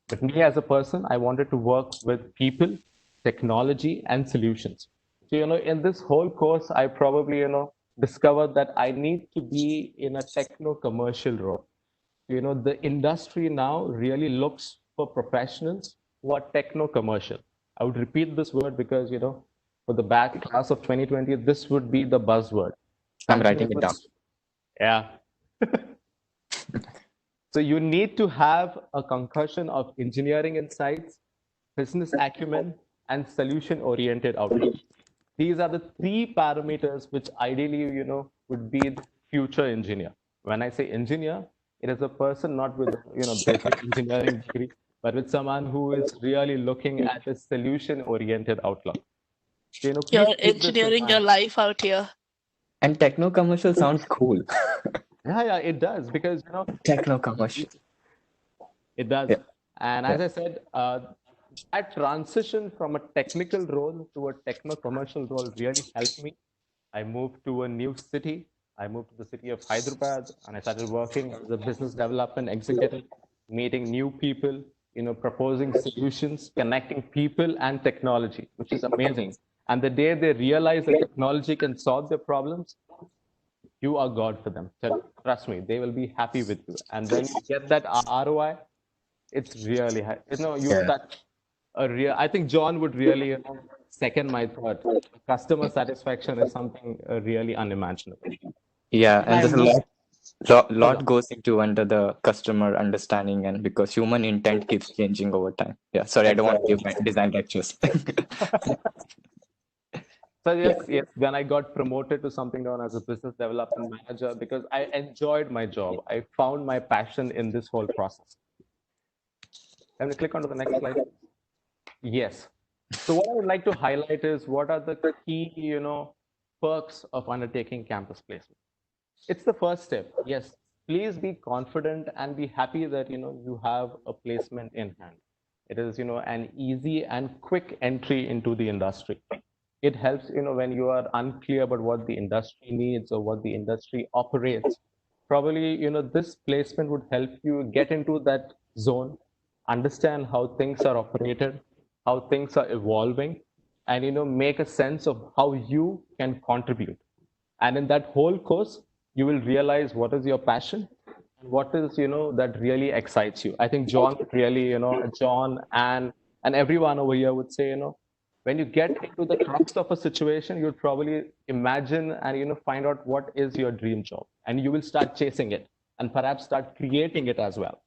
Speaker 4: But me as a person, I wanted to work with people, technology, and solutions. So, in this whole course, I probably, discovered that I need to be in a techno-commercial role. The industry now really looks for professionals who are techno-commercial. I would repeat this word because, for the back class of 2020, this would be the buzzword.
Speaker 7: I'm writing it down.
Speaker 4: Yeah. So you need to have a concussion of engineering insights, business acumen, and solution-oriented outlook. These are the three parameters which ideally, would be the future engineer. When I say engineer, it is a person not with, basic engineering degree, but with someone who is really looking at a solution-oriented outlook. So, please
Speaker 5: You're
Speaker 4: keep this in
Speaker 5: engineering your
Speaker 4: mind.
Speaker 5: life out here.
Speaker 7: And techno commercial sounds cool.
Speaker 4: Yeah, it does because,
Speaker 7: Techno commercial.
Speaker 4: it does.
Speaker 7: Yeah.
Speaker 4: And as I said, that transition from a technical role to a techno-commercial role really helped me. I moved to a new city. I moved to the city of Hyderabad, and I started working as a business development executive, meeting new people, proposing solutions, connecting people and technology, which is amazing. And the day they realize that technology can solve their problems, you are God for them. So trust me, they will be happy with you. And when you get that ROI, it's really,
Speaker 7: Yeah.
Speaker 4: touch a real. I think John would really second my thought. Customer satisfaction is something really unimaginable.
Speaker 7: Yeah, and there's a lot
Speaker 4: Hold
Speaker 7: goes into under the customer understanding, and because human intent keeps changing over time. Yeah, sorry, I don't want to give my design lectures.
Speaker 4: So yes, then I got promoted to something known as a business development manager because I enjoyed my job. I found my passion in this whole process. Let me click on to the next slide. Yes. So what I would like to highlight is what are the key, perks of undertaking campus placement. It's the first step. Yes, please be confident and be happy that, you have a placement in hand. It is, an easy and quick entry into the industry. It helps, when you are unclear about what the industry needs or what the industry operates. Probably, this placement would help you get into that zone, understand how things are operated, how things are evolving, and, make a sense of how you can contribute. And in that whole course, you will realize what is your passion and what is, that really excites you. I think John really, John and everyone over here would say, when you get into the crux of a situation, you'd probably imagine and find out what is your dream job, and you will start chasing it and perhaps start creating it as well.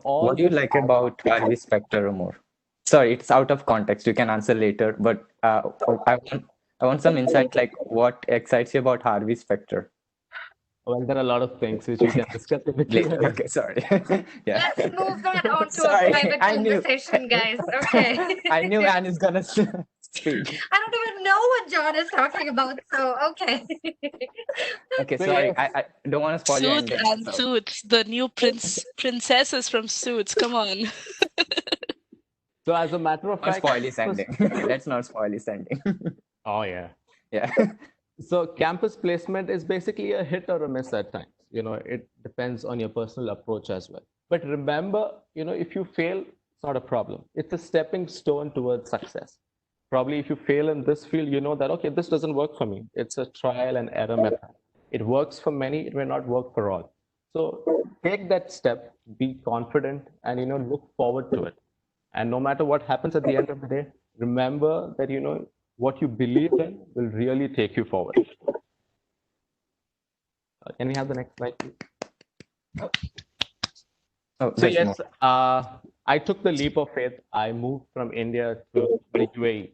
Speaker 4: All
Speaker 7: What do you
Speaker 4: this
Speaker 7: like about Harvey Specter more? Sorry, it's out of context. You can answer later, but I want some insight, like what excites you about Harvey Specter?
Speaker 4: Well, there are a lot of things which we can discuss in the
Speaker 7: Later.
Speaker 4: Q&A.
Speaker 7: Okay, sorry. Yeah.
Speaker 1: Let's move that on to
Speaker 7: Sorry,
Speaker 1: a private
Speaker 7: I knew.
Speaker 1: conversation, guys. Okay.
Speaker 7: I knew Anne is gonna speak.
Speaker 1: I don't even know what John is talking about, so okay.
Speaker 7: Okay,
Speaker 4: So
Speaker 7: sorry.
Speaker 4: yes.
Speaker 7: I don't want to spoil your
Speaker 5: Suits
Speaker 7: ending.
Speaker 5: and
Speaker 7: So.
Speaker 5: Suits, the new princesses from Suits. Come on.
Speaker 4: So as a matter of
Speaker 7: Not
Speaker 4: fact,
Speaker 7: spoil his ending. Let's not spoil his ending.
Speaker 4: oh yeah.
Speaker 7: Yeah.
Speaker 4: So campus placement is basically a hit or a miss at times. It depends on your personal approach as well. But remember, if you fail, it's not a problem. It's a stepping stone towards success. Probably if you fail in this field, you know that, okay, this doesn't work for me. It's a trial and error method. It works for many, it may not work for all. So take that step, be confident, and, look forward to it. And no matter what happens at the end of the day, remember that, what you believe in will really take you forward. Can we have the next slide, please?
Speaker 7: Oh,
Speaker 4: So yes, I took the leap of faith. I moved from India to the UAE.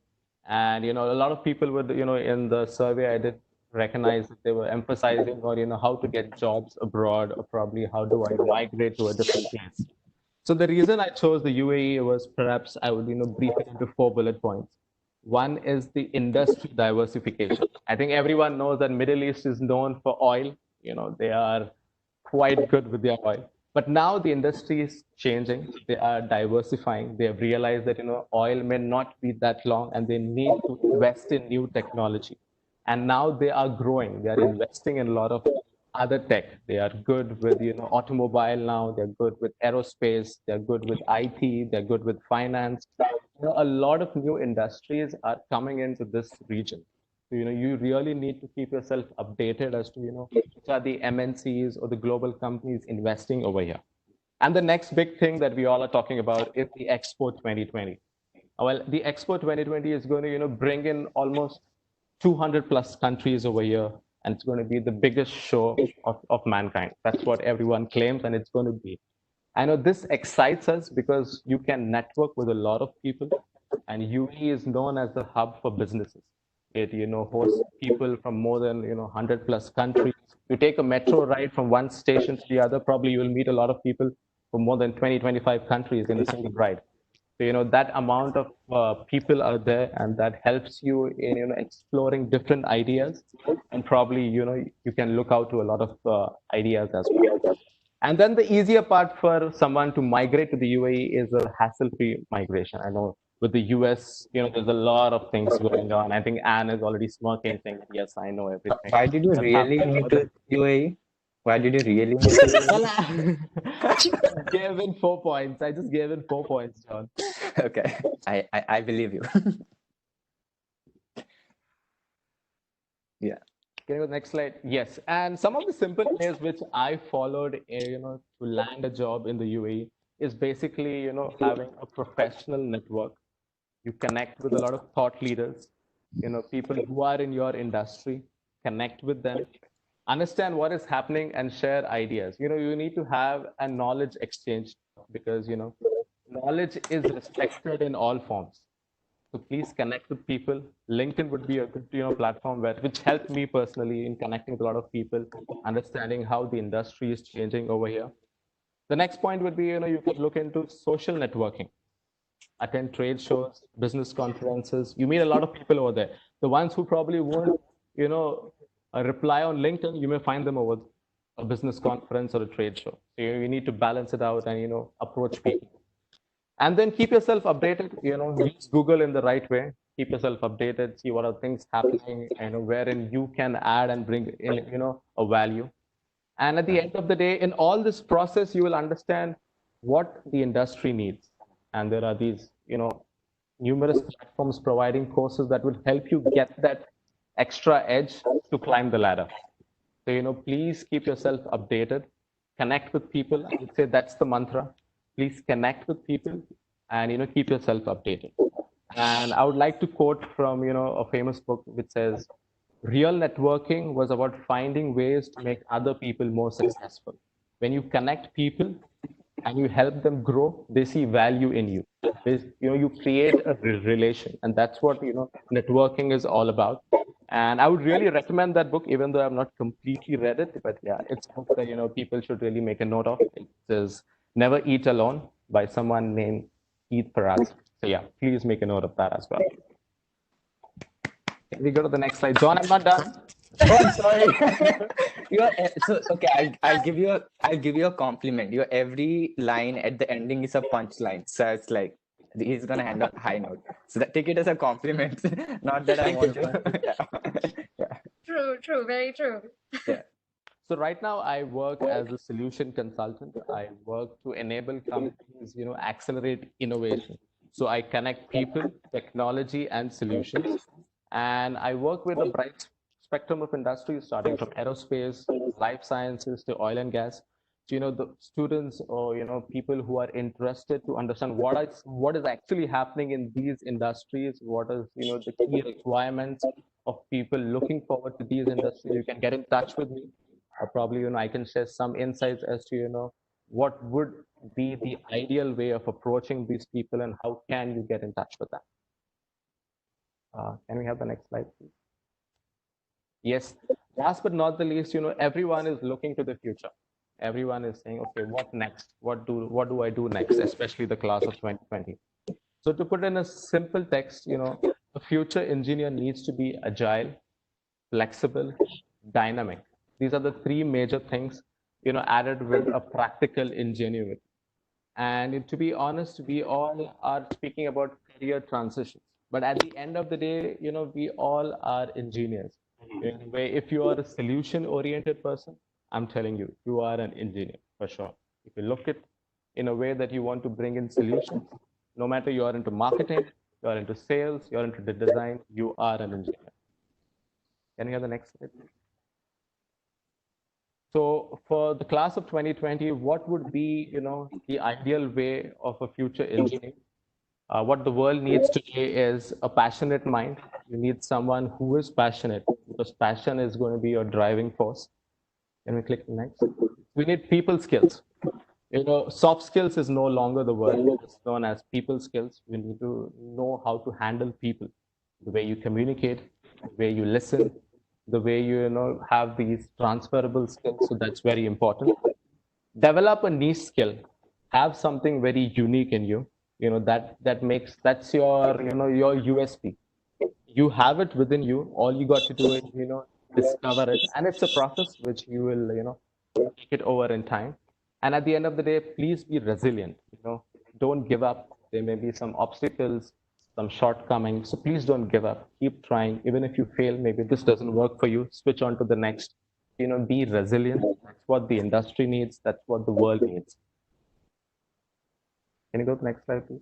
Speaker 4: And, a lot of people would, in the survey I did recognize that they were emphasizing on, how to get jobs abroad or probably how do I migrate to a different place. So the reason I chose the UAE was perhaps I would, brief it into 4 bullet points. One is the industry diversification. I think everyone knows that Middle East is known for oil. They are quite good with their oil. But now the industry is changing. They are diversifying. They have realized that, oil may not be that long and they need to invest in new technology. And now they are growing. They are investing in a lot of other tech. They are good with, automobile now. They're good with aerospace. They're good with IT. They're good with finance. A lot of new industries are coming into this region. So, you really need to keep yourself updated as to, which are the MNCs or the global companies investing over here. And the next big thing that we all are talking about is the Expo 2020. Well, the Expo 2020 is going to, bring in almost 200 plus countries over here, and it's going to be the biggest show of mankind. That's what everyone claims, and it's going to be. I know this excites us because you can network with a lot of people, and UAE is known as the hub for businesses. It hosts people from more than 100 plus countries. You take a metro ride from one station to the other, probably you will meet a lot of people from more than 20-25 countries in a single ride. So that amount of people are there, and that helps you in exploring different ideas, and probably you can look out to a lot of ideas as well. And then the easier part for someone to migrate to the UAE is a hassle-free migration. I know with the US, there's a lot of things going on. I think Anne is already smirking, saying, "Yes, I know everything."
Speaker 7: Why did you
Speaker 4: That's
Speaker 7: really
Speaker 4: happening
Speaker 7: move
Speaker 4: over
Speaker 7: to
Speaker 4: there.
Speaker 7: UAE? Why did you really move to
Speaker 4: Well,
Speaker 7: UAE?
Speaker 4: I just gave in 4 points. I just gave in 4 points, John.
Speaker 7: Okay, I believe you. Yeah.
Speaker 4: Can you go to the next slide? Yes. And some of the simple ways which I followed, to land a job in the UAE is basically, having a professional network. You connect with a lot of thought leaders, people who are in your industry, connect with them, understand what is happening and share ideas. You need to have a knowledge exchange because, knowledge is respected in all forms. So please connect with people. LinkedIn would be a good, platform which helped me personally in connecting with a lot of people, understanding how the industry is changing over here. The next point would be, you could look into social networking, attend trade shows, business conferences. You meet a lot of people over there. The ones who probably won't, reply on LinkedIn, you may find them over a business conference or a trade show. So you need to balance it out and, approach people. And then keep yourself updated, use Google in the right way. Keep yourself updated, see what are things happening, wherein you can add and bring in, a value. And at the end of the day, in all this process, you will understand what the industry needs. And there are these, numerous platforms providing courses that will help you get that extra edge to climb the ladder. So, please keep yourself updated, connect with people. I would say that's the mantra. Please connect with people and, keep yourself updated. And I would like to quote from, a famous book which says, real networking was about finding ways to make other people more successful. When you connect people and you help them grow, they see value in you. You create a relation, and that's what networking is all about. And I would really recommend that book, even though I've not completely read it. But yeah, it's a book that people should really make a note of. It says "Never Eat Alone" by someone named Keith Paraz. So yeah, please make a note of that as well. Can we go to the next slide, John? I'm not done.
Speaker 7: Oh, I'm sorry. So okay. I'll give you a compliment. Your every line at the ending is a punchline. So it's like he's gonna end on high note. So take it as a compliment, not that I want to. Yeah.
Speaker 1: True, very true.
Speaker 7: Yeah.
Speaker 4: So right now I work as a solution consultant. I work to enable companies, accelerate innovation. So I connect people, technology, and solutions. And I work with a bright spectrum of industries, starting from aerospace, life sciences to oil and gas. So, the students or, people who are interested to understand what is actually happening in these industries, what is, the key requirements of people looking forward to these industries, you can get in touch with me. Or probably, I can share some insights as to, what would be the ideal way of approaching these people and how can you get in touch with them. Can we have the next slide, please? Yes. Last but not the least, everyone is looking to the future. everyone is saying, okay, what next? What do I do next? Especially the class of 2020. So to put in a simple text, a future engineer needs to be agile, flexible, dynamic. These are the three major things, added with a practical ingenuity. And to be honest, we all are speaking about career transitions. But at the end of the day, we all are engineers. In a way, if you are a solution-oriented person, I'm telling you, you are an engineer for sure. If you look at in a way that you want to bring in solutions, no matter you are into marketing, you are into sales, you're into the design, you are an engineer. Can you have the next slide? So for the class of 2020, what would be, the ideal way of a future engineer? What the world needs today is a passionate mind. You need someone who is passionate, because passion is going to be your driving force. Can we click next? We need people skills. Soft skills is no longer the word. It's known as people skills. We need to know how to handle people, the way you communicate, the way you listen, the way you have these transferable skills. So that's very important. Develop a niche skill. Have something very unique in you. That's your your USP. You have it within you. All you got to do is discover it, and it's a process which you will take it over in time. And at the end of the day, please be resilient. Don't give up. There may be some obstacles, some shortcomings. So please don't give up. Keep trying. Even if you fail, maybe this doesn't work for you, switch on to the next. Be resilient. That's what the industry needs. That's what the world needs. Can you go to the next slide, please?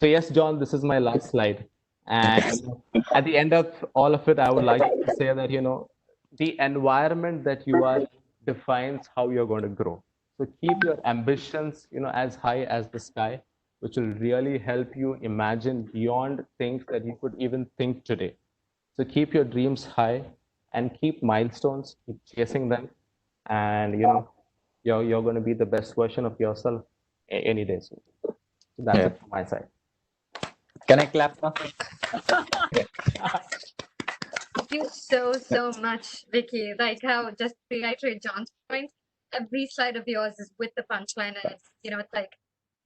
Speaker 4: So yes, John, this is my last slide. And at the end of all of it, I would like to say that, the environment that you are defines how you're going to grow. So keep your ambitions, as high as the sky, which will really help you imagine beyond things that you could even think today. So keep your dreams high and keep milestones, keep chasing them. And, you're going to be the best version of yourself any day soon. So that's it from my side.
Speaker 7: Can I clap now?
Speaker 1: Thank you so much, Vicky. Like how, just to reiterate John's point, every slide of yours is with the punchline, and it's like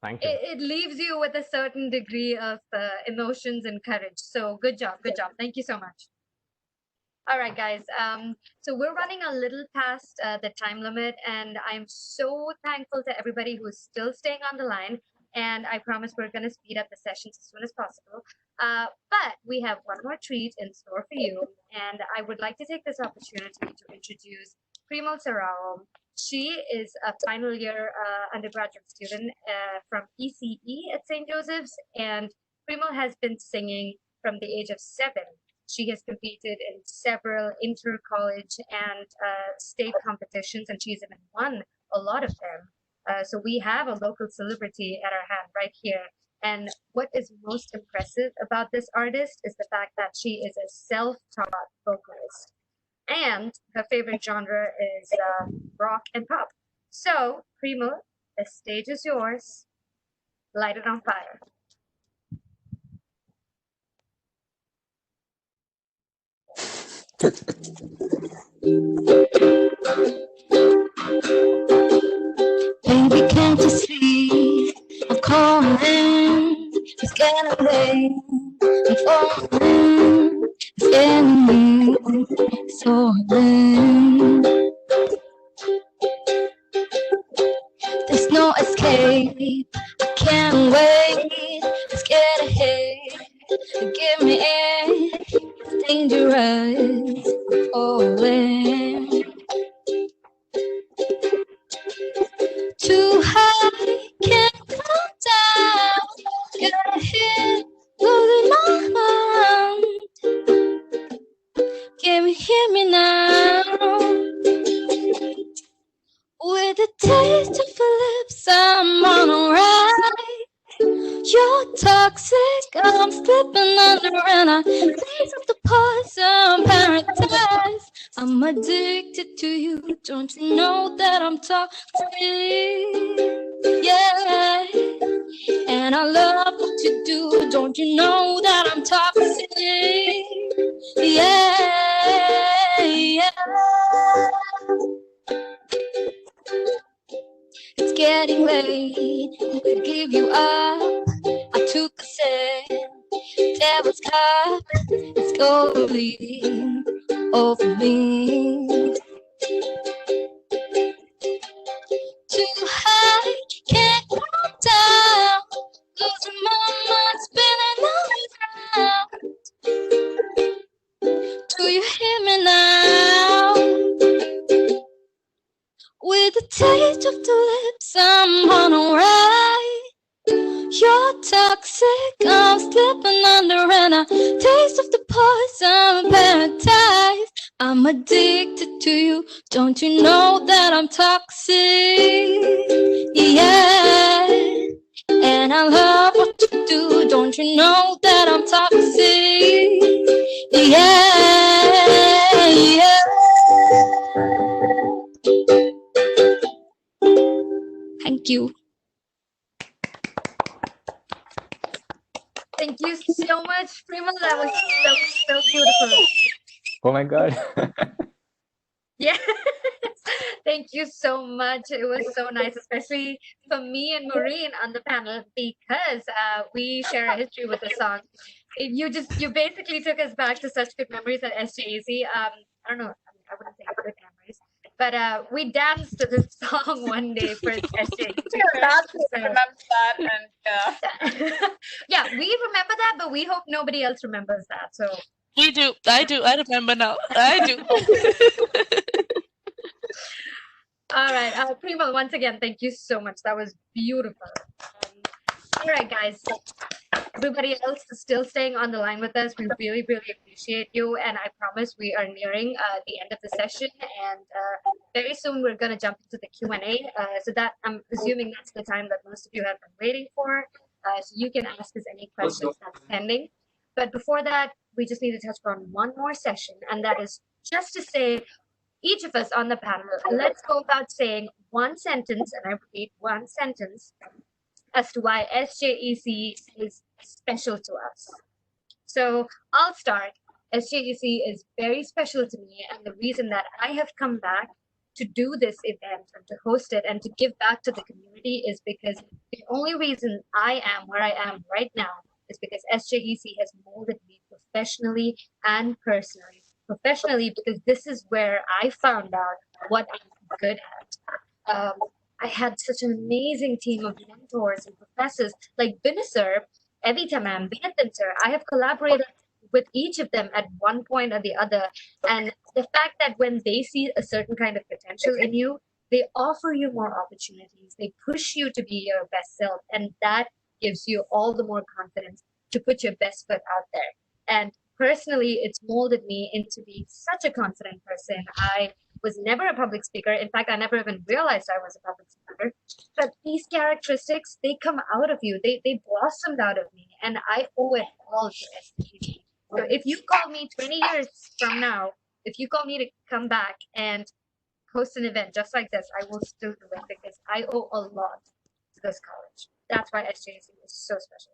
Speaker 4: Thank you.
Speaker 1: It leaves you with a certain degree of emotions and courage. So good job. Thank you so much. All right, guys. So we're running a little past the time limit, and I'm so thankful to everybody who's still staying on the line. And I promise we're going to speed up the sessions as soon as possible. But we have one more treat in store for you. And I would like to take this opportunity to introduce Premal Sorrow. She is a final year undergraduate student from ECE at St. Joseph's. And Premal has been singing from the age of 7. She has competed in several inter-college and state competitions, and she's even won a lot of them. So we have a local celebrity at our hand right here. And what is most impressive about this artist is the fact that she is a self-taught vocalist. And her favorite genre is rock and pop. So, Premal, the stage is yours. Light it on fire.
Speaker 8: Baby, can't you see I'm calling? It's getting late. I'm falling. It's getting late. It's falling. There's no escape. I can't wait. Let's get ahead. Give me air. It's dangerous. I'm falling. Too high, can't come down. Got a hit, losing my mind. Can you hear me now? With a taste of your lips, I'm on a ride. You're toxic, I'm slipping under, and I taste of the poison paradise. I'm addicted to you, don't you know that I'm toxic? Yeah, and I love what you do, don't you know that I'm toxic? Yeah, yeah. getting late. To give you up, I took a sip. Devil's cup is going over me. Too high, can't come down. Losing my mind, spinning on the ground. Do you hear me now? With a taste of the lips, I'm on a ride. You're toxic, I'm slipping under, and I taste of the poison paradise. I'm addicted to you, don't you know that I'm toxic? Yeah, and I love what you do, don't you know that I'm toxic? Yeah, yeah. Thank you.
Speaker 1: Thank you so much, Prima. That was so beautiful.
Speaker 7: Oh my God.
Speaker 1: Yeah. Thank you so much. It was so nice, especially for me and Maureen on the panel, because we share a history with the song. You basically took us back to such good memories at SJAC. I don't know, I wouldn't say good memories, but we danced to this song one day for SJAC.
Speaker 3: Remember that, and
Speaker 1: yeah, we remember that, but we hope nobody else remembers that. So
Speaker 5: We do. I do. I remember now. I do.
Speaker 1: all right, Prima, once again, thank you so much. That was beautiful. All right, guys. Everybody else is still staying on the line with us. We really, really appreciate you. And I promise we are nearing the end of the session. And very soon we're going to jump into the Q&A. So that I'm assuming that's the time that most of you have been waiting for. So you can ask us any questions that's pending. But before that, we just need to touch on one more session. And that is just to say, each of us on the panel, let's go about saying one sentence, and I repeat, one sentence, as to why SJEC is special to us. So I'll start. SJEC is very special to me, and the reason that I have come back to do this event and to host it and to give back to the community is because the only reason I am where I am right now is because SJEC has molded me professionally and personally. Professionally, because this is where I found out what I'm good at. I had such an amazing team of mentors and professors like Binisar, Evitamam, Binatantar. I have collaborated with each of them at one point or the other. And the fact that when they see a certain kind of potential in you, they offer you more opportunities. They push you to be your best self. And that gives you all the more confidence to put your best foot out there. And personally, it's molded me into being such a confident person. I was never a public speaker. In fact, I never even realized I was a public speaker. But these characteristics, they come out of you. They blossomed out of me. And I owe it all to STG. So if you call me 20 years from now, if you call me to come back and host an event just like this, I will still do it because I owe a lot to this college. That's why SJC is so special.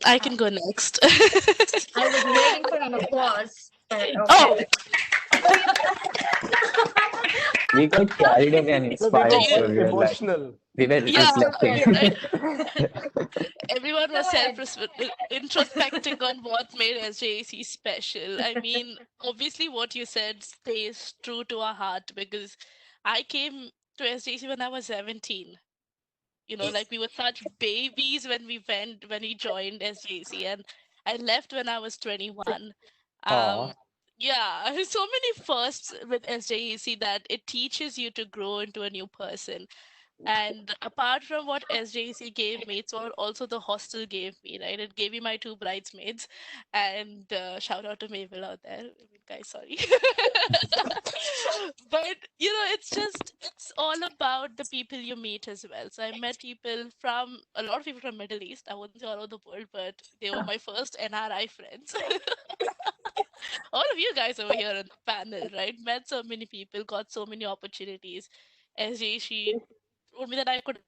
Speaker 5: I can go next.
Speaker 1: I was waiting for an applause. But okay.
Speaker 7: We got carried away and inspired. So we were like,
Speaker 4: emotional.
Speaker 7: we were reflecting.
Speaker 5: Everyone was introspecting on what made SJAC special. I mean, obviously, what you said stays true to our heart because I came to SJAC when I was 17. You know, like we were such babies when we joined SJAC, and I left when I was 21.
Speaker 4: Aw.
Speaker 5: Yeah, so many firsts with SJAC that it teaches you to grow into a new person. And apart from what SJC gave me, it's also the hostel gave me, right? It gave me my 2 bridesmaids. And shout out to Mabel out there. I mean, guys, sorry. But, you know, it's all about the people you meet as well. So I met a lot of people from Middle East. I wouldn't say all over the world, but they were my first NRI friends. All of you guys over here on the panel, right? Met so many people, got so many opportunities. SJC told me that I could,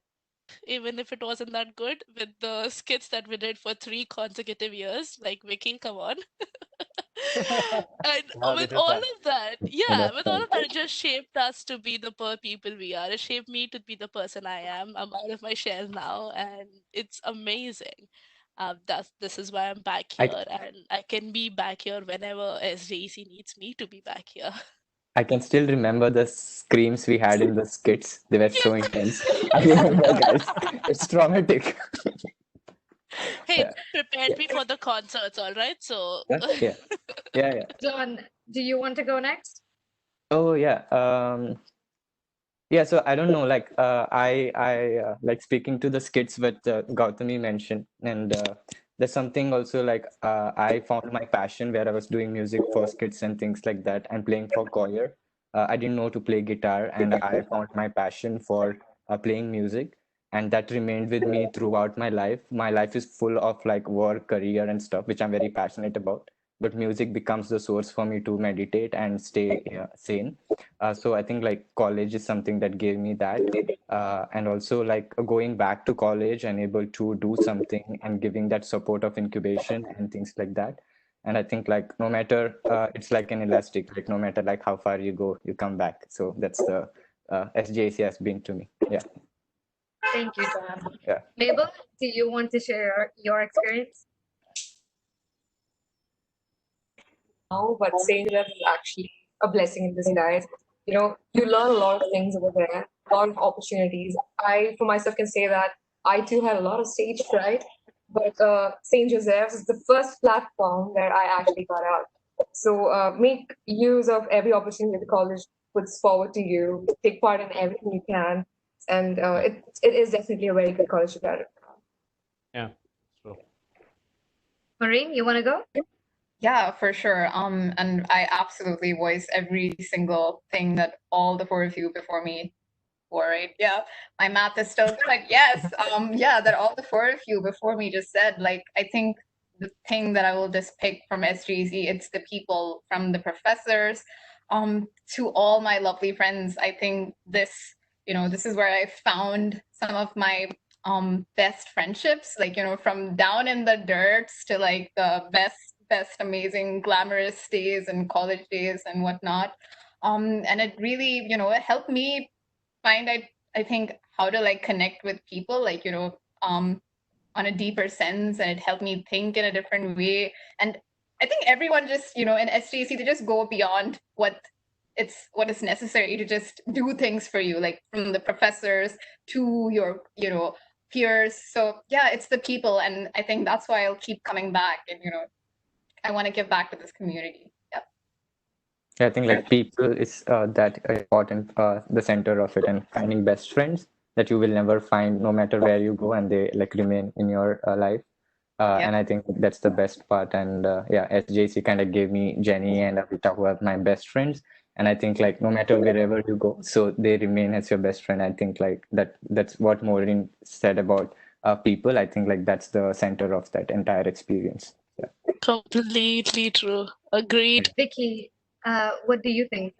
Speaker 5: even if it wasn't that good, with the skits that we did for 3 consecutive years. Like, Vicky, come on. And
Speaker 4: Wow,
Speaker 5: with
Speaker 4: this is
Speaker 5: all
Speaker 4: fun.
Speaker 5: of that,
Speaker 7: And
Speaker 5: yeah,
Speaker 7: that's
Speaker 5: with all
Speaker 7: fun.
Speaker 5: of that, it just shaped us to be the people we are. It shaped me to be the person I am. I'm out of my shell now, and it's amazing. This is why I'm back
Speaker 7: I
Speaker 5: here, and I can be back here whenever SJC needs me to be back here.
Speaker 7: I can still remember the screams we had in the skits. They were so intense. I remember, guys. It's traumatic.
Speaker 5: Hey,
Speaker 7: Yeah,
Speaker 5: that prepared me for the concerts, all right? So,
Speaker 7: yeah, yeah, yeah, yeah.
Speaker 1: John, do you want to go next?
Speaker 7: Oh, yeah. Yeah, so I don't know, like I like speaking to the skits what Gautami mentioned, and there's something also like I found my passion where I was doing music for skits and things like that, and playing for choir. I didn't know to play guitar, and I found my passion for playing music, and that remained with me throughout my life. My life is full of like work, career, and stuff, which I'm very passionate about. But music becomes the source for me to meditate and stay sane. So I think like college is something that gave me that. And also like going back to college and able to do something and giving that support of incubation and things like that. And I think like no matter it's like an elastic, like no matter like how far you go, you come back. So that's the SJC has been to me. Yeah.
Speaker 1: Thank you, John.
Speaker 7: Yeah.
Speaker 1: Mabel, do you want to share your experience?
Speaker 6: Now, but St. Joseph is actually a blessing in disguise. You know, you learn a lot of things over there, a lot of opportunities. I, for myself, can say that I too had a lot of stage fright, but St. Joseph's is the first platform where I actually got out. So make use of every opportunity the college puts forward to you. Take part in everything you can, and it is definitely a very good college to graduate from.
Speaker 4: Yeah, true.
Speaker 1: Maureen, you want to go?
Speaker 3: Yeah, for sure. And I absolutely voice every single thing that all the four of you before me were, right? Yeah, my math is still good. Yes. Yeah, that all the four of you before me just said. Like, I think the thing that I will just pick from SGC, it's the people, from the professors, to all my lovely friends. I think this, this is where I found some of my best friendships, like, from down in the dirts to like the best amazing glamorous days and college days and whatnot. And it really, it helped me find I think how to like connect with people, like, on a deeper sense, and it helped me think in a different way. And I think everyone just, in SJC, they just go beyond what is necessary to just do things for you, like from the professors to your, peers. So yeah, it's the people, and I think that's why I'll keep coming back, and I want to give back to this community. Yep.
Speaker 7: Yeah, I think like people is that important, the center of it, and finding best friends that you will never find no matter where you go, and they like remain in your life.
Speaker 3: Yeah.
Speaker 7: And I think that's the best part. And yeah, SJC kind of gave me Jenny and Avita, who are my best friends. And I think like no matter wherever you go, so they remain as your best friend. I think like that's what Maureen said about people. I think like that's the center of that entire experience. Yeah.
Speaker 5: completely true. Agreed.
Speaker 1: Vicky, what do you think?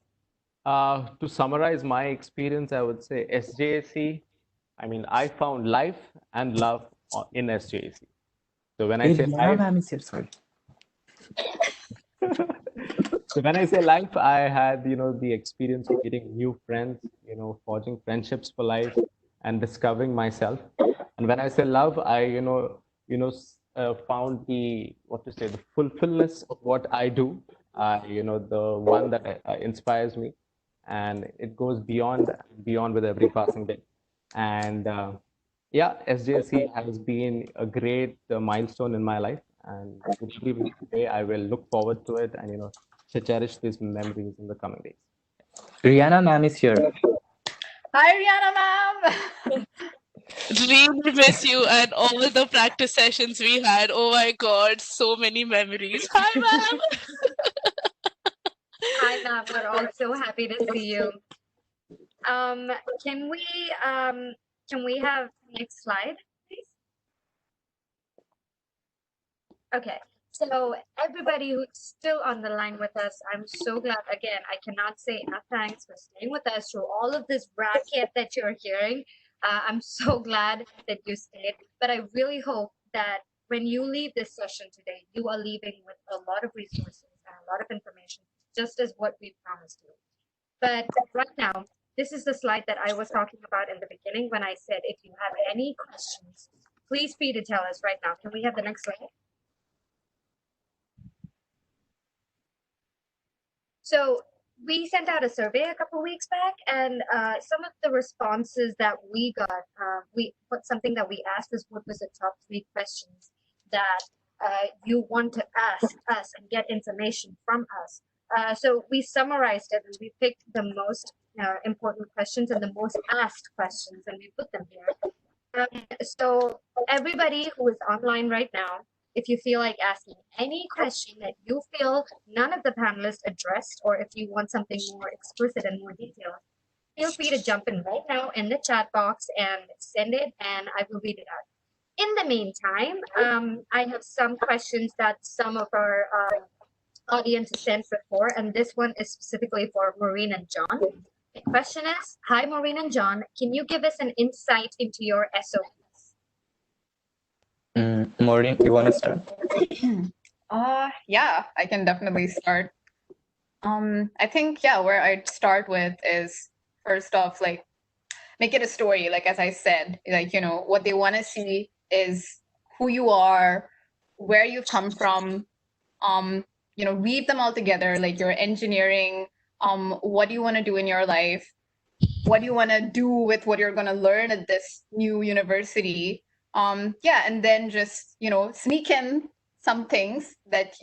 Speaker 4: To summarize my experience, I would say SJC. I mean, I found life and love in SJC. So when I
Speaker 7: Hey,
Speaker 4: say
Speaker 7: Rihanna
Speaker 4: life,
Speaker 7: ma'am is here. Sorry.
Speaker 4: so when I say life, I had, the experience of meeting new friends, forging friendships for life and discovering myself. And when I say love, I, found the fulfillness of what I do, the one that inspires me, and it goes beyond with every passing day. And yeah, SJC has been a great milestone in my life, and with every day I will look forward to it, and to cherish these memories in the coming days.
Speaker 7: Rihanna ma'am is here.
Speaker 3: Hi, Rihanna ma'am.
Speaker 5: Really miss you and all the practice sessions we had. Oh my god, so many memories. Hi, ma'am.
Speaker 1: Hi, Matt. We're all so happy to see you. Um, can we um, can we have next slide, please? Okay. So everybody who's still on the line with us, I'm so glad. Again, I cannot say enough thanks for staying with us through all of this racket that you're hearing. I'm so glad that you stayed. But I really hope that when you leave this session today, you are leaving with a lot of resources and lot of information, just as what we promised you. But right now, this is the slide that I was talking about in the beginning when I said, if you have any questions, please free to tell us right now. Can we have the next slide? So we sent out a survey a couple weeks back, and some of the responses that we got, something that we asked is, what was the top 3 questions that you want to ask us and get information from us? So we summarized it and we picked the most important questions and the most asked questions, and we put them here. So everybody who is online right now, if you feel like asking any question that you feel none of the panelists addressed, or if you want something more explicit and more detailed, feel free to jump in right now in the chat box and send it, and I will read it out. In the meantime, I have some questions that some of our audience sent before, and this one is specifically for Maureen and John. The question is, hi, Maureen and John, can you give us an insight into your SOPs?
Speaker 7: Maureen, you want to start?
Speaker 3: Yeah, I can definitely start. I think, yeah, where I'd start with is, first off, like, make it a story. Like, as I said, like, you know, what they want to see is who you are, where you've come from, you know, weave them all together, like your engineering, what do you want to do in your life? What do you want to do with what you're going to learn at this new university? Yeah, and then just, you know, sneak in some things that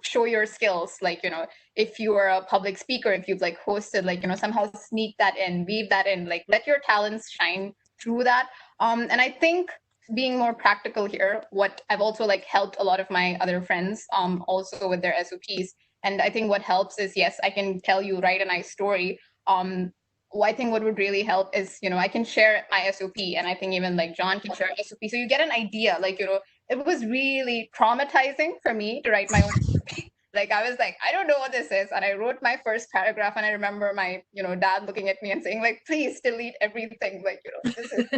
Speaker 3: show your skills. Like, you know, if you are a public speaker, if you've like hosted, like, you know, somehow sneak that in, weave that in, like let your talents shine through that. And I think being more practical here, what I've also like helped a lot of my other friends also with their SOPs. And I think what helps is, yes, I can tell you, write a nice story. I think what would really help is, you know, I can share my SOP, and I think even like John can share SOP. So you get an idea, like, you know, it was really traumatizing for me to write my own SOP. Like, I was like, I don't know what this is. And I wrote my first paragraph, and I remember my, you know, dad looking at me and saying, like, please delete everything. Like, you know, this is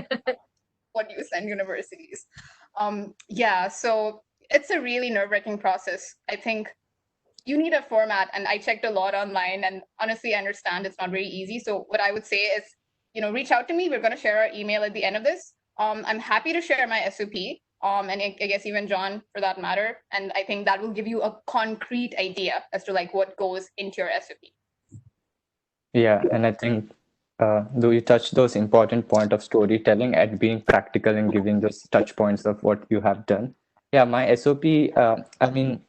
Speaker 3: what you send universities. Yeah, so it's a really nerve-wracking process. I think you need a format, and I checked a lot online, and honestly, I understand it's not very easy. So what I would say is, you know, reach out to me. We're going to share our email at the end of this. I'm happy to share my SOP, and I guess even John for that matter. And I think that will give you a concrete idea as to like what goes into your SOP.
Speaker 7: Yeah, and I think though you touched those important point of storytelling and being practical and giving those touch points of what you have done. Yeah, my SOP, I mean,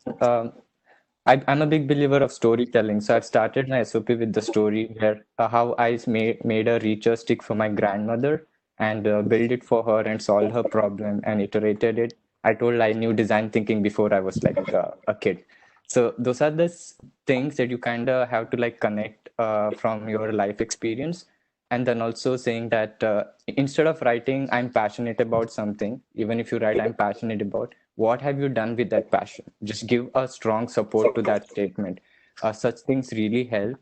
Speaker 7: I'm a big believer of storytelling. So I've started my SOP with the story where how I made a reacher stick for my grandmother and build it for her and solve her problem and iterated it. I told I knew design thinking before I was like a kid. So those are the things that you kind of have to like connect from your life experience. And then also saying that instead of writing, I'm passionate about something, even if you write, I'm passionate about, what have you done with that passion? Just give a strong support to that statement. Such things really help.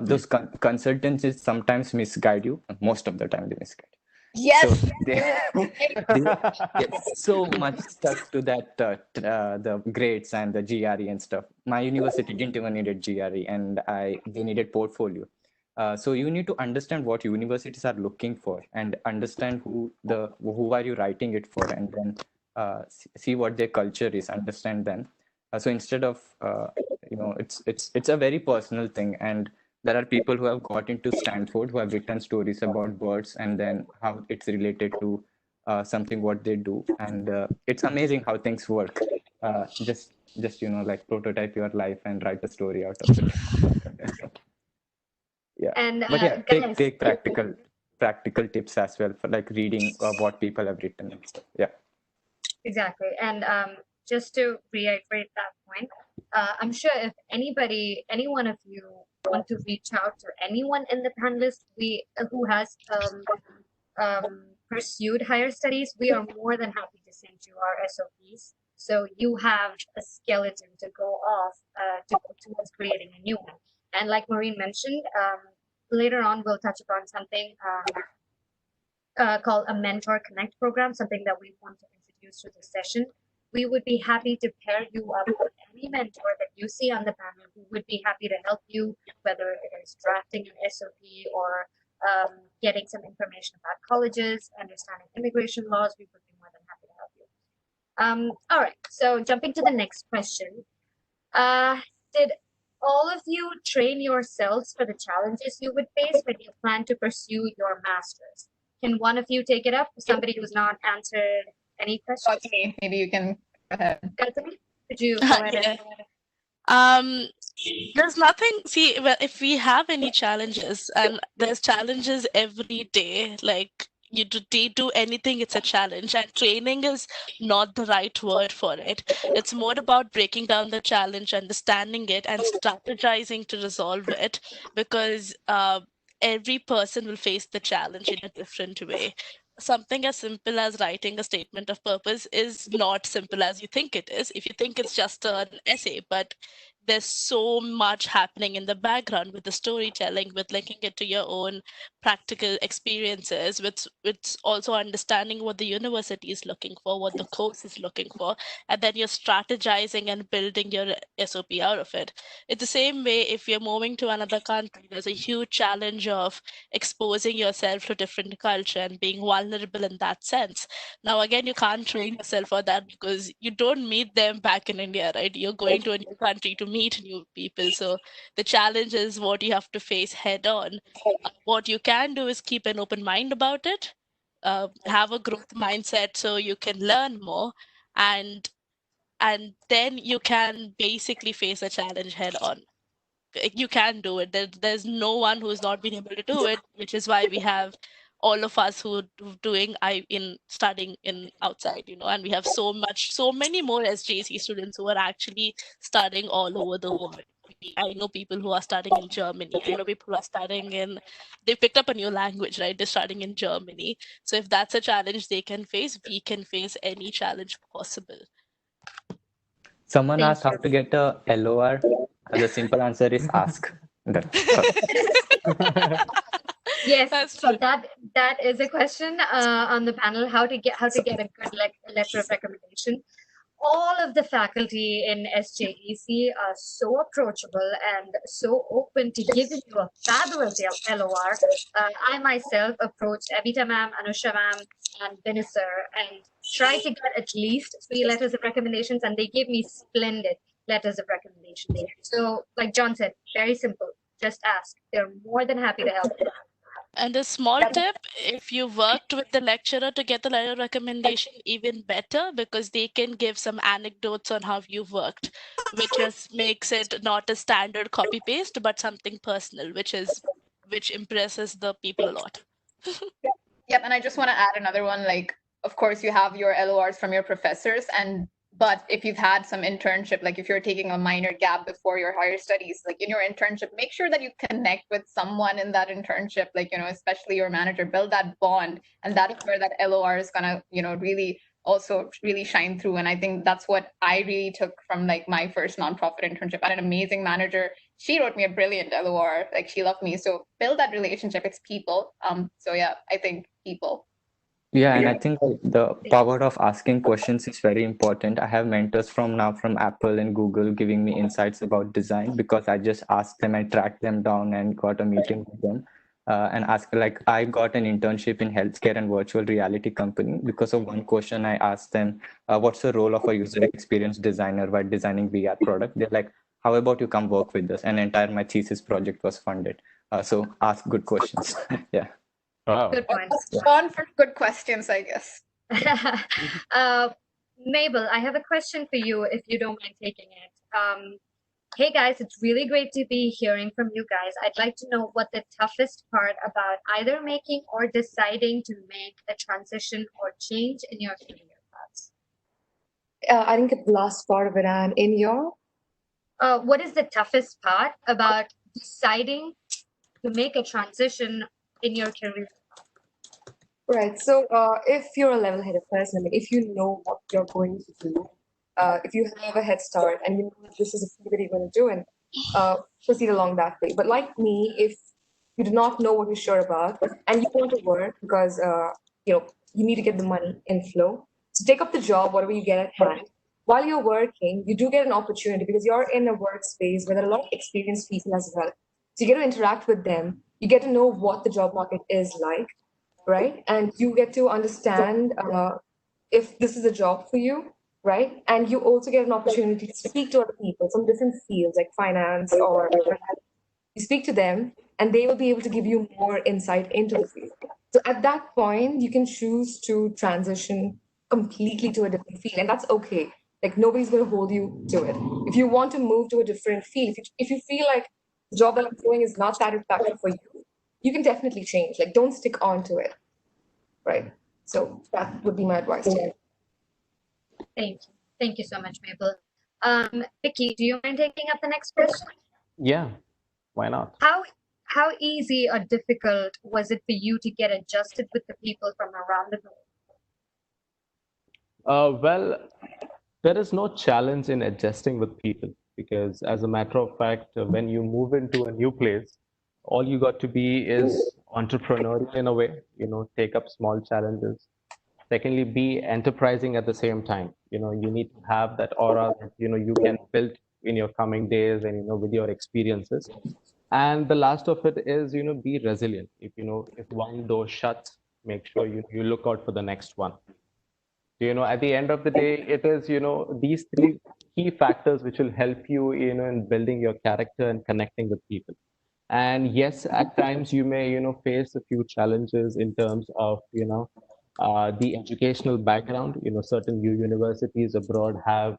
Speaker 7: Those consultancies sometimes misguide you. Most of the time, they misguide you.
Speaker 3: Yes.
Speaker 7: So they get so much stuck to that the grades and the GRE and stuff. My university didn't even need a GRE, and they needed portfolio. So you need to understand what universities are looking for and understand who are you writing it for, and then see what their culture is, understand them. So instead of you know, it's a very personal thing, and there are people who have got into Stanford who have written stories about birds and then how it's related to something what they do, and it's amazing how things work. Just you know, like prototype your life and write a story out of it. Yeah,
Speaker 1: And
Speaker 7: but yeah,
Speaker 1: guys,
Speaker 7: take practical tips as well for like reading what people have written and stuff. Yeah.
Speaker 1: exactly. And just to reiterate that point, I'm sure if any one of you want to reach out to anyone in the panelist who has pursued higher studies, we are more than happy to send you our SOPs. So you have a skeleton to go off towards creating a new one. And like Maureen mentioned, later on we'll touch upon something called a Mentor Connect program, something that we want to introduce to the session. we would be happy to pair you up with any mentor that you see on the panel who would be happy to help you, whether it is drafting an SOP or getting some information about colleges, understanding immigration laws. We would be more than happy to help you. All right, so jumping to the next question. Did all of you train yourselves for the challenges you would face when you plan to pursue your master's? Can one of you take it up? Somebody who's not answered any questions?
Speaker 3: Gautami, maybe you can go ahead.
Speaker 1: Gautami, could you go ahead?
Speaker 5: There's nothing. See, well, if we have any challenges, and there's challenges every day, like you do anything, it's a challenge, and training is not the right word for it. It's more about breaking down the challenge, understanding it, and strategizing to resolve it, because every person will face the challenge in a different way. Something as simple as writing a statement of purpose is not simple as you think it is. If you think it's just an essay, but there's so much happening in the background with the storytelling, with linking it to your own practical experiences, with also understanding what the university is looking for, what the course is looking for, and then you're strategizing and building your SOP out of it. It's the same way if you're moving to another country, there's a huge challenge of exposing yourself to different culture and being vulnerable in that sense. Now, again, you can't train yourself for that because you don't meet them back in India, right? You're going to a new country to meet new people. So the challenge is what you have to face head on. What you can do is keep an open mind about it, have a growth mindset so you can learn more, and then you can basically face a challenge head on. You can do it. There's no one who's not been able to do it, which is why we have all of us who doing studying in outside, and we have so many more SJC students who are actually studying all over the world. I know people who are studying in Germany. I know people who are studying they picked up a new language, right? They're studying in Germany. So if that's a challenge they can face, we can face any challenge possible.
Speaker 7: Someone asked how to get a LOR. The simple answer is ask.
Speaker 1: Yes,
Speaker 5: That's
Speaker 1: so
Speaker 5: true.
Speaker 1: that is a question on the panel: how to get a good letter of recommendation. All of the faculty in SJEC are so approachable and so open to giving you a fabulous LOR. I myself approached Abita ma'am, Anusha ma'am, and Vinisar and tried to get at least 3 letters of recommendations, and they gave me splendid letters of recommendation. So, like John said, very simple. Just ask. They're more than happy to help you.
Speaker 5: And a small tip, if you worked with the lecturer to get the letter of recommendation, even better, because they can give some anecdotes on how you worked, which just makes it not a standard copy paste, but something personal, which impresses the people a lot.
Speaker 3: Yep, and I just want to add another one. Like, of course, you have your LORs from your professors, but if you've had some internship, like if you're taking a minor gap before your higher studies, like in your internship, make sure that you connect with someone in that internship, like, especially your manager, build that bond. And that's where that LOR is gonna, really shine through. And I think that's what I really took from like my first nonprofit internship. I had an amazing manager. She wrote me a brilliant LOR, like she loved me. So build that relationship. It's people. So yeah, I think people.
Speaker 7: Yeah, and I think the power of asking questions is very important. I have mentors from Apple and Google giving me insights about design because I just asked them and tracked them down and got a meeting with them. And asked, like, I got an internship in healthcare and virtual reality company because of one question I asked them, what's the role of a user experience designer while designing VR product? They're like, how about you come work with us? And my thesis project was funded. So ask good questions. Yeah.
Speaker 4: Wow.
Speaker 1: Good point.
Speaker 3: On for good questions, I guess.
Speaker 1: Mabel, I have a question for you if you don't mind taking it. Hey guys, it's really great to be hearing from you guys. I'd like to know what the toughest part about either making or deciding to make a transition or change in your career paths.
Speaker 6: I didn't get the last part of it, and in your?
Speaker 1: What is the toughest part about deciding to make a transition in your career?
Speaker 6: Right. So if you're a level-headed person, I mean, if you know what you're going to do, if you have a head start and you know that this is a thing that you're going to do, and proceed along that way. But like me, if you do not know what you're sure about and you want to work because you need to get the money in flow, so take up the job, whatever you get at hand, while you're working, you do get an opportunity because you're in a workspace where there are a lot of experienced people as well. So you get to interact with them. You get to know what the job market is like, right? And you get to understand if this is a job for you, right? And you also get an opportunity to speak to other people from different fields like finance or you speak to them and they will be able to give you more insight into the field. So at that point, you can choose to transition completely to a different field, and that's okay. Like nobody's going to hold you to it. If you want to move to a different field, if you feel like the job that I'm doing is not satisfactory for you, you can definitely change. Like don't stick on to it, right? So that would be my advice to you.
Speaker 1: Thank you so much, Mabel. Vicky, do you mind taking up the next question?
Speaker 4: Yeah, why not?
Speaker 1: How easy or difficult was it for you to get adjusted with the people from around the globe?
Speaker 4: Well, there is no challenge in adjusting with people because, as a matter of fact, when you move into a new place, all you got to be is entrepreneurial in a way, take up small challenges. Secondly, be enterprising at the same time. You need to have that aura that, you can build in your coming days and, with your experiences. And the last of it is, be resilient. If one door shuts, make sure you look out for the next one. At the end of the day, it is, these three key factors which will help you, in building your character and connecting with people. And yes, at times you may, face a few challenges in terms of, the educational background. Certain universities abroad have,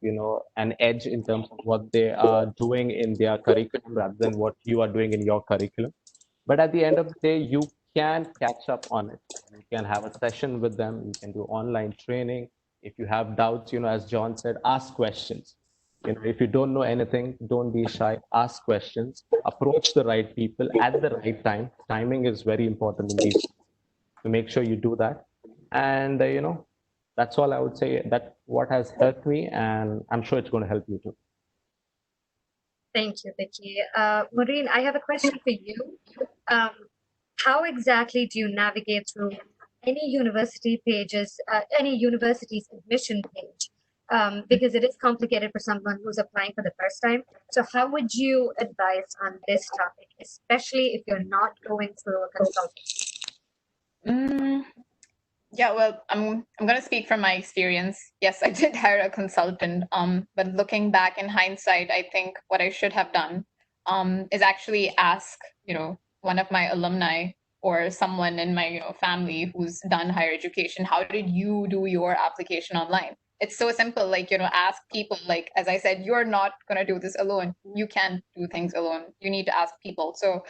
Speaker 4: an edge in terms of what they are doing in their curriculum rather than what you are doing in your curriculum. But at the end of the day, you can catch up on it. You can have a session with them. You can do online training. If you have doubts, as John said, ask questions. If you don't know anything, don't be shy. Ask questions. Approach the right people at the right time. Timing is very important in these. So make sure you do that. And that's all I would say. That what has helped me, and I'm sure it's going to help you too.
Speaker 1: Thank you, Vicky. Maureen, I have a question for you. How exactly do you navigate through any university pages, any university's admission page? Because it is complicated for someone who's applying for the first time. So how would you advise on this topic, especially if you're not going through a consultant?
Speaker 3: Yeah, well, I'm gonna speak from my experience. Yes, I did hire a consultant. But looking back in hindsight, I think what I should have done is actually ask, one of my alumni or someone in my family who's done higher education, how did you do your application online? It's so simple, like, ask people. Like, as I said, you're not gonna do this alone. You can't do things alone. You need to ask people. So,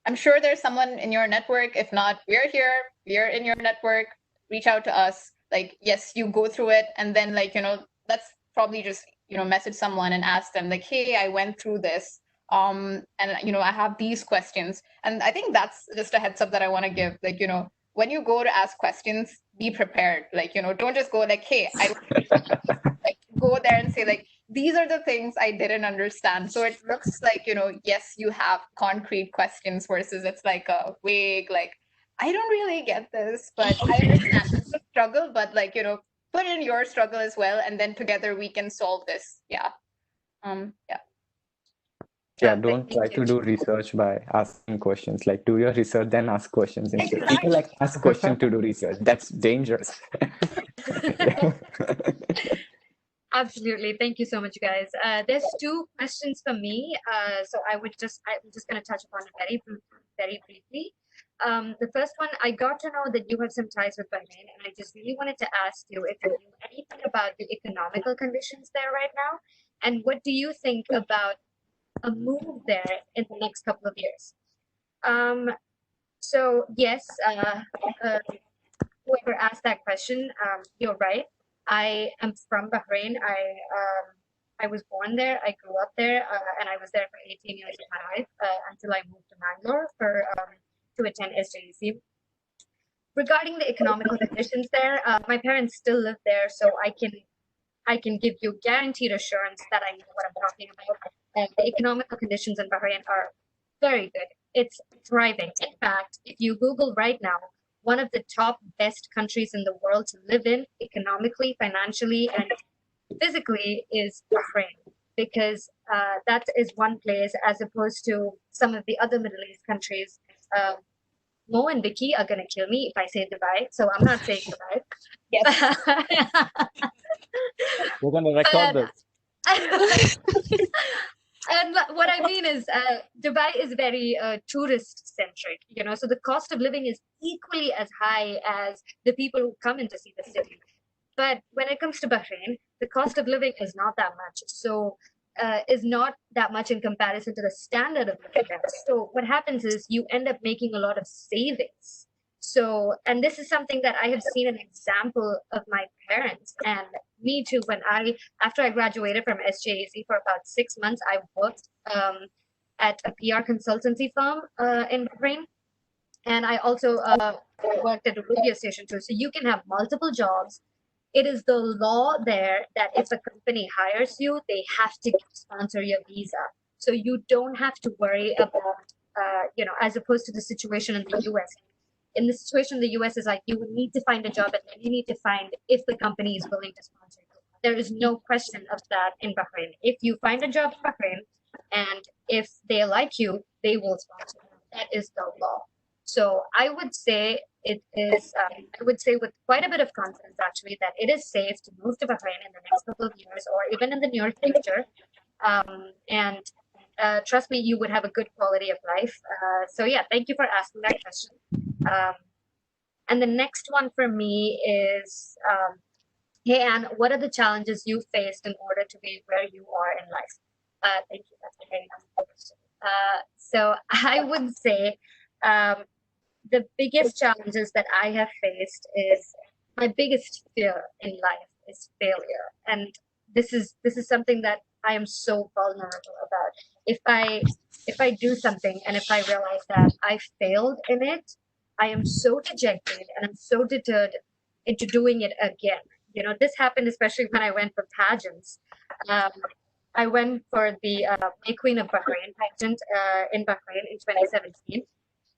Speaker 3: I'm sure there's someone in your network. If not, we're here. We're in your network. Reach out to us. Like, yes, you go through it, and then let's probably just message someone and ask them like, hey, I went through this, and I have these questions. And I think that's just a heads up that I want to give. Like, when you go to ask questions, be prepared. Like, don't just go like, hey, I like go there and say like, these are the things I didn't understand. So it looks like, yes, you have concrete questions versus it's like a vague, like, I don't really get this, but I understand it's a struggle, but put in your struggle as well. And then together we can solve this. Yeah.
Speaker 7: Yeah, don't try to do research by asking questions. Like, do your research, then ask questions. Instead. People like ask questions to do research. That's dangerous.
Speaker 1: Absolutely. Thank you so much, guys. There's two questions for me. So I'm just going to touch upon it very briefly. The first one, I got to know that you have some ties with Bahrain, and I just really wanted to ask you if you knew anything about the economical conditions there right now, and what do you think about a move there in the next couple of years? So yes, whoever asked that question, you're right. I am from Bahrain. I was born there. I grew up there, and I was there for 18 years of my life until I moved to Bangalore to attend SJEC. Regarding the economical conditions there, my parents still live there, so I can give you guaranteed assurance that I know what I'm talking about. The economical conditions in Bahrain are very good. It's thriving. In fact, if you Google right now, one of the top best countries in the world to live in economically, financially, and physically is Bahrain, because that is one place as opposed to some of the other Middle East countries. Mo and Vicky are going to kill me if I say Dubai, so I'm not saying Dubai.
Speaker 3: Yes.
Speaker 4: We're going to record this.
Speaker 1: And what I mean is, Dubai is very tourist centric, so the cost of living is equally as high as the people who come in to see the city. But when it comes to Bahrain, the cost of living is not that much. So, is not that much in comparison to the standard of living there. So, what happens is you end up making a lot of savings. So, and this is something that I have seen an example of my parents and me too. After I graduated from SJAC for about 6 months, I worked at a PR consultancy firm in Bahrain. And I also worked at a radio station too. So you can have multiple jobs. It is the law there that if a company hires you, they have to sponsor your visa. So you don't have to worry about, as opposed to the situation in the US. In the situation in the US is like, you would need to find a job and then you need to find if the company is willing to sponsor you. There is no question of that in Bahrain. If you find a job in Bahrain and if they like you, they will sponsor you. That is the law. So I would say it is, I would say with quite a bit of confidence actually, that it is safe to move to Bahrain in the next couple of years or even in the near future. And trust me, you would have a good quality of life. So yeah, thank you for asking that question. And the next one for me is, hey Anne, what are the challenges you faced in order to be where you are in life? Thank you, that's a very nice question. So I would say, the biggest challenges that I have faced is my biggest fear in life is failure. And this is something that I am so vulnerable about. If I do something and if I realize that I failed in it, I am so dejected and I'm so deterred into doing it again. This happened especially when I went for pageants. I went for the May Queen of Bahrain pageant in Bahrain in 2017.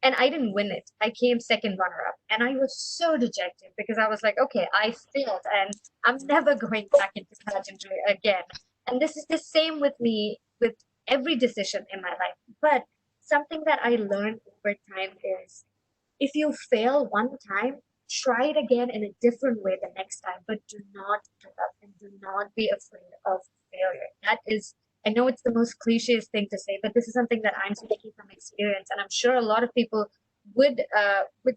Speaker 1: And I didn't win it. I came second runner-up. And I was so dejected because I was like, okay, I failed and I'm never going back into pageantry again. And this is the same with me with every decision in my life. But something that I learned over time is if you fail one time, try it again in a different way the next time, but do not give up and do not be afraid of failure. That is, I know it's the most cliché thing to say, but this is something that I'm speaking from experience, and I'm sure a lot of people would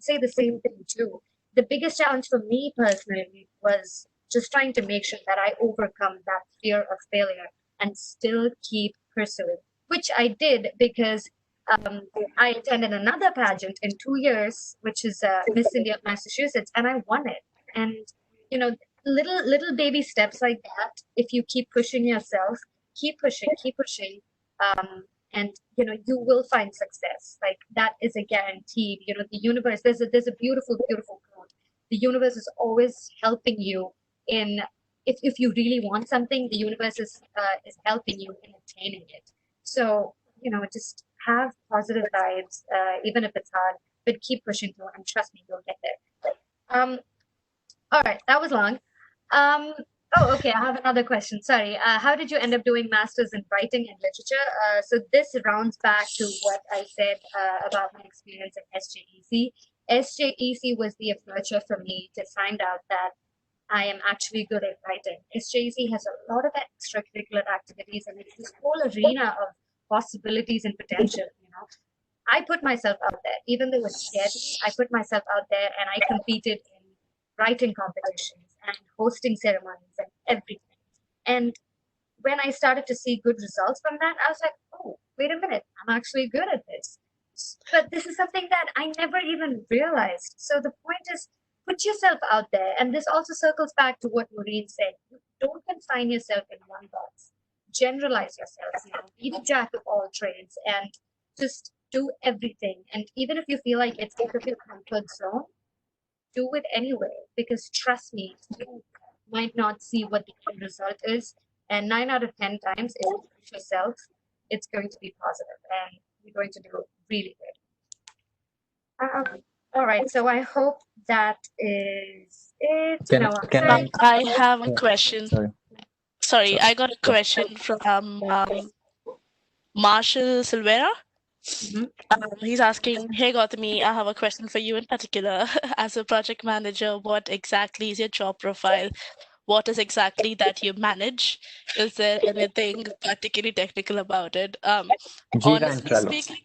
Speaker 1: say the same thing too. The biggest challenge for me personally was just trying to make sure that I overcome that fear of failure and still keep pursuing, which I did because I attended another pageant in 2 years, which is Miss India of Massachusetts, and I won it. And little baby steps like that. If you keep pushing yourself, keep pushing, and you will find success. Like that is a guaranteed. The universe. There's a beautiful quote. The universe is always helping you in. If you really want something, the universe is helping you in attaining it. So just have positive vibes, even if it's hard, but keep pushing through and trust me, you'll get there. All right, that was long. Oh, okay, I have another question. Sorry. How did you end up doing masters in writing and literature? So this rounds back to what I said about my experience at SJEC. SJEC was the aperture for me to find out that I am actually good at writing. SJEC has a lot of extracurricular activities, and it's this whole arena of possibilities and potential. I put myself out there, even though it was scary. I put myself out there, and I competed in writing competitions and hosting ceremonies and everything. And when I started to see good results from that, I was like, oh, wait a minute, I'm actually good at this. But this is something that I never even realized. So the point is, put yourself out there. And this also circles back to what Maureen said. You don't confine yourself in one box. Generalize yourself, be the jack of all trades and just do everything. And even if you feel like it's out of your comfort zone, do it anyway, because trust me, you might not see what the end result is. And 9 out of 10 times, if you push yourself, it's going to be positive and you're going to do really good. All right, so I hope that is it.
Speaker 7: Can I-
Speaker 5: I have a question.
Speaker 7: Sorry.
Speaker 5: Sorry, I got a question from Marshall Silvera.
Speaker 1: Mhm.
Speaker 5: He's asking, hey Gautami, I have a question for you in particular. As a project manager, what exactly is your job profile? What is exactly that you manage? Is there anything particularly technical about it?
Speaker 7: Jira and
Speaker 5: Honestly
Speaker 7: Trello.
Speaker 5: speaking,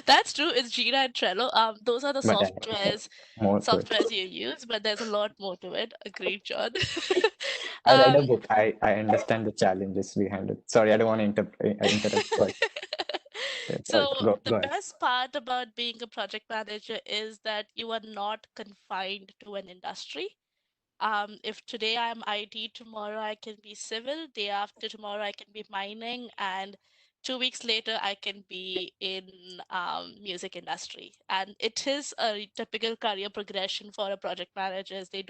Speaker 5: that's true. It's Jira and Trello. Those are the
Speaker 7: But more to it.
Speaker 5: softwares you use, but there's a lot more to it. Agreed, John.
Speaker 7: I read a
Speaker 5: Um,
Speaker 7: book. I understand the challenges behind it. Sorry, I don't want to interrupt, but
Speaker 5: So the
Speaker 7: go ahead.
Speaker 5: best part about being a project manager is that you are not confined to an industry. If today I'm IT, tomorrow I can be civil, day after tomorrow I can be mining, and 2 weeks later I can be in music industry. And it is a typical career progression for a project managers. They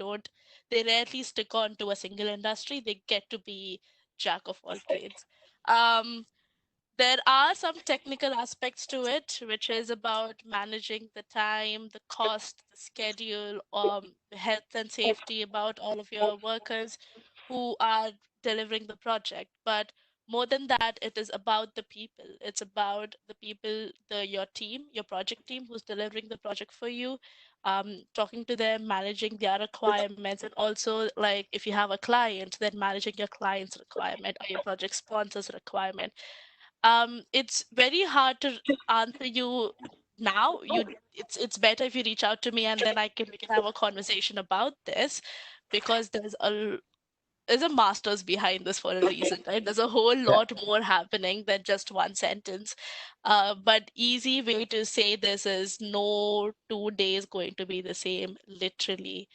Speaker 5: rarely stick on to a single industry. They get to be jack of all trades. Um, there are some technical aspects to it, which is about managing the time, the cost, the schedule, health and safety about all of your workers who are delivering the project. But more than that, it is about the people. It's about the people, your team, your project team who's delivering the project for you, talking to them, managing their requirements, and also like if you have a client, then managing your client's requirement or your project sponsor's requirement. It's very hard to answer you now. It's better if you reach out to me and then we can have a conversation about this, because there's a master's behind this for a reason, right? There's a whole
Speaker 7: Yeah.
Speaker 5: lot more happening than just one sentence. But easy way to say this is no 2 days going to be the same, literally.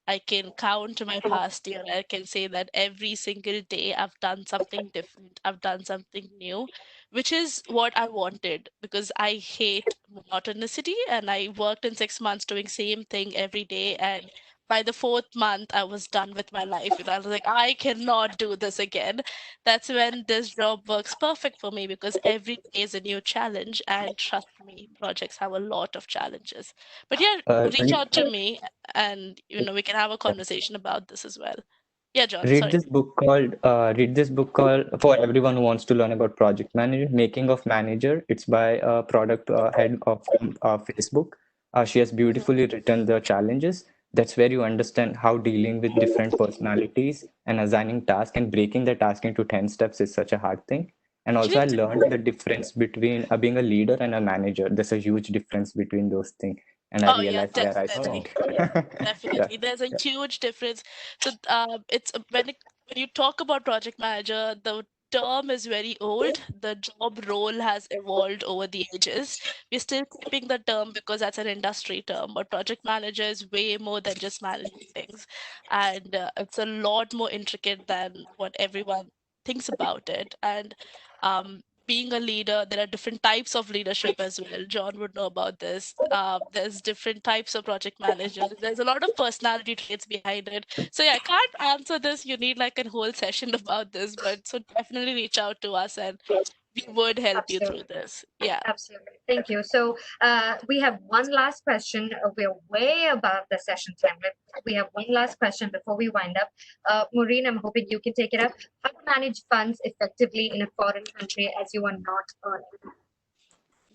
Speaker 5: I can count my past year. I can say that every single day I've done something different. I've done something new, which is what I wanted because I hate monotonicity, and I worked in 6 months doing same thing every day, and by the fourth month, I was done with my life. I was like, I cannot do this again. That's when this job works perfect for me because every day is a new challenge. And trust me, projects have a lot of challenges. But yeah, reach out to me and we can have a conversation about this as well. Yeah, John,
Speaker 7: Read
Speaker 5: sorry.
Speaker 7: this book called for everyone who wants to learn about project manager, Making of Manager. It's by a product head of Facebook. She has beautifully written the challenges. That's where you understand how dealing with different personalities and assigning tasks and breaking the task into 10 steps is such a hard thing. And also, I
Speaker 5: Great.
Speaker 7: learned the difference between being a leader and a manager. There's a huge difference between those things. And I
Speaker 5: Oh yeah,
Speaker 7: realized where I
Speaker 5: definitely.
Speaker 7: stand. Yeah.
Speaker 5: Definitely. There's a huge difference. So it's when you talk about project manager, the term is very old. The job role has evolved over the ages. We're still keeping the term because that's an industry term, but project manager is way more than just managing things. And it's a lot more intricate than what everyone thinks about it. And being a leader, there are different types of leadership as well. John would know about this. There's different types of project managers. There's a lot of personality traits behind it. So yeah, I can't answer this. You need like a whole session about this, but so definitely reach out to us and we would help you through
Speaker 1: Absolutely.
Speaker 5: this. Yeah.
Speaker 1: Absolutely. Thank you. So we have one last question. We're way above the session time. We have one last question before we wind up. Maureen, I'm hoping you can take it up. How to manage funds effectively in a foreign country as you are not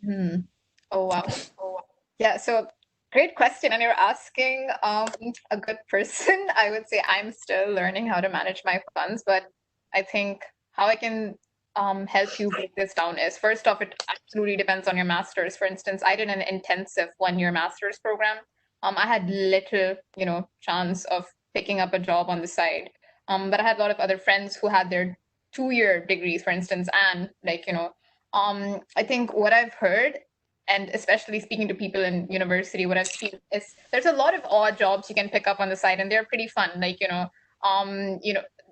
Speaker 1: earning?
Speaker 3: Oh, wow. Yeah, so great question. And you're asking a good person. I would say I'm still learning how to manage my funds, but I think how I can help you break this down is first off, it absolutely depends on your master's. For instance, I did an intensive 1-year master's program. I had little, chance of picking up a job on the side. But I had a lot of other friends who had their 2-year degrees, for instance, and I think what I've heard, and especially speaking to people in university, what I've seen is there's a lot of odd jobs you can pick up on the side, and they're pretty fun.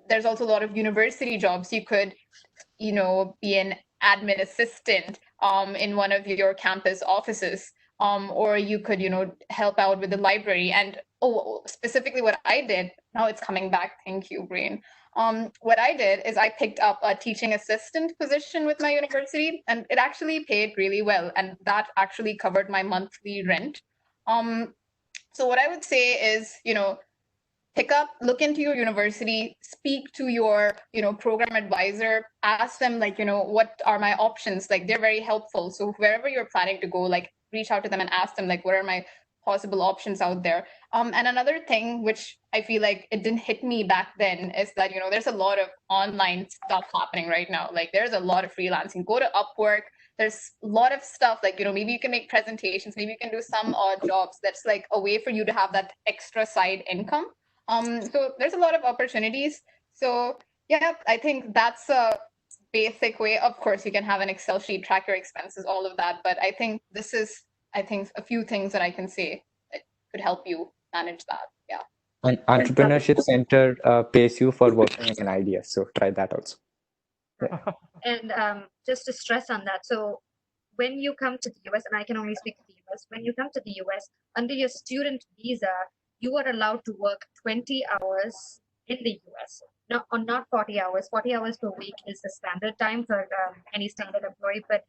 Speaker 3: There's also a lot of university jobs. You could, be an admin assistant in one of your campus offices, or you could, help out with the library. And specifically what I did, now it's coming back. Thank you, Brain. What I did is I picked up a teaching assistant position with my university, and it actually paid really well, and that actually covered my monthly rent. So what I would say is, look into your university, speak to your, program advisor, ask them like, what are my options? Like they're very helpful. So wherever you're planning to go, like reach out to them and ask them like, what are my possible options out there? And another thing, which I feel like it didn't hit me back then, is that, there's a lot of online stuff happening right now. Like there's a lot of freelancing. Go to Upwork. There's a lot of stuff like, maybe you can make presentations, maybe you can do some odd jobs. That's like a way for you to have that extra side income. So there's a lot of opportunities. So yeah, I think that's a basic way. Of course, you can have an Excel sheet, track your expenses, all of that. But I think this is, a few things that I can say that could help you manage that. Yeah.
Speaker 7: An entrepreneurship center pays you for working in an idea. So try that also.
Speaker 1: And just to stress on that, so when you come to the US, and I can only speak to the US, when you come to the US, under your student visa, you are allowed to work 20 hours in the US, not 40 hours. 40 hours per week is the standard time for any standard employee, but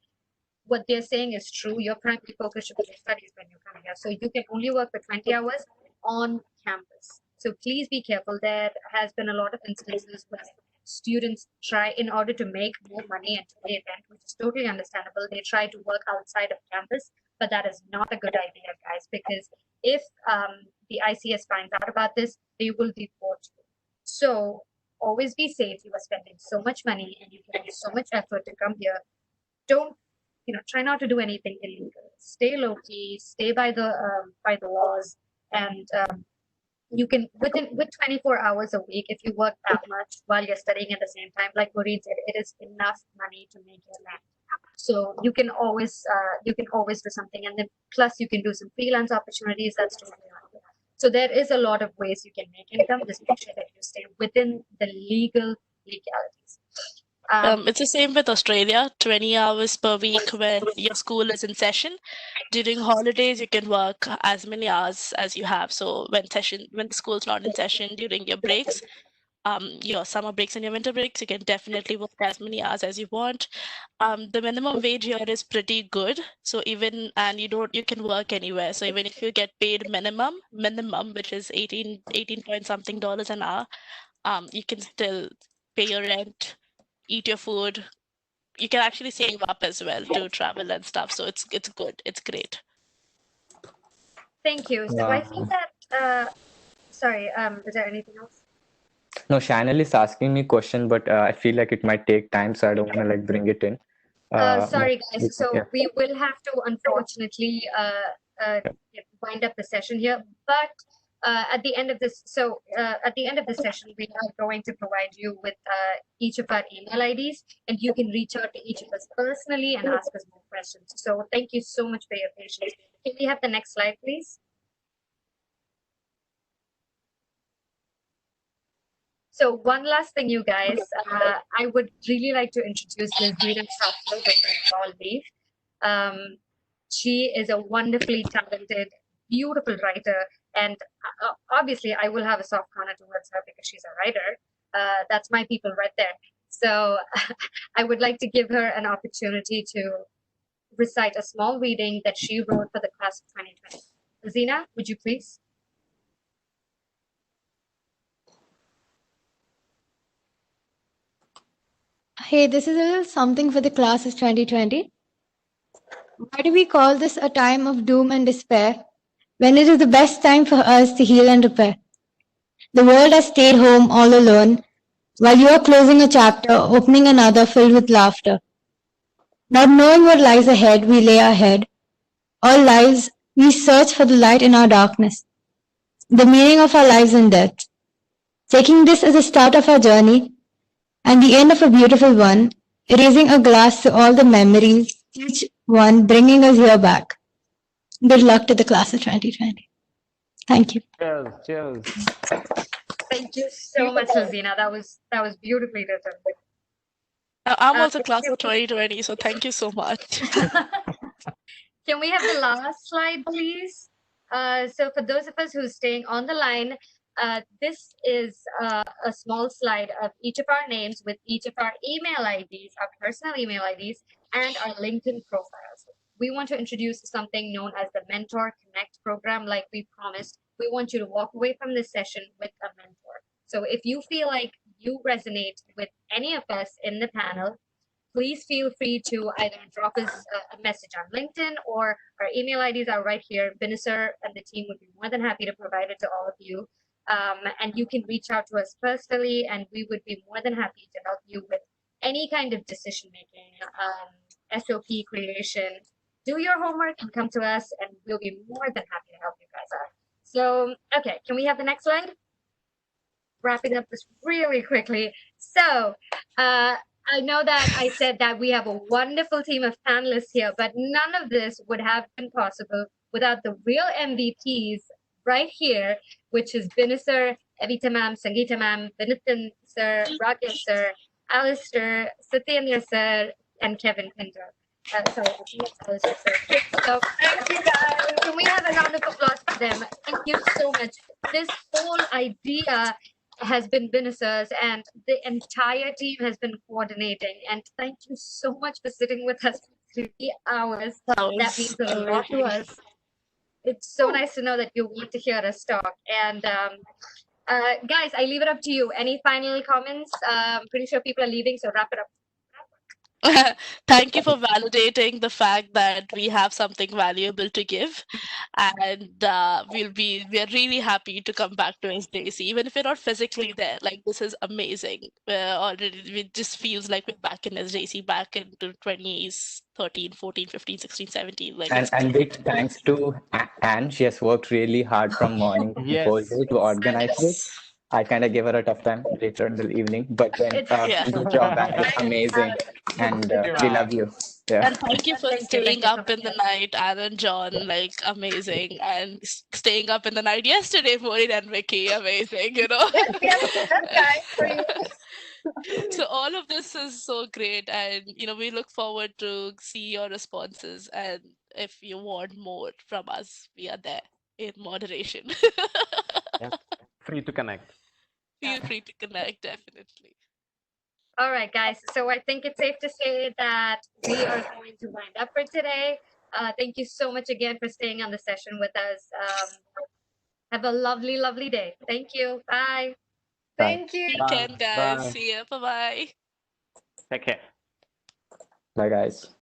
Speaker 1: what they're saying is true. Your primary focus should be your studies when you come here. So you can only work for 20 hours on campus. So please be careful. There has been a lot of instances where students try, in order to make more money and to pay rent, which is totally understandable, they try to work outside of campus, but that is not a good idea, guys, because if the ICS finds out about this, they will deport you. So always be safe. You are spending so much money and you put so much effort to come here. Don't, try not to do anything illegal. Stay low key, stay by the laws, and you can with 24 hours a week, if you work that much while you're studying at the same time, like Maureen said, it is enough money to make your rent. So you can always do something, and then plus you can do some freelance opportunities. That's totally right. So there is a lot of ways you can make income. Just make sure that you stay within the legalities.
Speaker 5: It's the same with Australia, 20 hours per week when your school is in session. During holidays, you can work as many hours as you have. So when the school's not in session, during your breaks, your summer breaks and your winter breaks, you can definitely work as many hours as you want. The minimum wage here is pretty good. So you can work anywhere. So even if you get paid minimum, which is 18 point something dollars an hour, you can still pay your rent, eat your food. You can actually save up as well to travel and stuff. So it's good. It's great.
Speaker 1: Thank you. So I think that sorry, is there anything else?
Speaker 7: No, Chanel is asking me a question, but I feel like it might take time, so I don't want to bring it in.
Speaker 1: Sorry, guys. So
Speaker 7: yeah.
Speaker 1: we will have to unfortunately wind up the session here. But at the end of this, session, we are going to provide you with each of our email IDs, and you can reach out to each of us personally and ask us more questions. So thank you so much for your patience. Can we have the next slide, please? So one last thing, you guys, I would really like to introduce Ms. Rita Shafter before we all leave. She is a wonderfully talented, beautiful writer, and obviously I will have a soft corner towards her because she's a writer. That's my people right there. So I would like to give her an opportunity to recite a small reading that she wrote for the class of 2020. Zina, would you please?
Speaker 8: Hey, this is a little something for the class of 2020. Why do we call this a time of doom and despair when it is the best time for us to heal and repair? The world has stayed home all alone while you are closing a chapter, opening another filled with laughter. Not knowing what lies ahead, we lay our head. All lives, we search for the light in our darkness, the meaning of our lives and death. Taking this as the start of our journey and the end of a beautiful one, raising a glass to all the memories, each one bringing us here back. Good luck to the class of 2020. Thank you.
Speaker 4: Cheers.
Speaker 1: Thank you so much, Lazina. That was beautifully written.
Speaker 5: I'm also class of 2020, so thank you so much.
Speaker 1: Can we have the last slide, please? So for those of us who are staying on the line, this is a small slide of each of our names with each of our email IDs, our personal email IDs, and our LinkedIn profiles. we want to introduce something known as the Mentor Connect program, like we promised. We want you to walk away from this session with a mentor. So if you feel like you resonate with any of us in the panel, please feel free to either drop us a message on LinkedIn, or our email IDs are right here. Vinisar and the team would be more than happy to provide it to all of you. And you can reach out to us personally, and we would be more than happy to help you with any kind of decision making, SOP creation. Do your homework and come to us, and we'll be more than happy to help you guys out. So, okay, can we have the next slide? Wrapping up this really quickly. So, I know that I said that we have a wonderful team of panelists here, but none of this would have been possible without the real MVPs right here, which is Vinisar, Evita ma'am, Sangeeta ma'am, Vinithan sir, Rakesh sir, Alistair, Satyendra sir, and Kevin Pinto. Sorry, I think it's Alistair sir. So thank you guys. Can we have a round of applause for them? Thank you so much. This whole idea has been Vinisar's, and the entire team has been coordinating. And thank you so much for sitting with us for 3 hours. That means a lot to us. It's so nice to know that you want to hear us talk. And guys, I leave it up to you. Any final comments? I'm pretty sure people are leaving, so wrap it up.
Speaker 5: Thank you for validating the fact that we have something valuable to give, and we are really happy to come back to SJC, even if we're not physically there. Like, this is amazing. Already, it just feels like we're back in SJC, back into 2013, 14, 15, 16, 17. Like,
Speaker 7: And big thanks to Anne. She has worked really hard from morning to
Speaker 4: Yes.
Speaker 7: whole day to organize this. I kind of gave her a tough time later in the evening, but then
Speaker 5: Yeah.
Speaker 7: good job, Anne. It's amazing, and we love you. Yeah.
Speaker 5: And thank you for staying up in the night, Aaron, John, like amazing, and staying up in the night yesterday, Maureen and Vicky, amazing, you know. So all of this is so great, and we look forward to see your responses, and if you want more from us, we are there in moderation.
Speaker 4: Yep. Free to connect.
Speaker 5: Feel free to connect, definitely.
Speaker 1: All right, guys. So I think it's safe to say that we are going to wind up for today. Thank you so much again for staying on the session with us. Have a lovely, lovely day. Thank you. Bye.
Speaker 3: Thank you.
Speaker 5: Weekend, guys.
Speaker 4: Bye.
Speaker 5: See ya. Bye-bye.
Speaker 4: Take care.
Speaker 7: Bye, guys.